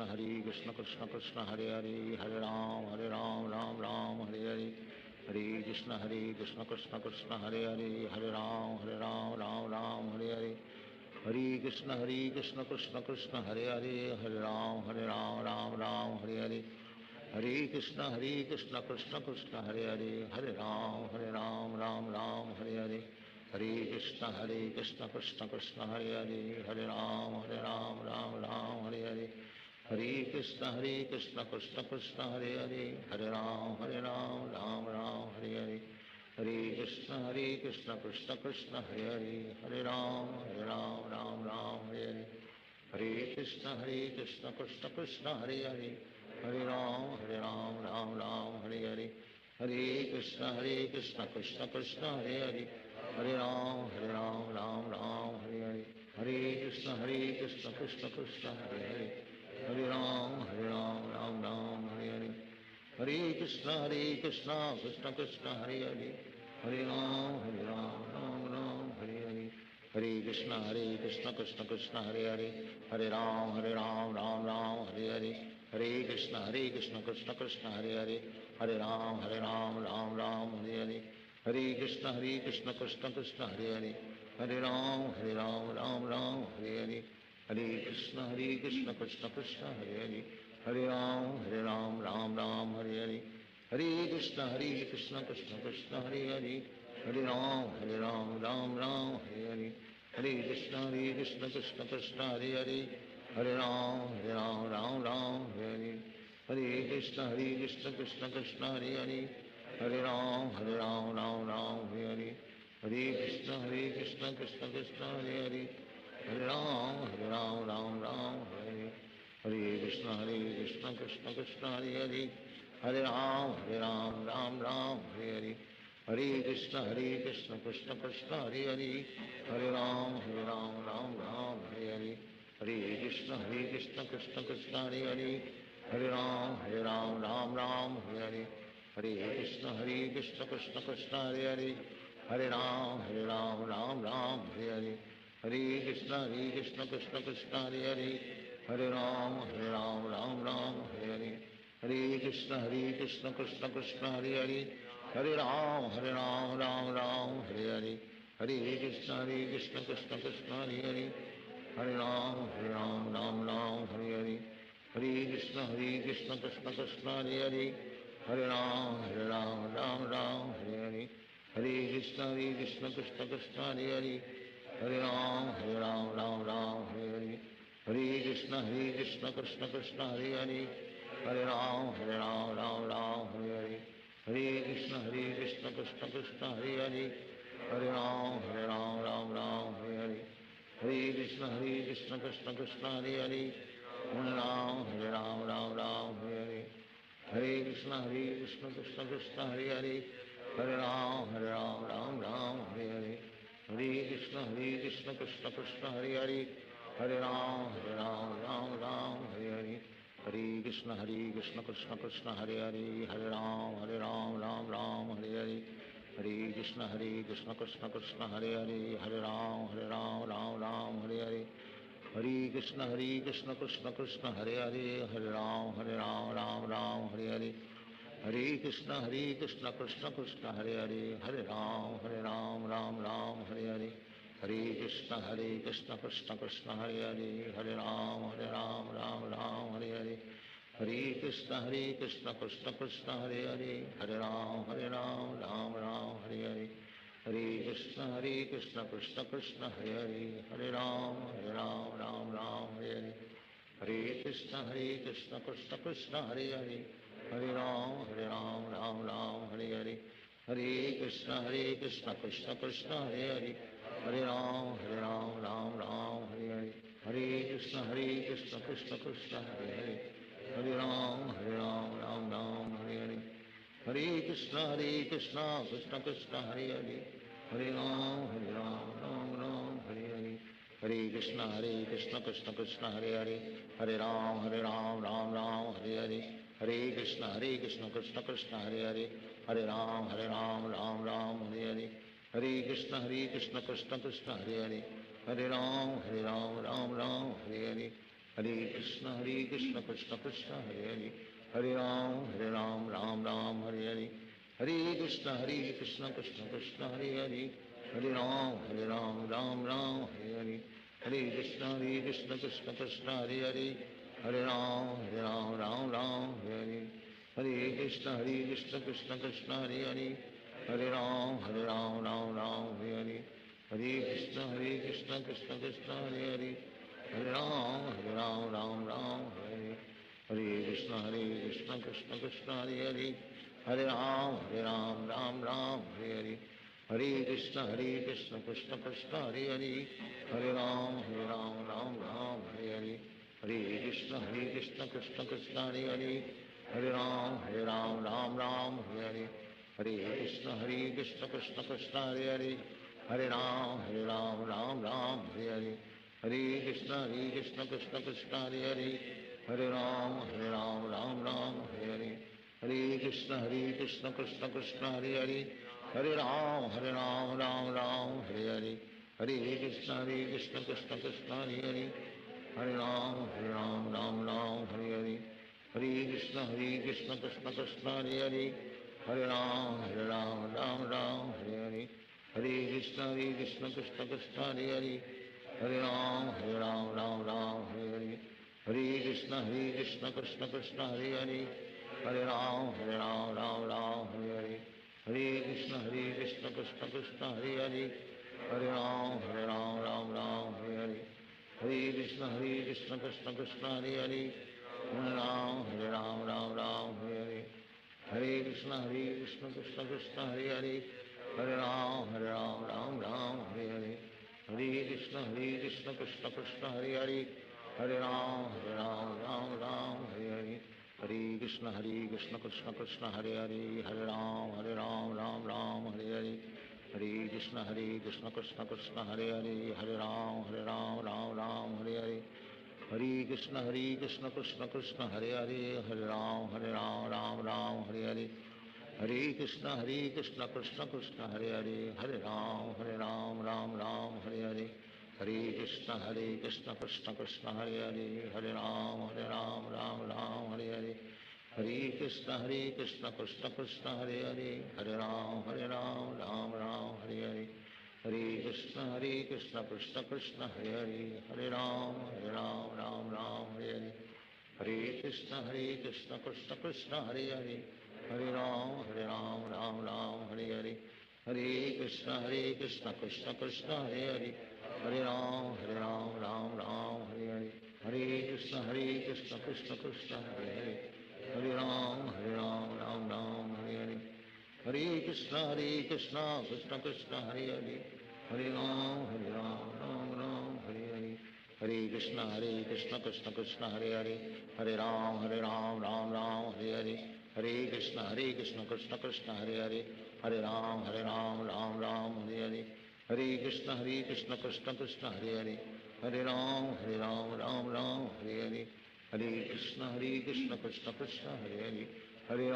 हरे कृष्ण कृष्ण कृष्ण हरे हरे हरे राम राम हरे हरे हरे कृष्ण कृष्ण कृष्ण हरे हरे हरे राम राम हरे हरे हरे कृष्ण कृष्ण कृष्ण हरे हरे हरे राम राम हरे हरे हरे कृष्ण कृष्ण कृष्ण हरे हरे हरे राम राम हरे हरे हरे कृष्ण कृष्ण कृष्ण हरे हरे हरे राम राम हरे हरे हरे कृष्ण कृष्ण कृष्ण हरे हरे हरे राम राम हरे हरे हरे कृष्ण कृष्ण कृष्ण हरे हरे हरे राम राम हरे हरे हरे कृष्ण कृष्ण कृष्ण हरे हरे हरे राम राम हरे हरे हरे कृष्ण कृष्ण कृष्ण हरे हरे हरे राम राम हरे हरे हरे कृष्ण कृष्ण कृष्ण हरे हरे, हरे राम राम राम हरे हरे, हरे कृष्ण कृष्ण कृष्ण हरे हरे, हरे राम राम राम हरे हरे, हरे कृष्ण कृष्ण कृष्ण हरे हरे, हरे राम राम हरे हरे, हरे कृष्ण कृष्ण कृष्ण हरे हरे, हरे राम राम राम हरे हरे, हरे कृष्ण कृष्ण कृष्ण हरे हरे, हरे राम राम राम हरे हरे, हरे कृष्ण कृष्ण कृष्ण हरे हरे, हरे राम राम राम हरे हरे, हरे कृष्ण कृष्ण कृष्ण हरे हरे, हरे राम राम हरे हरे, हरे कृष्ण कृष्ण कृष्ण हरे हरे, हरे राम राम हरे हरे, हरे कृष्ण कृष्ण कृष्ण हरे हरे, हरे राम राम हरे हरे, हरे कृष्ण कृष्ण कृष्ण हरे हरे, हरे राम राम हरे हरे, हरे कृष्ण कृष्ण कृष्ण हरे हरे, हरे राम राम हरे हरे, हरे कृष्ण कृष्ण कृष्ण हरे हरे, हरे राम राम हरे हरे, हरे कृष्ण कृष्ण कृष्ण हरे हरे, हरे राम राम हरे हरे, हरे कृष्ण कृष्ण कृष्ण हरे हरे, हरे राम राम हरे हरे, हरे कृष्ण कृष्ण कृष्ण हरे हरे, हरे राम राम हरे हरे, हरे कृष्ण कृष्ण कृष्ण हरे हरे, हरे राम राम हरे हरे, हरे कृष्ण कृष्ण कृष्ण हरे हरे, हरे राम राम हरे हरे, हरे कृष्ण कृष्ण कृष्ण हरे हरे, हरे राम राम हरे हरे, हरे कृष्ण कृष्ण कृष्ण हरे हरे, हरे राम राम हरे हरे, हरे कृष्ण कृष्ण कृष्ण हरे हरे, हरे राम राम हरे हरे, हरे कृष्ण कृष्ण कृष्ण हरे हरे, हरे राम राम हरे हरे, हरे कृष्ण कृष्ण कृष्ण हरे हरे, हरे राम राम हरे हरे, हरे कृष्ण कृष्ण कृष्ण हरे हरे, हरे राम राम हरे हरे, हरे कृष्ण कृष्ण कृष्ण हरे हरे, हरे राम राम हरे हरे, हरे कृष्ण कृष्ण कृष्ण हरे हरे, हरे राम राम हरे हरे, हरे कृष्ण कृष्ण कृष्ण हरे हरे, हरे राम राम हरे हरे, हरे कृष्ण कृष्ण कृष्ण हरे हरे, हरे राम राम हरे हरे, हरे कृष्ण कृष्ण कृष्ण हरे हरे, हरे राम राम हरे हरे, हरे कृष्ण कृष्ण कृष्ण हरे हरे, हरे राम राम हरे हरे, हरे कृष्ण कृष्ण कृष्ण हरे हरे, हरे राम राम हरे हरे, हरे कृष्ण कृष्ण कृष्ण हरे हरे, हरे राम राम हरे हरे, हरे कृष्ण कृष्ण कृष्ण हरे हरे, हरे राम राम हरे हरे, हरे कृष्ण कृष्ण कृष्ण हरे हरे, हरे राम राम हरे हरे, हरे कृष्ण कृष्ण कृष्ण हरे हरे, हरे राम राम हरे हरे, हरे कृष्ण कृष्ण कृष्ण हरे हरे, हरे राम राम हरे हरे, हरे कृष्ण कृष्ण कृष्ण हरे हरे, हरे राम राम हरे हरे, हरे कृष्ण कृष्ण कृष्ण हरे हरे, हरे राम राम हरे हरे, हरे कृष्ण कृष्ण कृष्ण हरे हरे, हरे राम राम हरे हरे, हरे कृष्ण कृष्ण कृष्ण हरे हरे, हरे राम राम हरे हरे, हरे कृष्ण कृष्ण कृष्ण हरे हरे, हरे राम राम हरे हरे, हरे कृष्ण कृष्ण कृष्ण हरे हरे, हरे राम राम हरे हरे, हरे कृष्ण कृष्ण कृष्ण हरे हरे, हरे राम राम हरे हरे, हरे कृष्ण कृष्ण कृष्ण हरे हरे, हरे राम राम हरे हरे, हरे कृष्ण कृष्ण कृष्ण हरे हरे, हरे राम राम हरे हरे, हरे कृष्ण कृष्ण कृष्ण हरे हरे, हरे राम राम हरे हरे, हरे कृष्ण कृष्ण कृष्ण हरे हरे, हरे राम राम हरे हरे, हरे कृष्ण कृष्ण कृष्ण हरे हरे, हरे राम राम राम हरे हरे, हरे कृष्ण कृष्ण कृष्ण हरे हरे, हरे राम राम राम हरे हरे, हरे कृष्ण कृष्ण कृष्ण हरे हरे, हरे राम राम राम हरे हरे, हरे कृष्ण कृष्ण कृष्ण हरे हरे, हरे राम राम राम हरे हरे, हरे कृष्ण कृष्ण कृष्ण हरे हरे, हरे राम राम राम हरे हरे, हरे कृष्ण कृष्ण कृष्ण हरे हरे, हरे राम राम राम हरे हरे, हरे कृष्ण कृष्ण कृष्ण हरे हरे, हरे राम राम राम हरे हरे, हरे कृष्ण कृष्ण कृष्ण हरे हरे, हरे राम राम राम हरे हरे, हरे कृष्ण कृष्ण कृष्ण हरे हरे, हरे राम राम राम हरे हरे, हरे कृष्ण कृष्ण कृष्ण हरे हरे, हरे राम राम हरे हरे, हरे कृष्ण कृष्ण कृष्ण हरे हरे, हरे राम राम हरे हरे, हरे कृष्ण कृष्ण कृष्ण हरे हरे, हरे राम राम हरे हरे, हरे कृष्ण कृष्ण कृष्ण हरे हरे, हरे राम राम राम हरे हरे, हरे कृष्ण कृष्ण कृष्ण हरे हरे, हरे राम राम राम हरे हरे, हरे कृष्ण कृष्ण कृष्ण हरे हरे, हरे राम राम राम हरे हरे, हरे कृष्ण कृष्ण कृष्ण हरे हरे, हरे राम राम राम हरे हरे, हरे कृष्ण कृष्ण कृष्ण हरे हरे, हरे राम राम राम हरे हरे, हरे कृष्ण कृष्ण कृष्ण हरे हरे, हरे राम राम राम हरे हरे, हरे कृष्ण कृष्ण कृष्ण हरे हरे, हरे राम राम राम हरे हरे, हरे कृष्ण कृष्ण कृष्ण हरे हरे, हरे राम राम राम हरे हरे, हरे कृष्ण कृष्ण कृष्ण हरे हरे, हरे राम राम राम हरे हरे, हरे कृष्ण कृष्ण कृष्ण हरे हरे, हरे राम राम राम हरे हरे, हरे कृष्ण कृष्ण कृष्ण हरे हरे, हरे राम राम राम हरे हरे, हरे कृष्ण कृष्ण कृष्ण हरे हरे, हरे राम राम राम हरे हरे, हरे कृष्ण कृष्ण कृष्ण हरे हरे, हरे राम राम राम हरे हरे, हरे कृष्ण कृष्ण कृष्ण हरे हरे, हरे राम राम राम हरे हरे, हरे कृष्ण कृष्ण कृष्ण हरे हरे, हरे राम राम हरे हरे, हरे कृष्ण कृष्ण कृष्ण हरे हरे, हरे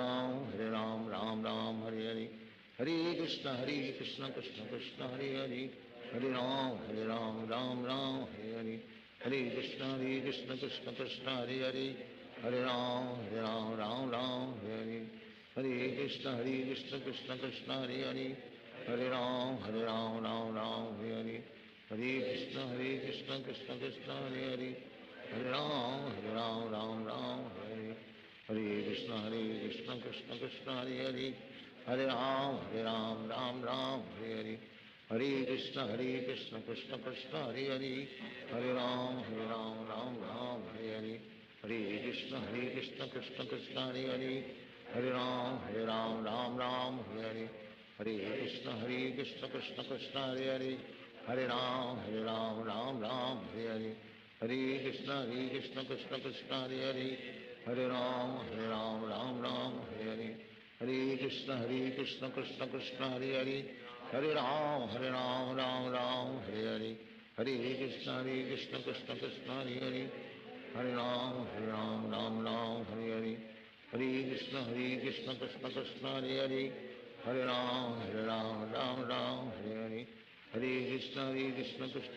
राम राम राम हरे हरे, हरे कृष्ण कृष्ण कृष्ण हरे हरे, हरे राम राम राम हरे हरे, हरे कृष्ण कृष्ण कृष्ण हरे हरे, हरे राम राम राम हरे हरे, हरे कृष्ण कृष्ण कृष्ण हरे हरे, हरे राम राम हरे, हरे कृष्ण कृष्ण कृष्ण हरे हरे, हरे राम राम हरे हरे, हरे कृष्ण कृष्ण कृष्ण हरे हरे, हरे राम राम राम हरे हरे, हरे कृष्ण कृष्ण कृष्ण हरे हरे, हरे राम राम हरे हरे, हरे कृष्ण कृष्ण कृष्ण हरे हरे, हरे राम राम हरे हरे, हरे कृष्ण कृष्ण कृष्ण हरे हरे, हरे राम राम राम हरे हरे, हरे कृष्ण कृष्ण कृष्ण हरे हरे, हरे राम राम राम हरे हरे, हरे कृष्ण कृष्ण कृष्ण हरे हरे, हरे राम राम राम हरे हरे, हरे कृष्ण कृष्ण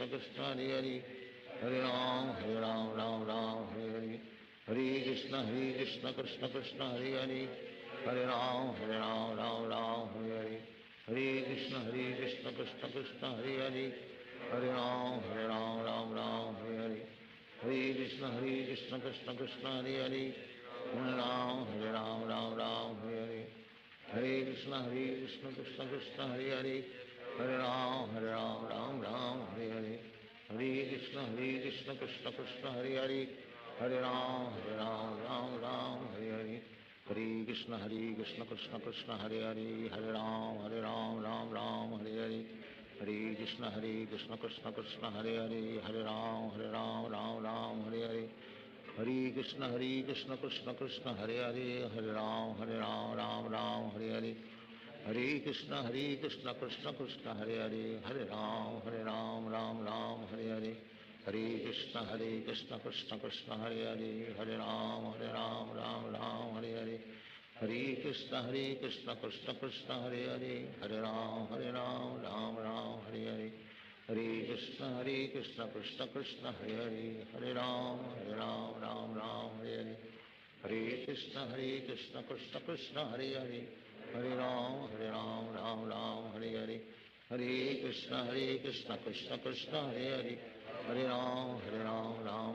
कृष्ण हरे हरे, हरे राम राम राम हरे हरे, हरे कृष्ण कृष्ण कृष्ण हरे हरे, हरे राम राम हरे हरे, हरे कृष्ण कृष्ण कृष्ण हरे हरे, हरे राम राम हरे हरे, हरे कृष्ण कृष्ण कृष्ण हरे हरे, हरे राम राम हरे हरे, हरे कृष्ण कृष्ण कृष्ण हरे हरे, हरे राम राम हरे हरे, हरे कृष्ण कृष्ण कृष्ण हरे हरे, हरे राम राम हरे हरे, हरे कृष्ण कृष्ण कृष्ण हरे हरे, हरे राम राम हरे हरे, हरे कृष्ण कृष्ण कृष्ण हरे हरे, हरे राम राम हरे हरे, हरे कृष्ण कृष्ण कृष्ण हरे हरे, हरे राम राम हरे हरे, हरे कृष्ण कृष्ण कृष्ण हरे हरे, हरे राम राम राम हरे हरे, हरे कृष्ण कृष्ण कृष्ण हरे हरे, हरे राम राम राम हरे हरे, हरे कृष्ण कृष्ण कृष्ण हरे हरे, हरे राम राम राम हरे हरे, हरे कृष्ण कृष्ण कृष्ण हरे हरे, हरे राम राम राम हरे हरे, हरे कृष्ण कृष्ण कृष्ण हरे हरे, हरे राम राम राम हरे हरे, हरे कृष्ण कृष्ण कृष्ण हरे हरे, हरे राम राम राम हरे हरे, हरे कृष्ण कृष्ण कृष्ण हरे हरे, हरे राम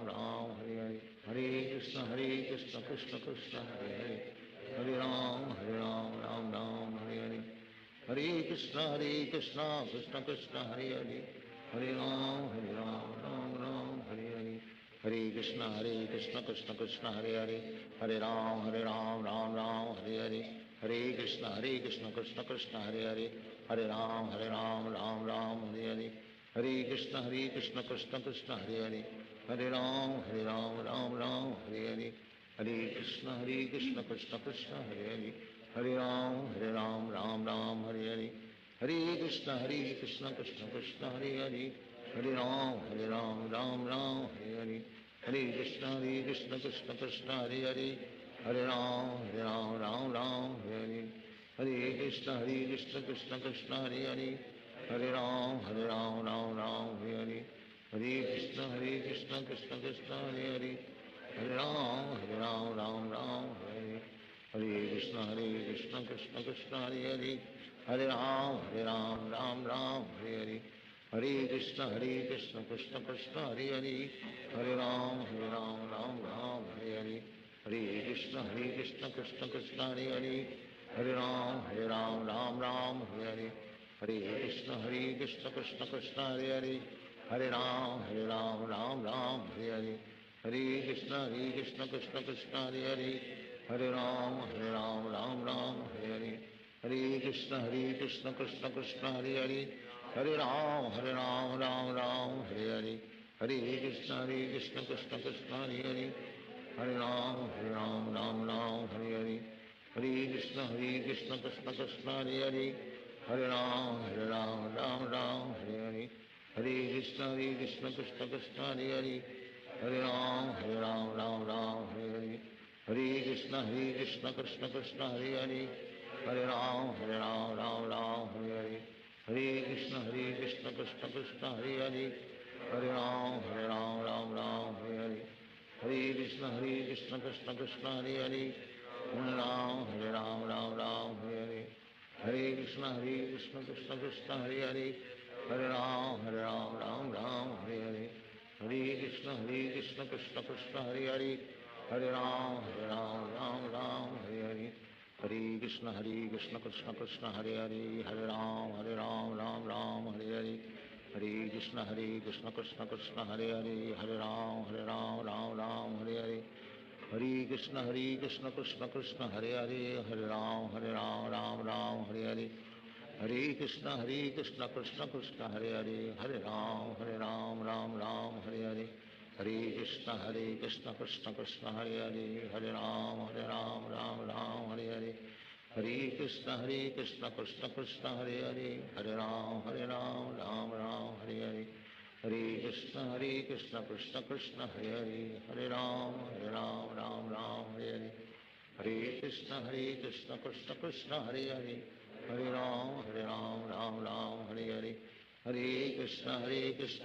राम हरे हरे, हरे कृष्ण कृष्ण कृष्ण हरे हरे, हरे राम राम राम हरे हरे, हरे कृष्ण कृष्ण कृष्ण हरे हरे, हरे राम राम राम हरे हरे, हरे कृष्ण कृष्ण कृष्ण हरे हरे, हरे राम राम राम हरे हरे, हरे कृष्ण कृष्ण कृष्ण हरे हरे, हरे राम राम राम हरे हरे, हरे कृष्ण कृष्ण कृष्ण हरे हरे, हरे राम राम राम हरे हरे, हरे कृष्ण कृष्ण कृष्ण हरे हरे, हरे राम राम राम हरे हरे, हरे कृष्ण कृष्ण कृष्ण हरे हरे, हरे राम राम राम हरे हरे, हरे कृष्ण कृष्ण कृष्ण हरे हरे, हरे राम राम हरे हरे, हरे कृष्ण कृष्ण कृष्ण हरे हरे, हरे राम राम हरे हरे, हरे कृष्ण कृष्ण कृष्ण हरे हरे, हरे राम राम हरे हरे, हरे कृष्ण कृष्ण कृष्ण हरे हरे, हरे राम राम हरे हरे, हरे कृष्ण कृष्ण कृष्ण हरे हरे, हरे राम राम राम हरे हरे, हरे कृष्ण कृष्ण कृष्ण हरे हरे, हरे राम राम हरे हरे, हरे कृष्ण कृष्ण कृष्ण हरे हरे, हरे राम राम हरे हरे, हरे कृष्ण कृष्ण कृष्ण हरे हरे, हरे राम राम हरे हरे, हरे कृष्ण कृष्ण कृष्ण हरे हरे, हरे राम राम हरे हरे, हरे कृष्ण कृष्ण कृष्ण हरे हरे, हरे राम राम हरे हरे, हरे कृष्ण कृष्ण कृष्ण हरे हरे, हरे राम राम हरे हरे, हरे कृष्ण कृष्ण कृष्ण हरे हरे, हरे राम राम हरे हरे, हरे कृष्ण कृष्ण कृष्ण हरे हरे, हरे राम राम हरे हरे, हरे कृष्ण कृष्ण कृष्ण हरे हरे, हरे राम राम हरे हरे, हरे कृष्ण कृष्ण कृष्ण हरे हरे, हरे राम राम हरे हरे, हरे कृष्ण कृष्ण कृष्ण हरे हरे, हरे राम राम हरे हरे, हरे कृष्ण कृष्ण कृष्ण हरे हरे, हरे राम राम हरे हरे, हरे कृष्ण कृष्ण कृष्ण हरे हरे, हरे राम राम हरे हरे, हरे कृष्ण कृष्ण कृष्ण हरे हरे, हरे राम राम हरे हरे, हरे कृष्ण कृष्ण कृष्ण हरे हरे, हरे राम राम हरे हरे, हरे कृष्ण कृष्ण कृष्ण हरे हरे, हरे राम राम हरे हरे, हरे कृष्ण कृष्ण कृष्ण हरे हरे, हरे राम राम हरे हरे, हरे कृष्ण कृष्ण कृष्ण हरे हरे, हरे राम राम हरे हरे, हरे कृष्ण कृष्ण कृष्ण हरे हरे, हरे राम राम हरे हरे, हरे कृष्ण कृष्ण कृष्ण हरे हरे, हरे राम राम हरे हरे, हरे कृष्ण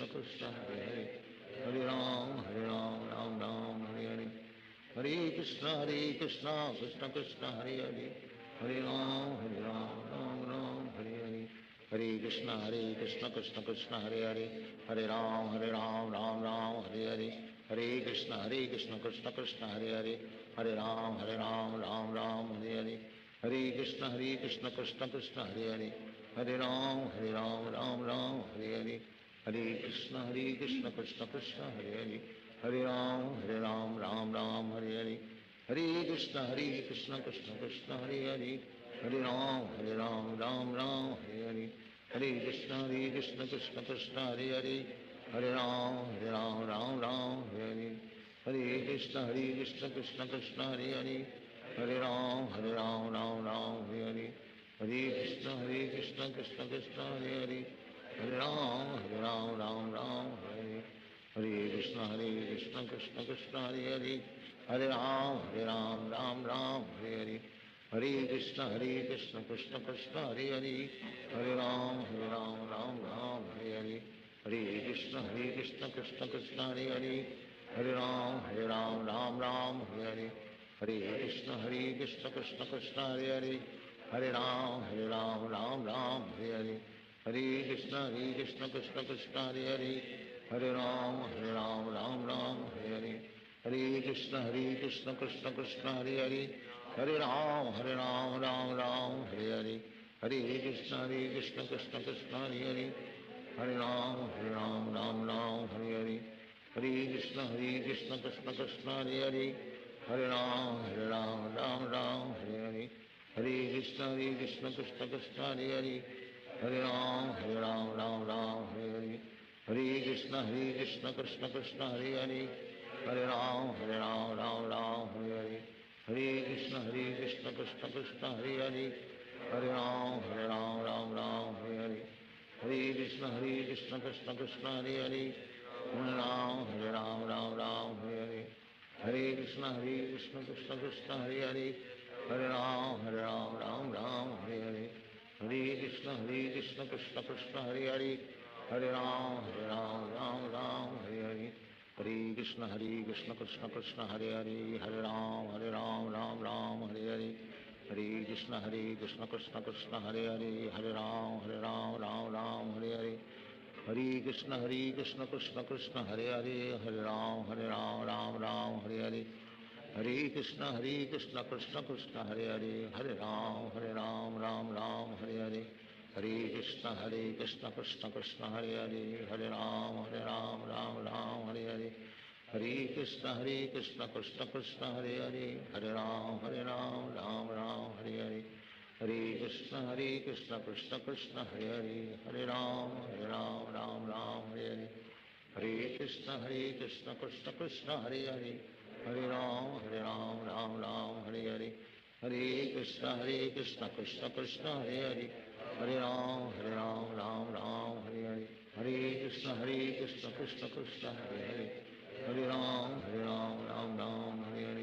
कृष्ण कृष्ण हरे हरे, हरे राम राम हरे हरे, हरे कृष्ण कृष्ण कृष्ण हरे हरे, हरे राम राम हरे हरे, हरे कृष्ण कृष्ण कृष्ण हरे हरे, हरे राम राम हरे हरे, हरे कृष्ण कृष्ण कृष्ण हरे हरे, हरे राम राम राम हरे हरे, हरे कृष्ण कृष्ण कृष्ण हरे हरे, हरे राम राम हरे हरे, हरे कृष्ण कृष्ण कृष्ण हरे हरे, हरे राम राम हरे हरे, हरे कृष्ण कृष्ण कृष्ण हरे हरे, हरे राम राम हरे हरे, हरे कृष्ण कृष्ण कृष्ण हरे हरे, हरे राम राम हरे हरे, हरे कृष्ण कृष्ण कृष्ण हरे हरे, हरे राम राम हरे हरे, हरे कृष्ण कृष्ण कृष्ण हरे हरे हरे राम राम राम हरे हरे हरे कृष्ण कृष्ण कृष्ण हरे हरे हरे राम राम राम हरे हरे कृष्ण कृष्ण कृष्ण हरे हरे हरे राम राम हरे हरे हरे कृष्ण कृष्ण कृष्ण हरे हरे हरे राम राम हरे हरे हरे कृष्ण कृष्ण कृष्ण हरे हरे हरे राम राम हरे हरे हरे कृष्ण कृष्ण कृष्ण हरे हरे हरे राम राम हरे हरे हरे कृष्ण कृष्ण कृष्ण हरे हरे हरे राम राम हरे हरे हरे कृष्ण कृष्ण कृष्ण हरे हरे हरे राम राम हरे हरे हरे कृष्ण कृष्ण कृष्ण हरे हरे हरे राम राम हरे हरे हरे कृष्ण कृष्ण कृष्ण हरे हरे हरे राम राम हरे हरे हरे कृष्ण कृष्ण कृष्ण हरे हरे हरे राम राम हरे हरे हरे कृष्ण कृष्ण कृष्ण हरे हरे हरे राम राम हरे हरे हरे कृष्ण कृष्ण कृष्ण हरे हरे हरे राम राम हरे हरे हरे कृष्ण कृष्ण कृष्ण हरे हरे हरे राम हरे हरे हरे कृष्ण कृष्ण कृष्ण हरे हरे हरे राम राम हरे हरे हरे कृष्ण कृष्ण कृष्ण हरे हरे हरे राम राम हरे हरे हरे कृष्ण कृष्ण कृष्ण हरे हरे हरे राम राम हरे हरे हरे कृष्ण कृष्ण कृष्ण हरे हरे हरे राम राम हरे हरे हरे कृष्ण कृष्ण कृष्ण हरे हरे हरे राम राम हरे हरे हरे कृष्ण कृष्ण कृष्ण हरे हरे हरे राम राम हरे हरे हरे कृष्ण कृष्ण कृष्ण हरे हरे हरे राम राम हरे हरे हरे कृष्ण कृष्ण कृष्ण हरे हरे हरे राम राम हरे हरे हरे कृष्ण कृष्ण कृष्ण हरे हरे हरे राम राम हरे हरे हरे कृष्ण कृष्ण कृष्ण हरे हरे हरे राम राम हरे हरे हरे कृष्ण कृष्ण कृष्ण हरे हरे हरे राम राम हरे हरे हरे कृष्ण कृष्ण कृष्ण हरे हरे हरे राम राम हरे हरे हरे कृष्ण कृष्ण कृष्ण हरे हरे हरे राम राम हरे हरे हरे कृष्ण कृष्ण कृष्ण हरे हरे हरे राम राम हरे हरे हरे कृष्ण कृष्ण कृष्ण हरे हरे हरे राम राम हरे हरे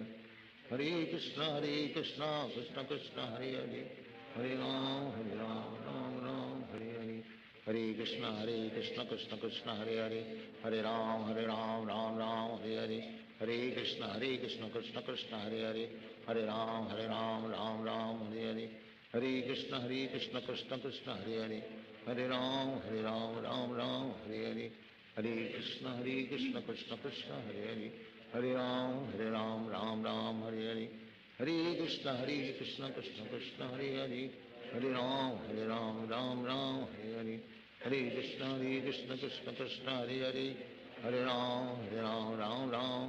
हरे कृष्ण कृष्ण कृष्ण हरे हरे हरे राम राम हरे हरे हरे कृष्ण कृष्ण कृष्ण हरे हरे हरे राम राम हरे हरे हरे कृष्ण कृष्ण कृष्ण हरे हरे हरे राम राम हरे हरे हरे कृष्ण कृष्ण कृष्ण हरे हरे हरे राम राम हरे हरे हरे कृष्ण कृष्ण कृष्ण हरे हरे हरे राम राम हरे हरे हरे कृष्ण कृष्ण कृष्ण हरे हरे हरे राम राम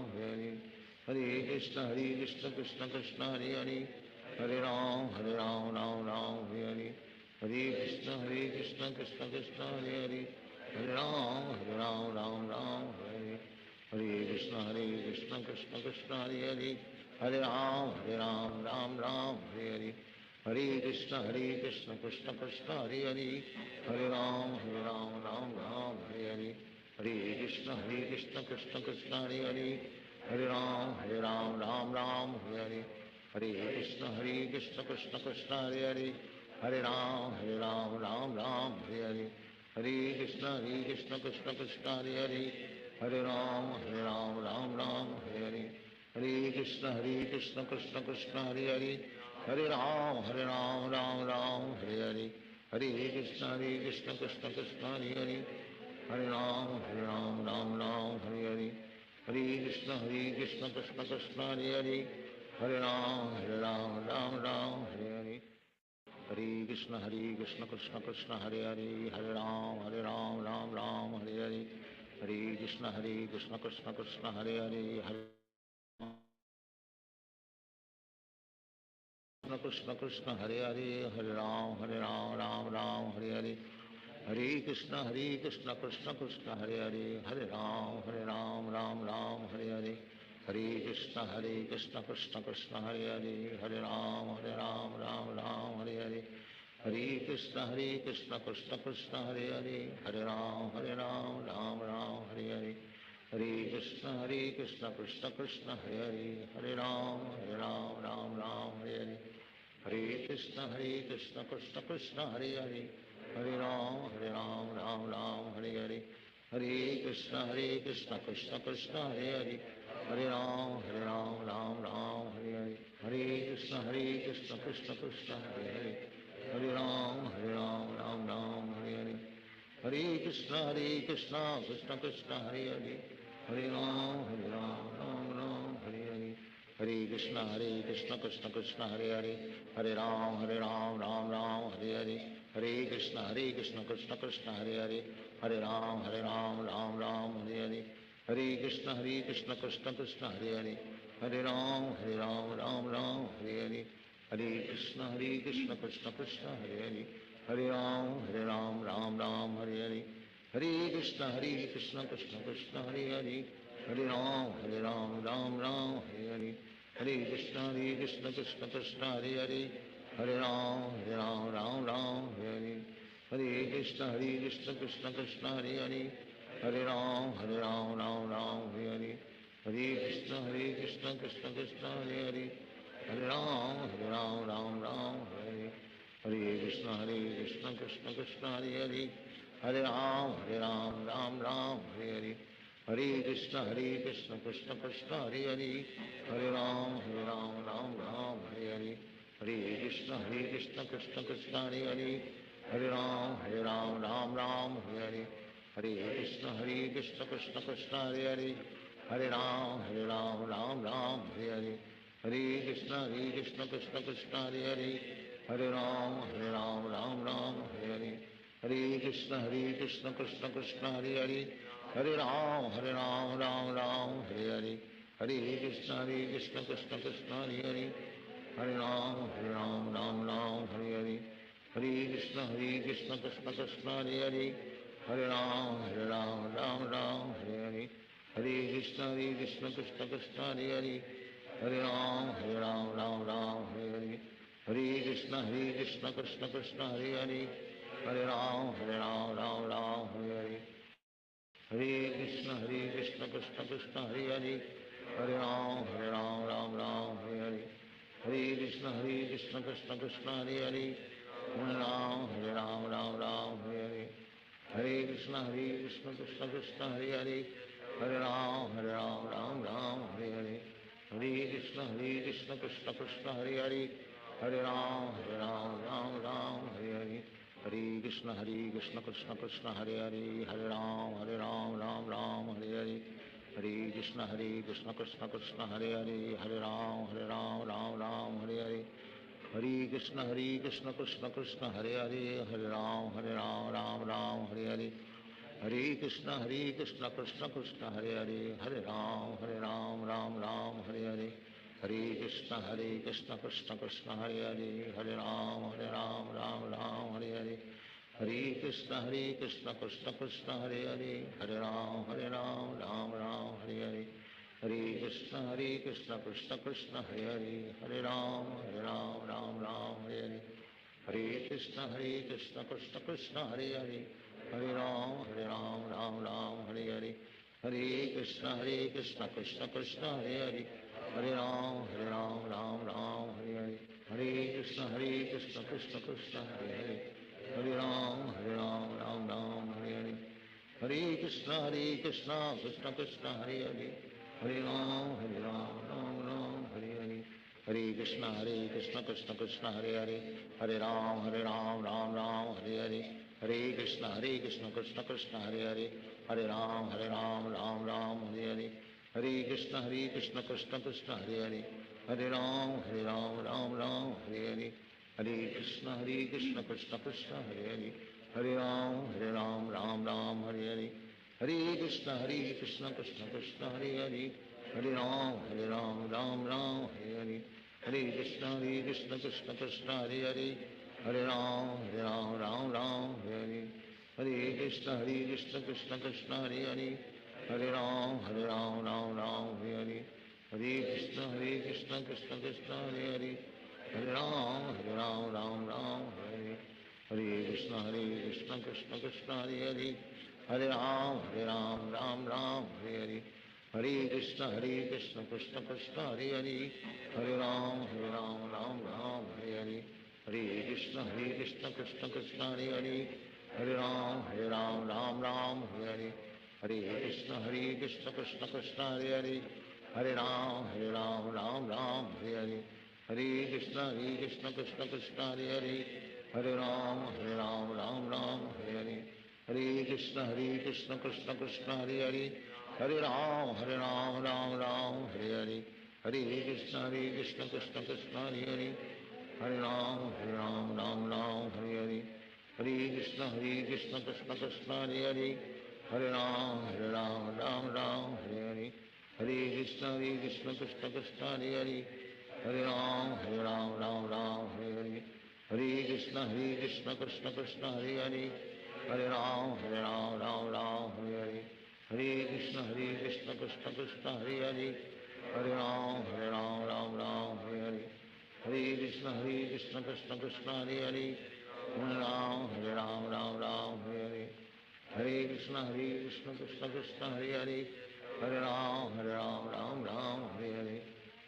हरे हरे हरे कृष्ण कृष्ण कृष्ण हरे हरे हरे राम राम हरे हरे हरे कृष्ण कृष्ण कृष्ण हरे हरे हरे राम राम हरे हरे हरे कृष्ण कृष्ण कृष्ण हरे हरे हरे राम राम हरे हरे हरे कृष्ण कृष्ण कृष्ण हरे हरे हरे राम राम हरे हरे हरे कृष्ण कृष्ण कृष्ण हरे हरे हरे राम राम हरे हरे हरे कृष्ण कृष्ण कृष्ण हरे हरे हरे राम राम हरे हरे हरे कृष्ण कृष्ण कृष्ण हरे हरे हरे राम राम हरे हरे हरे कृष्ण कृष्ण कृष्ण हरे हरे हरे राम राम हरे हरे हरे कृष्ण कृष्ण कृष्ण हरे हरे हरे राम राम हरे हरे हरे कृष्ण कृष्ण कृष्ण हरे हरे हरे कृष्ण कृष्ण हरे हरे हरे राम राम हरे हरे हरे कृष्ण कृष्ण कृष्ण हरे हरे हरे राम राम राम हरे हरे हरे कृष्ण कृष्ण कृष्ण हरे हरे, हरे राम राम राम हरे हरे, हरे कृष्ण कृष्ण कृष्ण हरे हरे, हरे राम राम राम हरे हरे, हरे कृष्ण कृष्ण कृष्ण हरे हरे, हरे राम राम राम हरे हरे, हरे कृष्ण कृष्ण कृष्ण हरे हरे, हरे राम राम राम हरे हरे, हरे कृष्ण कृष्ण कृष्ण हरे हरे, हरे राम राम राम हरे हरे, हरे कृष्ण कृष्ण कृष्ण हरे हरे, हरे राम राम राम हरे हरे, हरे कृष्ण कृष्ण कृष्ण हरे हरे, हरे राम राम राम हरे हरे, हरे कृष्ण कृष्ण कृष्ण हरे हरे, हरे राम राम राम हरे हरे, हरे कृष्ण कृष्ण कृष्ण हरे हरे, हरे राम राम राम हरे हरे, हरे कृष्ण कृष्ण कृष्ण हरे हरे, हरे राम राम राम हरे हरे, हरे कृष्ण कृष्ण कृष्ण हरे हरे, हरे राम राम हरे हरे, हरे कृष्ण कृष्ण कृष्ण हरे हरे, हरे राम राम राम हरे हरे, हरे कृष्ण कृष्ण कृष्ण हरे हरे, हरे राम राम हरे हरे, हरे कृष्ण कृष्ण कृष्ण हरे हरे, हरे राम राम हरे हरे, हरे कृष्ण कृष्ण कृष्ण हरे हरे, हरे राम राम हरे हरे, हरे कृष्ण कृष्ण कृष्ण हरे हरे, हरे राम राम हरे हरे, हरे कृष्ण कृष्ण कृष्ण हरे हरे, हरे राम राम राम हरे हरे, हरे कृष्ण कृष्ण कृष्ण हरे हरे, हरे राम राम हरे हरे, हरे कृष्ण कृष्ण कृष्ण हरे हरे, हरे राम राम हरे हरे, हरे कृष्ण कृष्ण कृष्ण हरे हरे, हरे राम राम हरे हरे, हरे कृष्ण कृष्ण कृष्ण हरे हरे, हरे राम राम हरे हरे, हरे कृष्ण कृष्ण कृष्ण हरे हरे, हरे राम राम हरे हरे, हरे कृष्ण कृष्ण कृष्ण हरे हरे, हरे राम राम हरे हरे, हरे कृष्ण कृष्ण कृष्ण हरे हरे, हरे राम राम हरे हरे, हरे कृष्ण कृष्ण कृष्ण हरे हरे, हरे राम राम हरे हरे, हरे कृष्ण कृष्ण कृष्ण हरे हरे, हरे राम राम हरे हरे, हरे कृष्ण कृष्ण कृष्ण हरे हरे, हरे राम राम हरे हरे, हरे कृष्ण कृष्ण कृष्ण हरे हरे, हरे राम राम हरे हरे, हरे कृष्ण कृष्ण कृष्ण हरे हरे, हरे राम राम हरे हरे, हरे कृष्ण कृष्ण कृष्ण हरे हरे, हरे राम राम हरे हरे, हरे कृष्ण कृष्ण कृष्ण हरे हरे, हरे राम राम हरे हरे, हरे कृष्ण कृष्ण कृष्ण हरे हरे, हरे राम राम हरे हरे, हरे कृष्ण कृष्ण कृष्ण हरे हरे, हरे राम राम हरे हरे, हरे कृष्ण कृष्ण कृष्ण हरे हरे, हरे राम राम हरे हरे, हरे कृष्ण कृष्ण कृष्ण हरे हरे, हरे राम राम हरे हरे, हरे कृष्ण कृष्ण कृष्ण हरे हरे, हरे राम राम हरे हरे, हरे कृष्ण कृष्ण कृष्ण हरे हरे, हरे राम राम हरे हरे, हरे कृष्ण कृष्ण कृष्ण हरे हरे, हरे राम राम हरे हरे, हरे कृष्ण कृष्ण कृष्ण हरे हरे, हरे राम राम हरे हरे, हरे कृष्ण कृष्ण कृष्ण हरे हरे, हरे राम राम हरे हरे, हरे कृष्ण कृष्ण कृष्ण हरे हरे, हरे राम राम हरे हरे, हरे कृष्ण कृष्ण कृष्ण हरे हरे, हरे राम राम हरे हरे, हरे कृष्ण कृष्ण कृष्ण हरे हरे, हरे राम राम हरे हरे, हरे कृष्ण कृष्ण कृष्ण हरे हरे, हरे राम राम हरे हरे, हरे कृष्ण कृष्ण कृष्ण हरे हरे, हरे राम राम हरे हरे, हरे कृष्ण कृष्ण कृष्ण हरे हरे, हरे राम राम हरे हरे, हरे कृष्ण कृष्ण कृष्ण हरे हरे, हरे राम राम राम हरे हरे, हरे कृष्ण कृष्ण कृष्ण हरे हरे, हरे राम राम राम हरे हरे, हरे कृष्ण कृष्ण कृष्ण हरे हरे, हरे राम राम राम हरे हरे, हरे कृष्ण कृष्ण कृष्ण हरे हरे, हरे राम राम राम हरे हरे, हरे कृष्ण कृष्ण कृष्ण हरे हरे, हरे राम राम हरे हरे, हरे कृष्ण कृष्ण कृष्ण हरे हरे, हरे राम राम हरे हरे, हरे कृष्ण कृष्ण कृष्ण हरे हरे, हरे राम राम हरे हरे, हरे कृष्ण कृष्ण कृष्ण हरे हरे, हरे राम राम हरे हरे, हरे कृष्ण कृष्ण कृष्ण हरे हरे, हरे राम राम हरे हरे, हरे कृष्ण कृष्ण कृष्ण हरे हरे, हरे राम राम हरे हरे, हरे कृष्ण कृष्ण कृष्ण हरे हरे, हरे राम राम हरे हरे, हरे कृष्ण कृष्ण कृष्ण हरे हरे, हरे राम राम हरे हरे, हरे कृष्ण कृष्ण कृष्ण हरे हरे, हरे राम राम हरे हरे, हरे कृष्ण कृष्ण कृष्ण हरे हरे, हरे राम राम हरे हरे, हरे कृष्ण कृष्ण कृष्ण हरे हरे, हरे राम राम हरे हरे, हरे कृष्ण कृष्ण कृष्ण हरे हरे, हरे राम राम हरे हरे, हरे कृष्ण कृष्ण कृष्ण हरे हरे, हरे राम राम हरे हरे,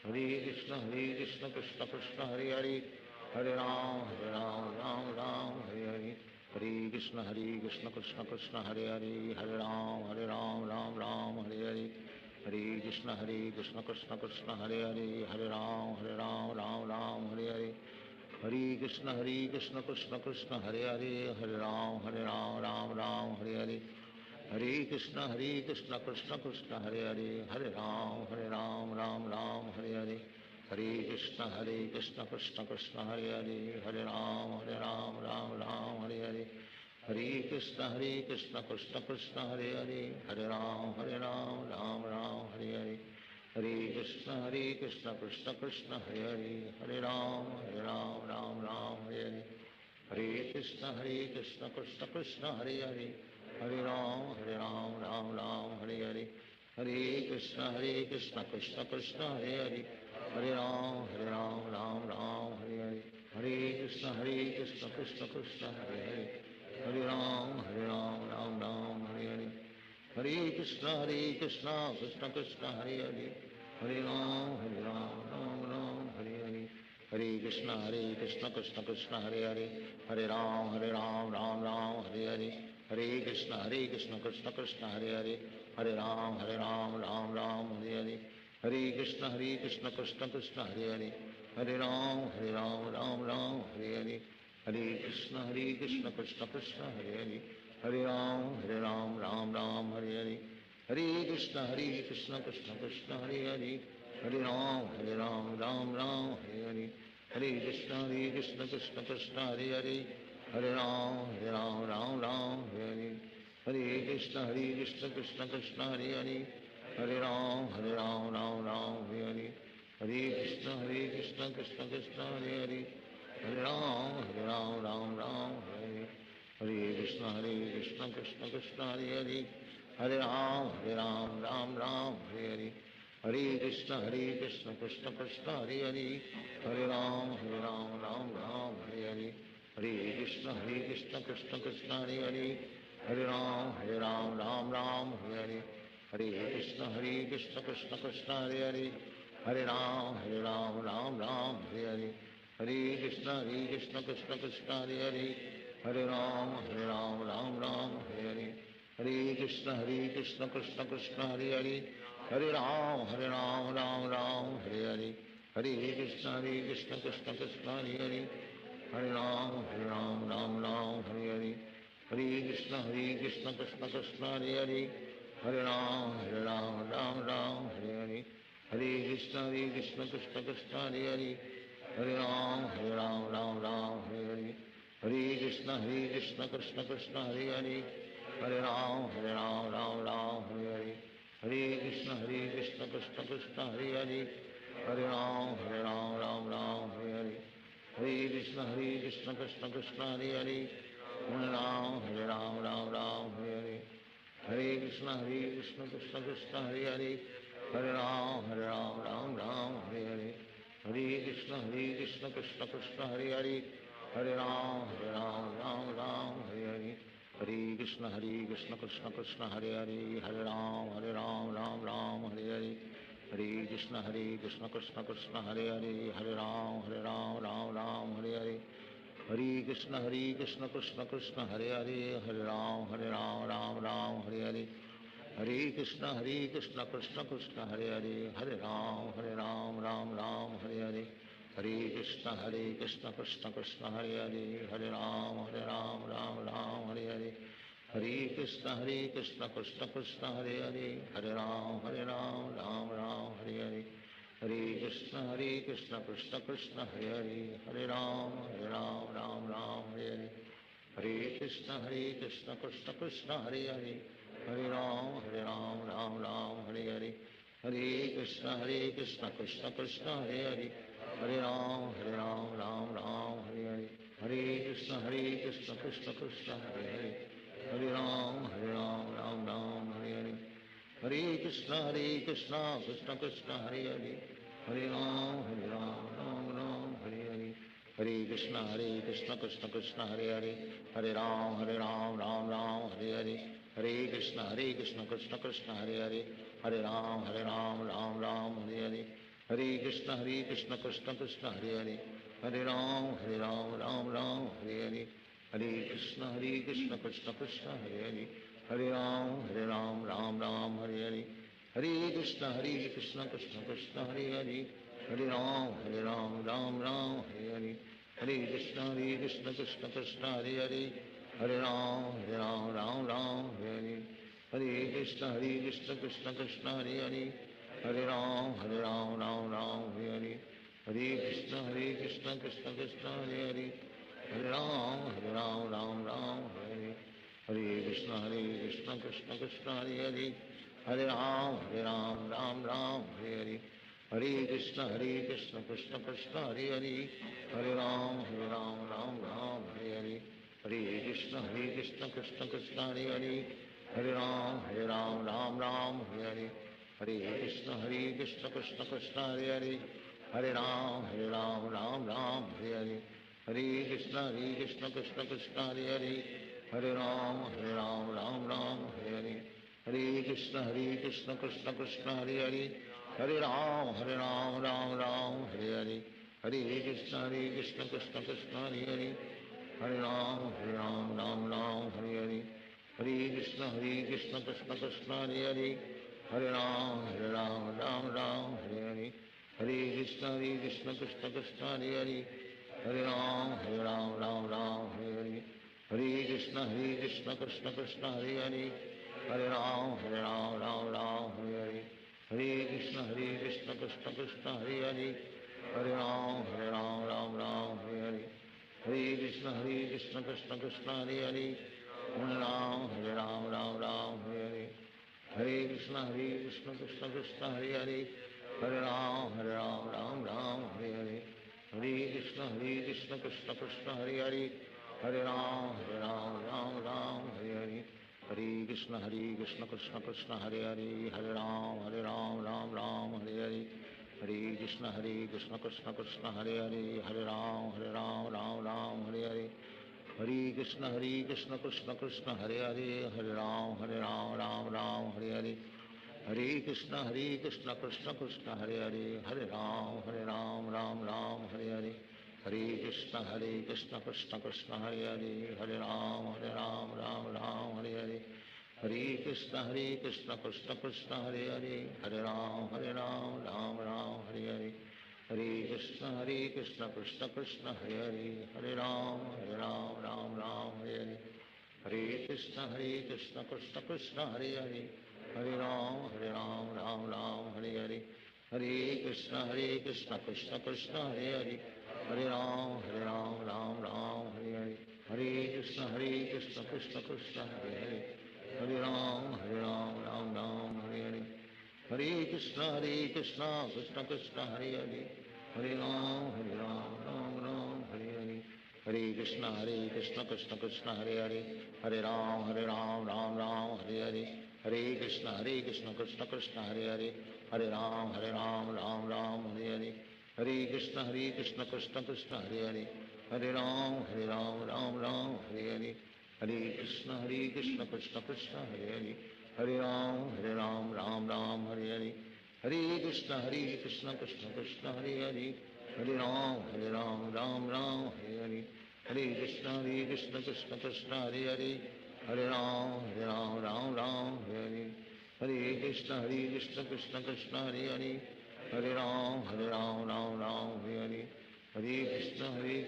हरे कृष्ण कृष्ण कृष्ण हरे हरे, हरे राम राम हरे हरे, हरे कृष्ण कृष्ण कृष्ण हरे हरे, हरे राम राम हरे हरे, हरे कृष्ण कृष्ण कृष्ण हरे हरे, हरे राम राम हरे हरे, हरे कृष्ण कृष्ण कृष्ण हरे हरे, हरे राम राम हरे हरे, हरे कृष्ण कृष्ण कृष्ण हरे हरे, हरे राम राम हरे हरे, हरे कृष्ण कृष्ण कृष्ण हरे हरे, हरे राम राम हरे हरे, हरे कृष्ण कृष्ण कृष्ण हरे हरे, हरे राम राम हरे हरे, हरे कृष्ण कृष्ण कृष्ण हरे हरे, हरे राम राम हरे हरे, हरे कृष्ण कृष्ण कृष्ण हरे हरे, हरे राम राम हरे हरे, हरे कृष्ण कृष्ण कृष्ण हरे हरे, हरे राम राम हरे हरे, हरे कृष्ण कृष्ण कृष्ण हरे हरे, हरे राम राम राम हरे हरे, हरे कृष्ण कृष्ण कृष्ण हरे हरे, हरे राम राम हरे हरे, हरे कृष्ण कृष्ण कृष्ण हरे हरे, हरे राम राम हरे हरे, हरे कृष्ण कृष्ण कृष्ण हरे हरे, हरे राम राम हरे हरे, हरे कृष्ण कृष्ण कृष्ण हरे हरे, हरे राम राम हरे हरे, हरे कृष्ण कृष्ण कृष्ण हरे हरे, हरे राम राम हरे हरे, हरे कृष्ण कृष्ण कृष्ण हरे हरे, हरे राम राम हरे हरे, हरे कृष्ण कृष्ण कृष्ण हरे हरे, हरे राम राम हरे हरे, हरे कृष्ण कृष्ण कृष्ण हरे हरे, हरे राम राम हरे हरे, हरे कृष्ण कृष्ण कृष्ण हरे हरे, हरे राम राम हरे हरे, हरे कृष्ण कृष्ण कृष्ण हरे हरे, हरे राम राम हरे हरे, हरे कृष्ण कृष्ण कृष्ण हरे हरे, हरे राम राम हरे हरे, हरे कृष्ण कृष्ण कृष्ण हरे हरे, हरे राम राम हरे हरे, हरे कृष्ण कृष्ण कृष्ण हरे हरे, हरे राम राम हरे हरे, हरे कृष्ण कृष्ण कृष्ण हरे हरे, हरे राम राम हरे हरे, हरे कृष्ण कृष्ण कृष्ण हरे हरे, हरे राम हरे हरे, हरे कृष्ण कृष्ण कृष्ण हरे हरे, हरे राम राम हरे हरे, हरे कृष्ण कृष्ण कृष्ण हरे हरे, हरे राम राम हरे हरे, हरे कृष्ण कृष्ण कृष्ण हरे हरे, हरे राम राम हरे हरे, हरे कृष्ण कृष्ण कृष्ण हरे हरे, हरे राम राम हरे हरे, हरे Krishna Krishna Krishna Hare Hare, Hare Ram, Ram Ram, Hare Hare. Hare Krishna, Krishna Krishna, Hare Hare. Hare Ram, Ram Ram, Hare Hare. Hare Krishna, Krishna Krishna, Hare Hare. Hare Ram, Ram Ram, Hare Hare. Hare Krishna, Krishna Krishna, Hare Hare. Hare Ram, Ram Hare Hare. Hare Krishna, Krishna Krishna, Hare Hare. Hare Ram, Ram Hare Hare. Hare Krishna, Krishna Krishna, Hare Hare. Hare Ram, Ram Hare Hare. Hare Krishna, Krishna Krishna, Hare Hare. Hare Ram, Ram Hare Hare. Hare Krishna, Krishna Krishna, Hare Hare. Hare Ram, Ram Hare Hare. Hare Krishna, Krishna Krishna, Hare Hare. Hare Ram, Ram Hare Hare. Hare Krishna, Krishna Krishna, Hare Hare. Hare Ram, Ram Hare Hare. Hare Krishna, Krishna Krishna, Hare Hare. Hare Ram, Ram Hare Hare. Hare Krishna, Krishna Krishna, Hare Hare. Hare Ram, Ram Hare Hare. Hare Krishna, Krishna Krishna, Hare Hare. Hare Ram, Ram Hare Hare. Hare Krishna, Krishna Krishna, Hare Hare. Hare Ram, Ram Hare Hare. Hare Krishna, Krishna Krishna, Hare Hare. Hare Ram, Ram Hare Hare. Hare Krishna, Krishna Krishna, Hare Hare. Hare Ram, Ram Hare Hare. Hare Krishna, Krishna Krishna, Hare Hare. Hare Ram, Ram Hare Hare. Hare Krishna, Krishna Krishna, Hare Hare. Hare Ram, Ram Hare Hare. Hare Krishna, Krishna Krishna, Hare Hare. Hare Ram, Ram Hare Hare. Hare Krishna, Krishna Krishna, Hare Hare. Hare Ram, Ram Hare Hare. Hare Krishna, Krishna Krishna, Hare Hare. Hare Ram, Ram Hare Hare. Hare Krishna, Krishna Krishna, Hare Hare. Hare Ram, Ram Hare Hare. Hare Krishna, Krishna Krishna, Hare Hare. Hare Ram, Ram Hare Hare. Hare Krishna, Krishna Krishna, Hare Hare. Hare Ram, Ram Hare Hare. Hare Krishna, Krishna Krishna, Hare Hare. Hare Ram, Ram Hare Hare. Hare Krishna, Krishna Krishna, Hare Hare. Hare Ram, Ram Hare Hare. Hare Krishna, Krishna Krishna, Hare Hare. Hare Ram, Ram Hare Hare. Hare Krishna, Krishna Krishna, Hare Hare. Hare Ram, Ram Hare Hare. Hare Krishna, Krishna Krishna, Hare Hare. Hare Ram, Ram Hare Hare. Hare Krishna, Krishna Krishna, Hare Hare. Hare Ram, Ram Hare Hare. Hare Krishna, Krishna Krishna, Hare Hare. Hare Ram, Ram Hare Hare. Hare Krishna, Krishna Krishna, Hare Hare. Hare Ram, Ram Hare Hare. Hare Krishna, Krishna Krishna, Hare Hare. Hare Ram, Ram Hare Hare. Hare Krishna, Krishna Krishna, Hare Hare. Hare Ram, Ram Hare Hare. Hare Krishna, Krishna Krishna, Hare Hare. Hare Ram, Ram Hare Hare. Hare Krishna, Krishna Krishna, Hare Hare. Hare Ram, Ram Hare Hare. Hare Krishna, Krishna Krishna, Hare Hare. Hare Ram, Ram Hare Hare. Hare Krishna, Krishna Krishna, Hare Hare. Hare Ram, Ram Hare Hare. Hare Krishna, Krishna Krishna, Hare Hare. Hare Ram, Ram Hare Hare. Hare Krishna, Krishna Krishna, Hare Hare. Hare Ram, Ram Hare Hare. Hare Krishna, Krishna Krishna, Hare Hare. Hare Ram, Ram Hare Hare. Hare Krishna, Krishna Krishna, Hare Hare. Hare Ram, Ram Hare Hare. Hare Krishna, Krishna Krishna, Hare Hare. Hare Ram, Ram Hare Hare. Hare Krishna, Krishna Krishna, Hare Hare. Hare Ram, Ram Hare Hare. Hare Krishna, Krishna Krishna, Hare Hare. Hare Ram, Ram Hare Hare. Hare Krishna, Krishna Krishna, Hare Hare. Hare Ram, Hare Hare. Hare Krishna, Krishna Krishna, Hare Hare. Hare Ram, Ram Hare Hare. Hare Krishna, Krishna Krishna, Hare Hare. हरे राम राम राम हरे हरे हरे कृष्ण कृष्ण कृष्ण हरे हरे हरे राम राम राम हरे हरे हरे कृष्ण कृष्ण कृष्ण हरे हरे हरे राम राम हरे हरे हरे कृष्ण कृष्ण कृष्ण हरे हरे हरे राम राम हरे हरे हरे कृष्ण कृष्ण कृष्ण हरे हरे हरे राम राम हरे हरे हरे कृष्ण कृष्ण कृष्ण हरे हरे हरे राम राम हरे हरे हरे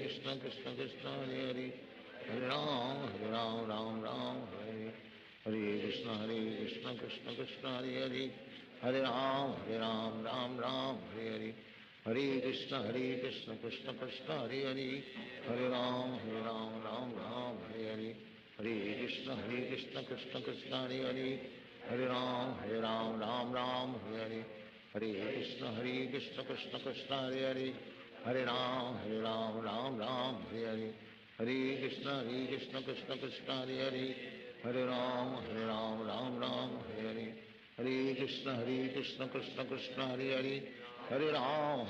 कृष्ण कृष्ण कृष्ण हरे हरे हरे राम राम हरे हरे कृष्ण कृष्ण कृष्ण हरे हरे हरे राम राम हरे हरे हरे कृष्ण कृष्ण कृष्ण हरे हरे हरे राम राम हरे हरे हरे कृष्ण कृष्ण कृष्ण हरे हरे हरे राम राम हरे हरे हरे कृष्ण कृष्ण कृष्ण हरे हरे हरे राम राम हरे हरे हरे कृष्ण कृष्ण कृष्ण हरे हरे हरे राम राम हरे हरे हरे कृष्ण कृष्ण कृष्ण हरे हरे हरे राम राम हरे हरे हरे कृष्ण कृष्ण कृष्ण हरे हरे हरे राम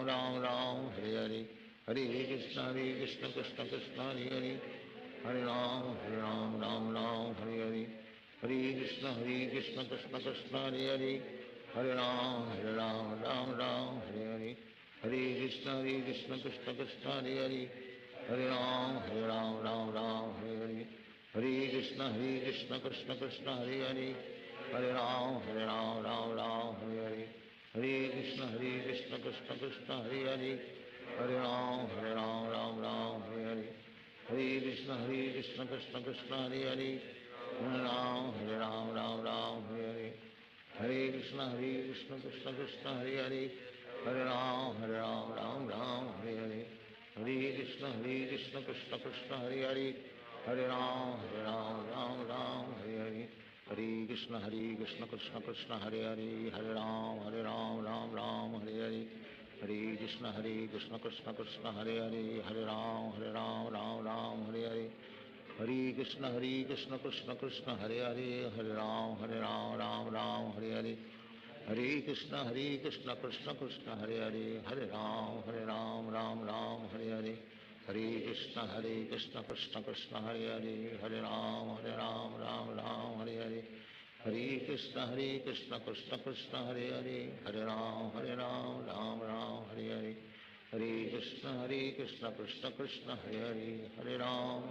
राम हरे हरे हरे कृष्ण कृष्ण कृष्ण हरे हरे हरे राम राम हरे हरे हरे कृष्ण कृष्ण कृष्ण हरे हरे हरे राम राम हरे हरे हरे कृष्ण कृष्ण कृष्ण हरे हरे हरे राम राम हरे हरे हरे कृष्ण कृष्ण कृष्ण हरे हरे हरे राम राम हरे हरे हरे कृष्ण कृष्ण कृष्ण हरे हरे हरे राम राम हरे हरे हरे कृष्ण कृष्ण कृष्ण हरे हरे हरे राम राम हरे हरे हरे कृष्ण कृष्ण कृष्ण हरे हरे हरे राम राम हरे हरे हरे कृष्ण कृष्ण कृष्ण हरे हरे हरे राम राम हरे हरे हरे कृष्ण कृष्ण कृष्ण हरे हरे हरे राम राम हरे हरे हरे कृष्ण कृष्ण कृष्ण हरे हरे हरे राम राम हरे हरे हरे कृष्ण कृष्ण कृष्ण हरे हरे हरे राम राम हरे हरे हरे कृष्ण कृष्ण कृष्ण हरे हरे हरे राम राम हरे हरे हरे कृष्ण कृष्ण कृष्ण हरे हरे हरे राम राम हरे हरे हरे कृष्ण कृष्ण कृष्ण हरे हरे हरे राम राम हरे हरे हरे कृष्ण कृष्ण कृष्ण हरे हरे हरे राम राम हरे हरे हरे कृष्ण कृष्ण कृष्ण हरे हरे हरे राम राम हरे हरे हरे कृष्ण कृष्ण कृष्ण हरे हरे हरे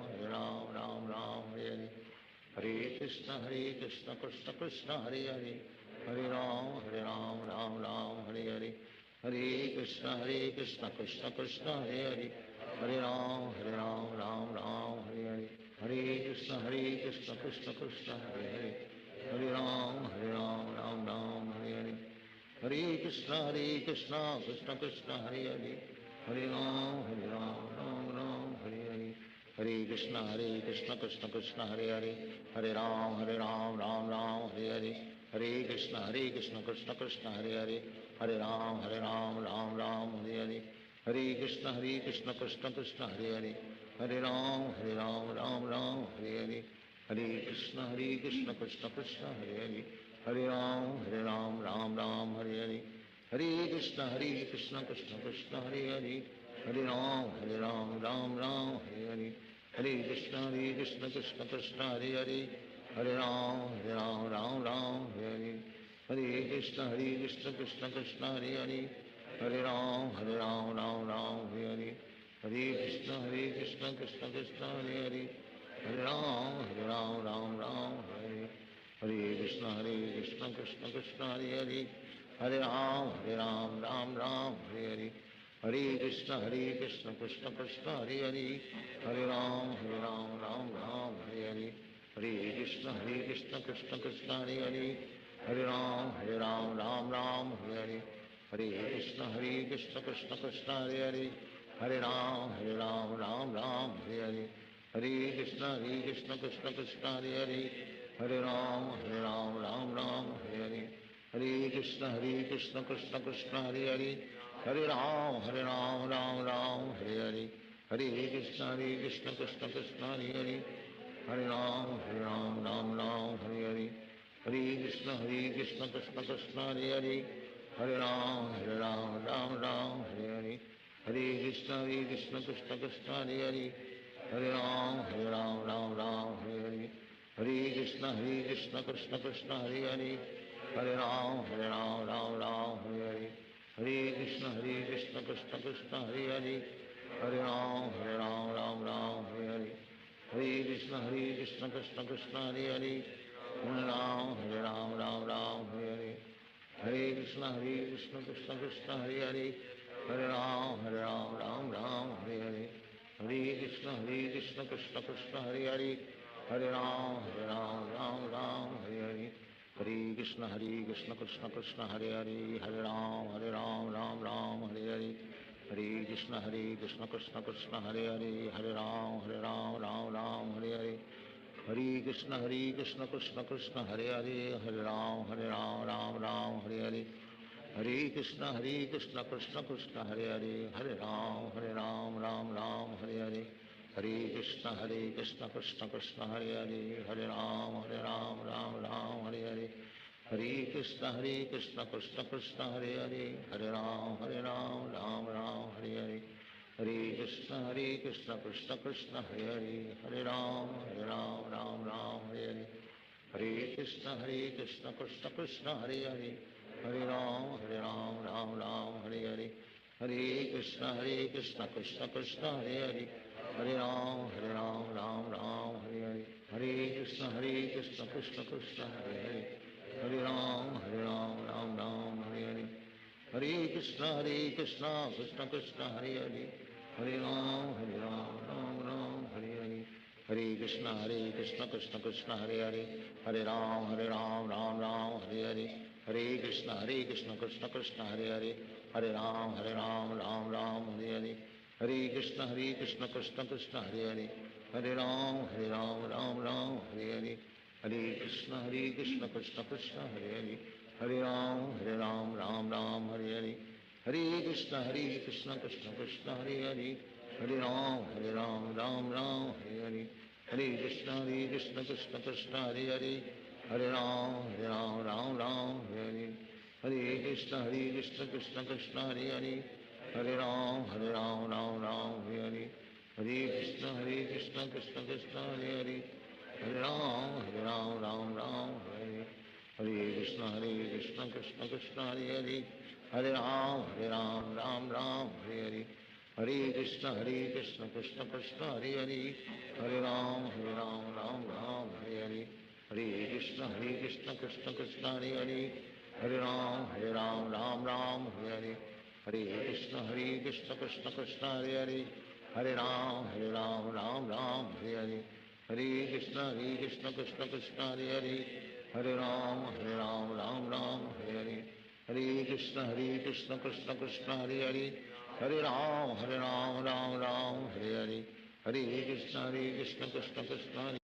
राम राम हरे हरे हरे कृष्ण कृष्ण कृष्ण हरे हरे हरे राम हरे हरे हरे कृष्ण कृष्ण कृष्ण हरे हरे हरे राम राम हरे हरे हरे कृष्ण कृष्ण कृष्ण हरे हरे हरे राम राम हरे हरे हरे कृष्ण कृष्ण कृष्ण हरे हरे हरे राम राम हरे हरे हरे कृष्ण कृष्ण कृष्ण हरे हरे हरे राम राम हरे हरे हरे कृष्ण कृष्ण कृष्ण हरे हरे हरे राम राम हरे हरे हरे कृष्ण कृष्ण कृष्ण हरे हरे हरे राम राम हरे हरे हरे कृष्ण कृष्ण कृष्ण हरे हरे हरे राम राम हरे हरे हरे कृष्ण कृष्ण कृष्ण हरे हरे हरे राम राम हरे हरे हरे कृष्ण कृष्ण कृष्ण हरे हरे हरे राम राम हरे हरे हरे कृष्ण कृष्ण कृष्ण हरे हरे हरे राम राम हरे हरे हरे कृष्ण कृष्ण कृष्ण हरे हरे हरे राम राम हरे हरे हरे कृष्ण कृष्ण कृष्ण हरे हरे हरे राम राम हरे हरे हरे कृष्ण कृष्ण कृष्ण हरे हरे हरे राम राम हरे हरे हरे कृष्ण कृष्ण कृष्ण हरे हरे हरे राम राम हरे हरे हरे कृष्ण कृष्ण कृष्ण हरे हरे हरे राम राम हरे हरे हरे कृष्ण कृष्ण कृष्ण हरे हरे, हरे राम राम राम हरे हरे, हरे कृष्ण कृष्ण कृष्ण हरे हरे, हरे राम राम राम हरे हरे, हरे कृष्ण कृष्ण कृष्ण हरे हरे, हरे राम राम राम हरे हरे, हरे कृष्ण कृष्ण कृष्ण हरे हरे, हरे राम राम राम हरे हरे, हरे कृष्ण कृष्ण कृष्ण हरे हरे, हरे राम राम हरे हरे, हरे कृष्ण कृष्ण कृष्ण हरे हरे, हरे राम राम हरे हरे, हरे कृष्ण कृष्ण कृष्ण हरे हरे, हरे राम राम हरे हरे, हरे कृष्ण कृष्ण कृष्ण हरे हरे, हरे राम राम हरे हरे, हरे कृष्ण कृष्ण कृष्ण हरे हरे, हरे राम राम हरे हरे, हरे कृष्ण कृष्ण कृष्ण हरे हरे, हरे राम राम हरे हरे, हरे कृष्ण कृष्ण कृष्ण हरे हरे, हरे राम राम हरे हरे, हरे कृष्ण कृष्ण कृष्ण हरे हरे, हरे राम राम हरे हरे, हरे कृष्ण कृष्ण कृष्ण हरे हरे, हरे राम राम हरे हरे, हरे कृष्ण कृष्ण कृष्ण हरे हरे, हरे राम राम हरे हरे, हरे कृष्ण कृष्ण कृष्ण हरे हरे, हरे राम राम हरे हरे, हरे कृष्ण कृष्ण कृष्ण हरे हरे, हरे राम राम हरे हरे, हरे कृष्ण कृष्ण कृष्ण हरे हरे, हरे राम राम हरे हरे, हरे कृष्ण कृष्ण कृष्ण हरे हरे, हरे राम राम हरे हरे, हरे कृष्ण कृष्ण कृष्ण हरे हरे, हरे राम राम हरे हरे, हरे कृष्ण कृष्ण कृष्ण हरे हरे, हरे राम राम हरे हरे, हरे कृष्ण कृष्ण कृष्ण हरे हरे, हरे राम राम हरे हरे, हरे कृष्ण कृष्ण कृष्ण हरे हरे, हरे राम राम हरे हरे, हरे कृष्ण कृष्ण कृष्ण हरे हरे, हरे राम राम हरे हरे, हरे कृष्ण कृष्ण कृष्ण हरे हरे, हरे राम राम हरे हरे, हरे कृष्ण कृष्ण कृष्ण हरे हरे, हरे राम राम हरे हरे, हरे कृष्ण कृष्ण कृष्ण हरे हरे, हरे राम राम हरे हरे, हरे कृष्ण कृष्ण कृष्ण हरे हरे, हरे राम राम हरे हरे, हरे कृष्ण कृष्ण कृष्ण हरे हरे, हरे राम राम हरे हरे, हरे कृष्ण कृष्ण कृष्ण हरे हरे, हरे राम राम हरे हरे, हरे कृष्ण कृष्ण कृष्ण हरे हरे, हरे राम राम हरे हरे, हरे कृष्ण कृष्ण कृष्ण हरे हरे, हरे राम राम हरे हरे, हरे कृष्ण कृष्ण कृष्ण हरे हरे, हरे राम राम हरे हरे, हरे कृष्ण कृष्ण कृष्ण हरे